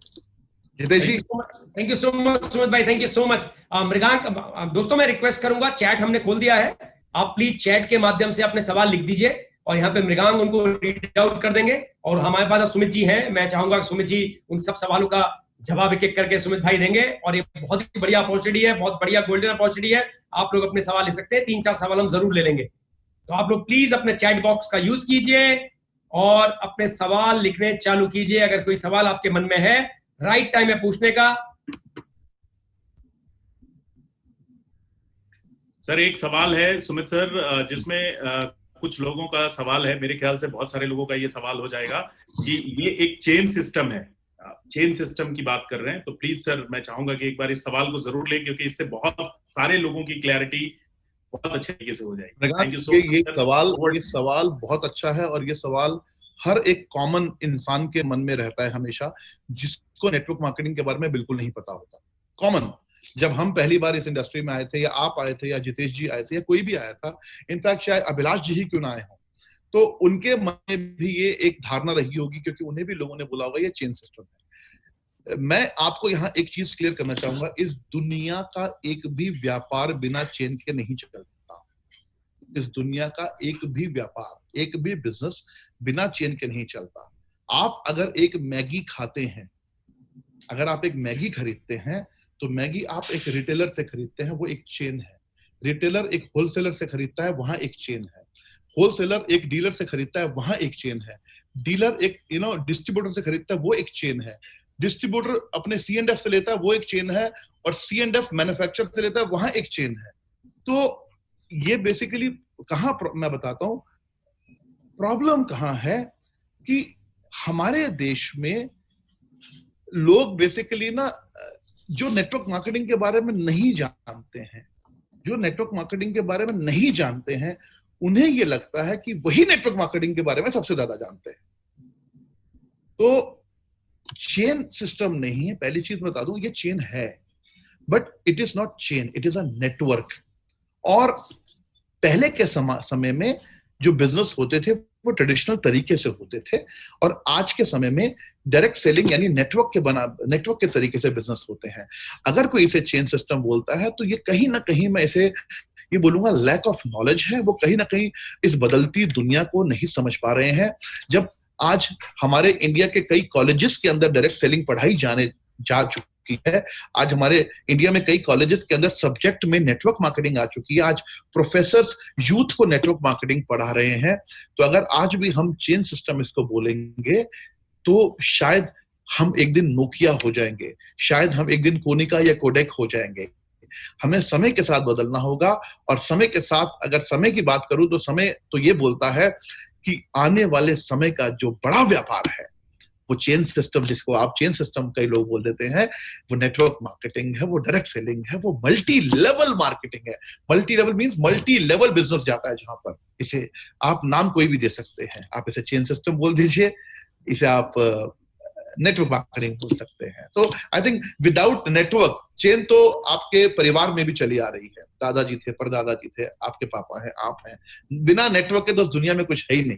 Jitesh ji, thank you so much Sumit भाई, thank you so much. Mrigank, दोस्तों मैं रिक्वेस्ट करूंगा, चैट हमने खोल दिया है, आप प्लीज चैट के माध्यम से अपने सवाल लिख दीजिए, और यहाँ पे मृगांक उनको रीड आउट कर देंगे, और हमारे पास सुमित जी हैं, मैं चाहूंगा कि सुमित जी उन सब सवालों का जवाब एक एक करके सुमित भाई देंगे, और ये बहुत ही बढ़िया अपॉर्चुनिटी है, बहुत बढ़िया गोल्डन अपॉर्चुनिटी है, आप लोग अपने सवाल ले सकते हैं, 3-4 सवाल हम जरूर ले लेंगे। तो आप लोग प्लीज अपने चैट बॉक्स का यूज कीजिए और अपने सवाल लिखने चालू कीजिए। अगर कोई सवाल आपके मन में है, राइट टाइम है पूछने का। सर एक सवाल है सुमित सर, जिसमें कुछ लोगों का सवाल है, मेरे ख्याल से बहुत सारे लोगों का ये सवाल हो जाएगा कि ये एक चेन सिस्टम है, चेन सिस्टम की बात कर रहे हैं, तो प्लीज सर मैं चाहूंगा कि एक बार इस सवाल को जरूर लें, क्योंकि इससे बहुत सारे लोगों की क्लैरिटी बहुत अच्छे तरीके से हो जाएगी। Thank you so much. ये सवाल बहुत अच्छा है और ये सवाल हर एक कॉमन इंसान के मन में रहता है हमेशा, जिसको नेटवर्क मार्केटिंग के बारे में बिल्कुल नहीं पता होता। कॉमन, जब हम पहली बार इस इंडस्ट्री में आए थे, या आप आए थे, या जितेश जी आए थे, या कोई भी आया था, इनफैक्ट शायद अभिलाष जी ही क्यों ना आए हों, तो उनके मन में भी ये एक धारणा रही होगी, क्योंकि उन्हें भी लोगों ने बोला होगा ये चेन सिस्टम है। मैं आपको यहाँ एक चीज क्लियर करना चाहूंगा, इस दुनिया का एक भी व्यापार बिना चेन के नहीं चलता। इस दुनिया का एक भी व्यापार, एक भी बिजनेस बिना चेन के नहीं चलता। आप अगर एक मैगी खाते हैं, अगर आप एक मैगी खरीदते हैं, तो मैगी आप एक रिटेलर से खरीदते हैं, वो एक चेन है। रिटेलर एक होलसेलर से खरीदता है, वहां एक चेन है। होलसेलर एक डीलर से खरीदता है, वहां एक चेन है। डीलर एक डिस्ट्रीब्यूटर से खरीदता है, वो एक चेन है। डिस्ट्रीब्यूटर अपने C&F से लेता है, वो एक चेन है, और C&F मैन्युफैक्चरर से लेता है, वहां एक चेन है। तो ये बेसिकली कहां, मैं बताता हूं प्रॉब्लम कहां है, कि हमारे देश में लोग बेसिकली ना, जो नेटवर्क मार्केटिंग के बारे में नहीं जानते हैं, जो नेटवर्क मार्केटिंग के बारे में नहीं जानते हैं, उन्हें ये लगता है कि वही नेटवर्क मार्केटिंग के बारे में सबसे ज्यादा जानते हैं। तो चेन सिस्टम नहीं है, पहली चीज बता दूं, ये चेन है, but it is not chain, it is a network. और पहले के समय में जो बिजनेस होते थे वो ट्रेडिशनल तरीके से होते थे, और आज के समय में डायरेक्ट सेलिंग यानी नेटवर्क के तरीके से बिजनेस होते हैं। अगर कोई इसे चेन सिस्टम बोलता है, तो ये कहीं ना कहीं मैं इसे ये बोलूंगा लैक ऑफ नॉलेज है। वो कहीं ना कहीं इस बदलती दुनिया को नहीं समझ पा रहे हैं। जब आज हमारे इंडिया के कई कॉलेजेस के अंदर डायरेक्ट सेलिंग पढ़ाई जा चुकी है, आज हमारे इंडिया में कई कॉलेजेस के अंदर सब्जेक्ट में नेटवर्क मार्केटिंग आ चुकी है, आज प्रोफेसर्स यूथ को नेटवर्क मार्केटिंग पढ़ा रहे हैं, तो अगर आज भी हम चेन सिस्टम इसको बोलेंगे, तो शायद हम एक दिन नोकिया हो जाएंगे, शायद हम एक दिन कोनिका या कोडेक हो जाएंगे। हमें समय के साथ बदलना होगा, और समय के साथ अगर समय की बात करूं, तो समय तो ये बोलता है कि आने वाले समय का जो बड़ा व्यापार है, वो चेन सिस्टम, जिसको आप चेन सिस्टम कई लोग बोल देते हैं, वो नेटवर्क मार्केटिंग है, वो डायरेक्ट सेलिंग है, वो मल्टी लेवल मार्केटिंग है। Multi level means multi level business जाता है, जहां पर इसे आप नाम कोई भी दे सकते हैं। आप इसे चेन सिस्टम बोल दीजिए, इसे आप नेटवर्क मार्केटिंग बोल सकते हैं। तो I think without network, chain तो आपके परिवार में भी चली आ रही है, दादाजी थे, परदादाजी थे, आपके पापा हैं, आप हैं, बिना नेटवर्क के तो दुनिया में कुछ है ही नहीं।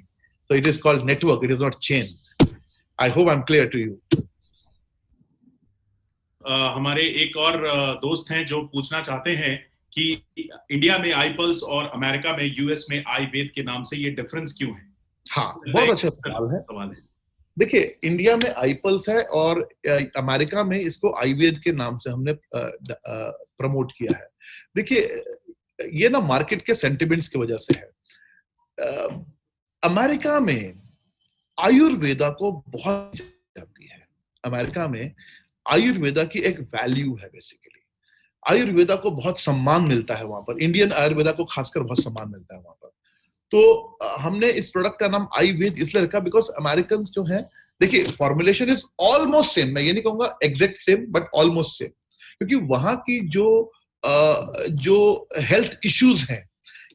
तो it is called network, it is not chain. I hope I am clear to you. हमारे एक और दोस्त हैं जो पूछना चाहते हैं कि इंडिया में आईपल्स और अमेरिका में, यूएस में आईवेद के नाम से ये डिफरेंस क्यों है? हाँ, बहुत अच्छा सवाल है। देखिए, इंडिया में आईपल्स है और अमेरिका में इसको आयुर्वेद के नाम से हमने प्रमोट किया है। देखिए, ये ना मार्केट के सेंटिमेंट्स की वजह से है। अमेरिका में आयुर्वेदा को बहुत जाती है। अमेरिका में आयुर्वेदा की एक वैल्यू है, बेसिकली आयुर्वेदा को बहुत सम्मान मिलता है वहां पर। इंडियन आयुर्वेदा को खासकर बहुत सम्मान मिलता है वहां पर। तो हमने इस प्रोडक्ट का नाम आयुर्वेद इसलिए रखा बिकॉज अमेरिकन जो है, देखिए फॉर्मुलेशन इज ऑलमोस्ट सेम, मैं ये नहीं कहूंगा exact same, but almost same, क्योंकि वहां की जो हेल्थ इश्यूज हैं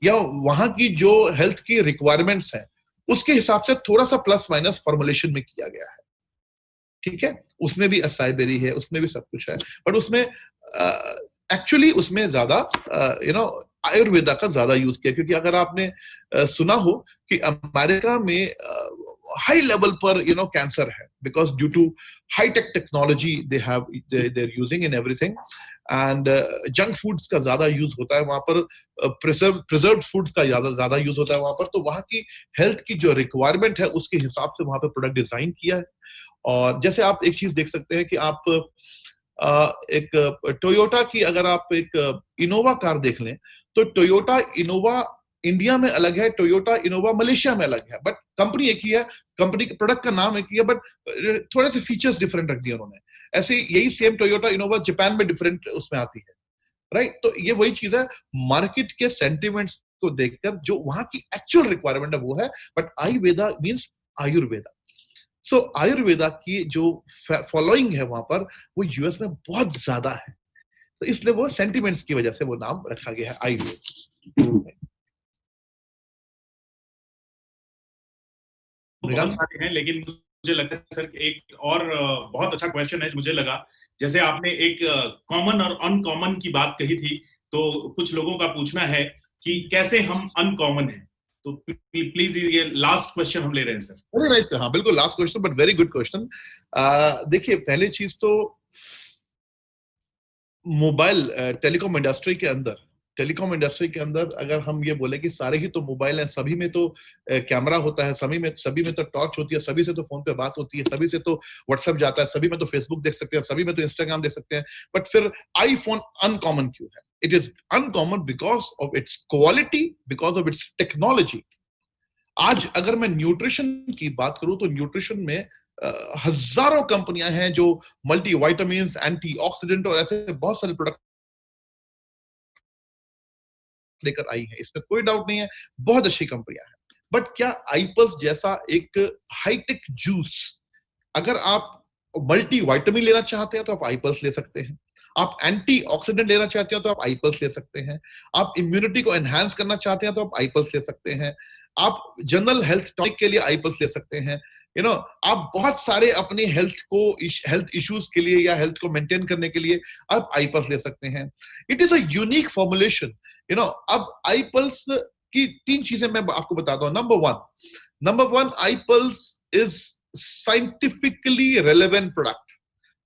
या वहां की जो हेल्थ की रिक्वायरमेंट्स हैं, उसके हिसाब से थोड़ा सा प्लस माइनस फॉर्मुलेशन में किया गया है। ठीक है, उसमें भी असाई बेरी है, उसमें भी सब कुछ है, बट उसमें एक्चुअली उसमें ज्यादा आयुर्वेदा का ज्यादा यूज किया। क्योंकि अगर आपने सुना हो कि अमेरिका में हाई लेवल पर कैंसर है, because due to high tech technology they are using in everything, and junk foods का ज्यादा यूज होता है वहां पर, प्रिजर्व्ड फूड्स का ज्यादा यूज होता है वहां पर। तो वहां की हेल्थ की जो रिक्वायरमेंट है उसके हिसाब से वहां पर प्रोडक्ट डिजाइन किया है। और जैसे आप एक चीज देख सकते हैं कि आप एक टोयोटा की अगर आप एक इनोवा कार देख लें, तो टोयोटा इनोवा इंडिया में अलग है, टोयोटा इनोवा मलेशिया में अलग है, बट कंपनी एक ही है, कंपनी के प्रोडक्ट का नाम एक ही है, बट थोड़े से फीचर्स डिफरेंट रख दिए उन्होंने। ऐसे यही सेम टोयोटा इनोवा जापान में डिफरेंट उसमें आती है, राइट? तो ये वही चीज है, मार्केट के सेंटिमेंट्स को देखकर जो वहां की एक्चुअल रिक्वायरमेंट है वो है, बट आयुर्वेदा मींस आयुर्वेदा। सो आयुर्वेदा की जो फॉलोइंग है वहां पर वो यूएस में बहुत ज्यादा है, तो इसलिए वो सेंटिमेंट्स की वजह से वो नाम रखा गया है आयुर्वेद। बहुत सारे हैं, लेकिन मुझे लगता है सर एक और बहुत अच्छा क्वेश्चन है मुझे लगा, जैसे आपने एक कॉमन और अनकॉमन की बात कही थी, तो कुछ लोगों का पूछना है कि कैसे हम अनकॉमन हैं, तो प्लीज ये लास्ट क्वेश्चन हम ले रहे हैं सर। अरे राइट, हाँ बिल्कुल last question, but very good question. देखिए पहली चीज तो मोबाइल टेलीकॉम इंडस्ट्री के अंदर अगर हम ये बोले कि सारे ही तो मोबाइल हैं, सभी में तो कैमरा होता है, सभी में तो टॉर्च होती है, सभी से तो फोन पे बात होती है, सभी से तो व्हाट्सएप जाता है, सभी में तो फेसबुक देख सकते हैं, सभी में तो इंस्टाग्राम देख सकते हैं, बट फिर आईफोन अनकॉमन क्यों है? It is uncommon because of its quality, because of its technology. आज अगर मैं न्यूट्रिशन की बात करूं तो न्यूट्रिशन में हजारों कंपनियां हैं जो मल्टी वाइटामिन, एंटीऑक्सीडेंट और ऐसे बहुत सारे प्रोडक्ट लेकर आई है, इसमें कोई डाउट नहीं है, बहुत अच्छी कंपनियां हैं। बट क्या आईपल्स जैसा एक हाईटेक जूस, अगर आप मल्टी वाइटामिन लेना चाहते हैं तो आप आईपल्स ले सकते हैं, आप एंटीऑक्सीडेंट लेना चाहते हैं तो आप आईपल्स ले सकते हैं, आप इम्यूनिटी को एनहांस करना चाहते हैं तो आप आईपल्स ले सकते हैं, आप जनरल हेल्थ टॉनिक के लिए आईपल्स ले सकते हैं, आप बहुत सारे अपने हेल्थ इश्यूज के लिए या हेल्थ को मेंटेन करने के लिए आप आईपल्स ले सकते हैं। It is a unique formulation. अब आईपल्स की 3 चीजें मैं आपको बताता हूं। Number one, iPulse is scientifically relevant product,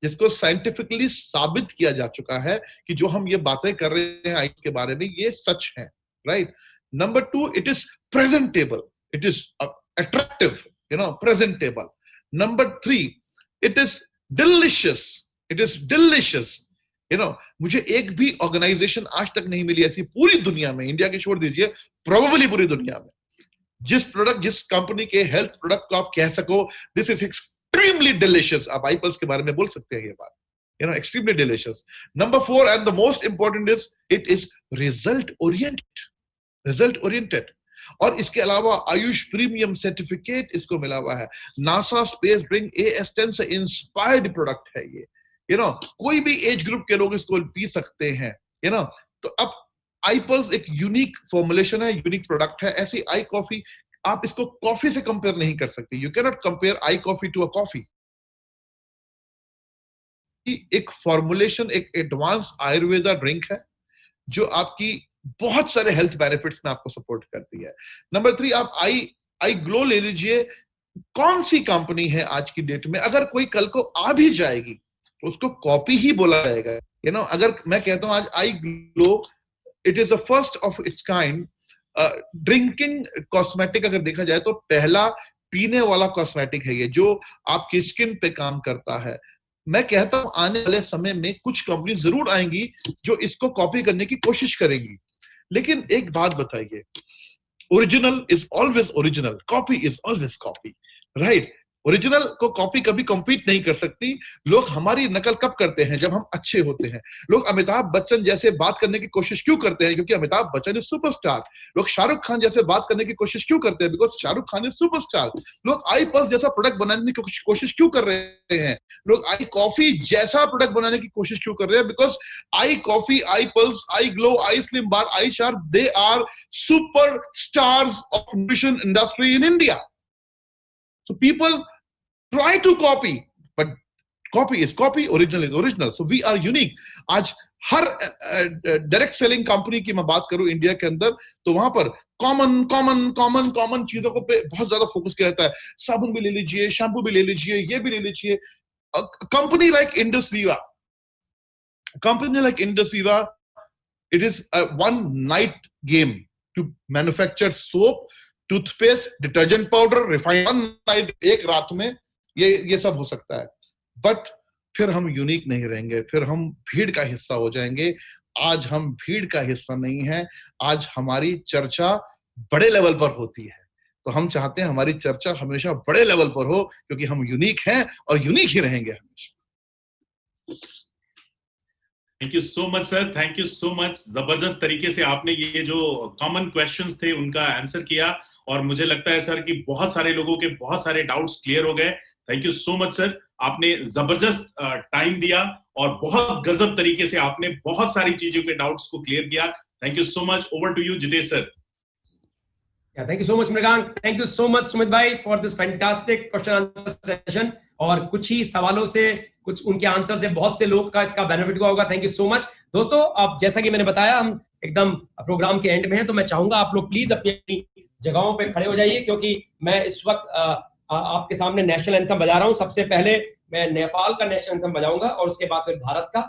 जिसको साइंटिफिकली साबित किया जा चुका है कि जो हम ये बातें कर रहे हैं आईपल्स के बारे में ये सच है, right? Number 2, it is presentable, it is attractive, presentable. Number 3, it is delicious. मुझे एक भी ऑर्गेनाइजेशन आज तक नहीं मिली ऐसी पूरी दुनिया में, इंडिया की छोड़ दीजिए, प्रोबेबली पूरी दुनिया में, जिस कंपनी के हेल्थ प्रोडक्ट को आप कह सको दिस इज एक्सट्रीमली डिलिशियस। आप आईपल्स के बारे में बोल सकते हैं ये बात, extremely delicious. Number 4 and the most important is it is result oriented. और इसके अलावा आयुष प्रीमियम सर्टिफिकेट इसको मिला हुआ है, नासा स्पेस विंग AS10 से इंस्पायर्ड प्रोडक्ट है ये। कोई भी एज ग्रुप के लोग इसको पी सकते हैं। तो अब आईपल्स एक यूनिक फॉर्मुलेशन है, यूनिक प्रोडक्ट है। ऐसी आई कॉफी आप इसको कॉफी से कंपेयर नहीं कर सकते। You can not compare I coffee to a coffee. एक फॉर्मुलेशन, एक एडवांस आयुर्वेदा ड्रिंक है जो आपकी बहुत सारे हेल्थ बेनिफिट्स में आपको सपोर्ट करती है। नंबर 3, आप आई ग्लो ले लीजिए। कौन सी कंपनी है आज की डेट में, अगर कोई कल को आ भी जाएगी तो उसको कॉपी ही बोला जाएगा। अगर मैं कहता हूं आज iGlow, it is the first of its kind drinking cosmetic. अगर देखा जाए तो पहला पीने वाला कॉस्मेटिक है ये, जो आपकी स्किन पे काम करता है। मैं कहता हूं आने वाले समय में कुछ कंपनी जरूर आएंगी जो इसको कॉपी करने की कोशिश करेंगी, लेकिन एक बात बताइए, original is always original, copy is always copy, right? Original को कॉपी कभी कम्पीट नहीं कर सकती। लोग हमारी नकल कब करते हैं? जब हम अच्छे होते हैं। लोग अमिताभ बच्चन जैसे बात करने की कोशिश क्यों करते हैं? क्योंकि अमिताभ बच्चन इज सुपरस्टार। लोग शाहरुख खान जैसे बात करने की कोशिश क्यों करते हैं? Because Shahrukh Khan is superstar. लोग आई पल्स जैसा प्रोडक्ट बनाने की कोशिश क्यों कर रहे हैं? लोग आई कॉफी जैसा प्रोडक्ट बनाने की कोशिश क्यों कर रहे हैं? Because I coffee, I pulse, I glow, I slim bar, I sharp, they are super stars of nutrition industry in India. So people try to copy, but copy is copy, original is original. So we are unique. आज हर direct selling company की मैं बात करूं India के अंदर, तो वहां पर कॉमन चीजों को पे बहुत ज्यादा फोकस किया जाता है। साबुन भी ले लीजिए, शैम्पू भी ले लीजिए, ये भी ले लीजिए। Company like Indus Viva, it is a one night game to manufacture soap, toothpaste, detergent powder, refined, एक रात में ये सब हो सकता है। बट फिर हम यूनिक नहीं रहेंगे, फिर हम भीड़ का हिस्सा हो जाएंगे। आज हम भीड़ का हिस्सा नहीं है, आज हमारी चर्चा बड़े लेवल पर होती है। तो हम चाहते हैं हमारी चर्चा हमेशा बड़े लेवल पर हो, क्योंकि हम यूनिक हैं और यूनिक ही रहेंगे हमेशा। Thank you so much sir, thank you so much. जबरदस्त तरीके से आपने ये जो कॉमन क्वेश्चंस थे उनका आंसर किया, और मुझे लगता है सर कि बहुत सारे लोगों के बहुत सारे डाउट्स क्लियर हो गए। Thank you so much sir, आपने जबरदस्त टाइम दिया और बहुत गजब तरीके से आपने बहुत सारी चीजों के डाउट्स को क्लियर किया। Thank you so much. Over to you Jitesh sir. Thank you so much Mrigank, thank you so much Sumit भाई for this fantastic question answer session. और कुछ ही सवालों से, कुछ उनके आंसर से बहुत से लोग का इसका बेनिफिट हुआ होगा। थैंक यू सो मच दोस्तों। अब जैसा कि मैंने बताया, हम एकदम प्रोग्राम के एंड में हैं, तो मैं चाहूंगा आप लोग प्लीज अपनी जगहों पे खड़े हो जाइए, क्योंकि मैं इस वक्त आपके सामने नेशनल एंथम बजा रहा हूं। सबसे पहले मैं नेपाल का नेशनल एंथम बजाऊंगा और उसके बाद फिर भारत का।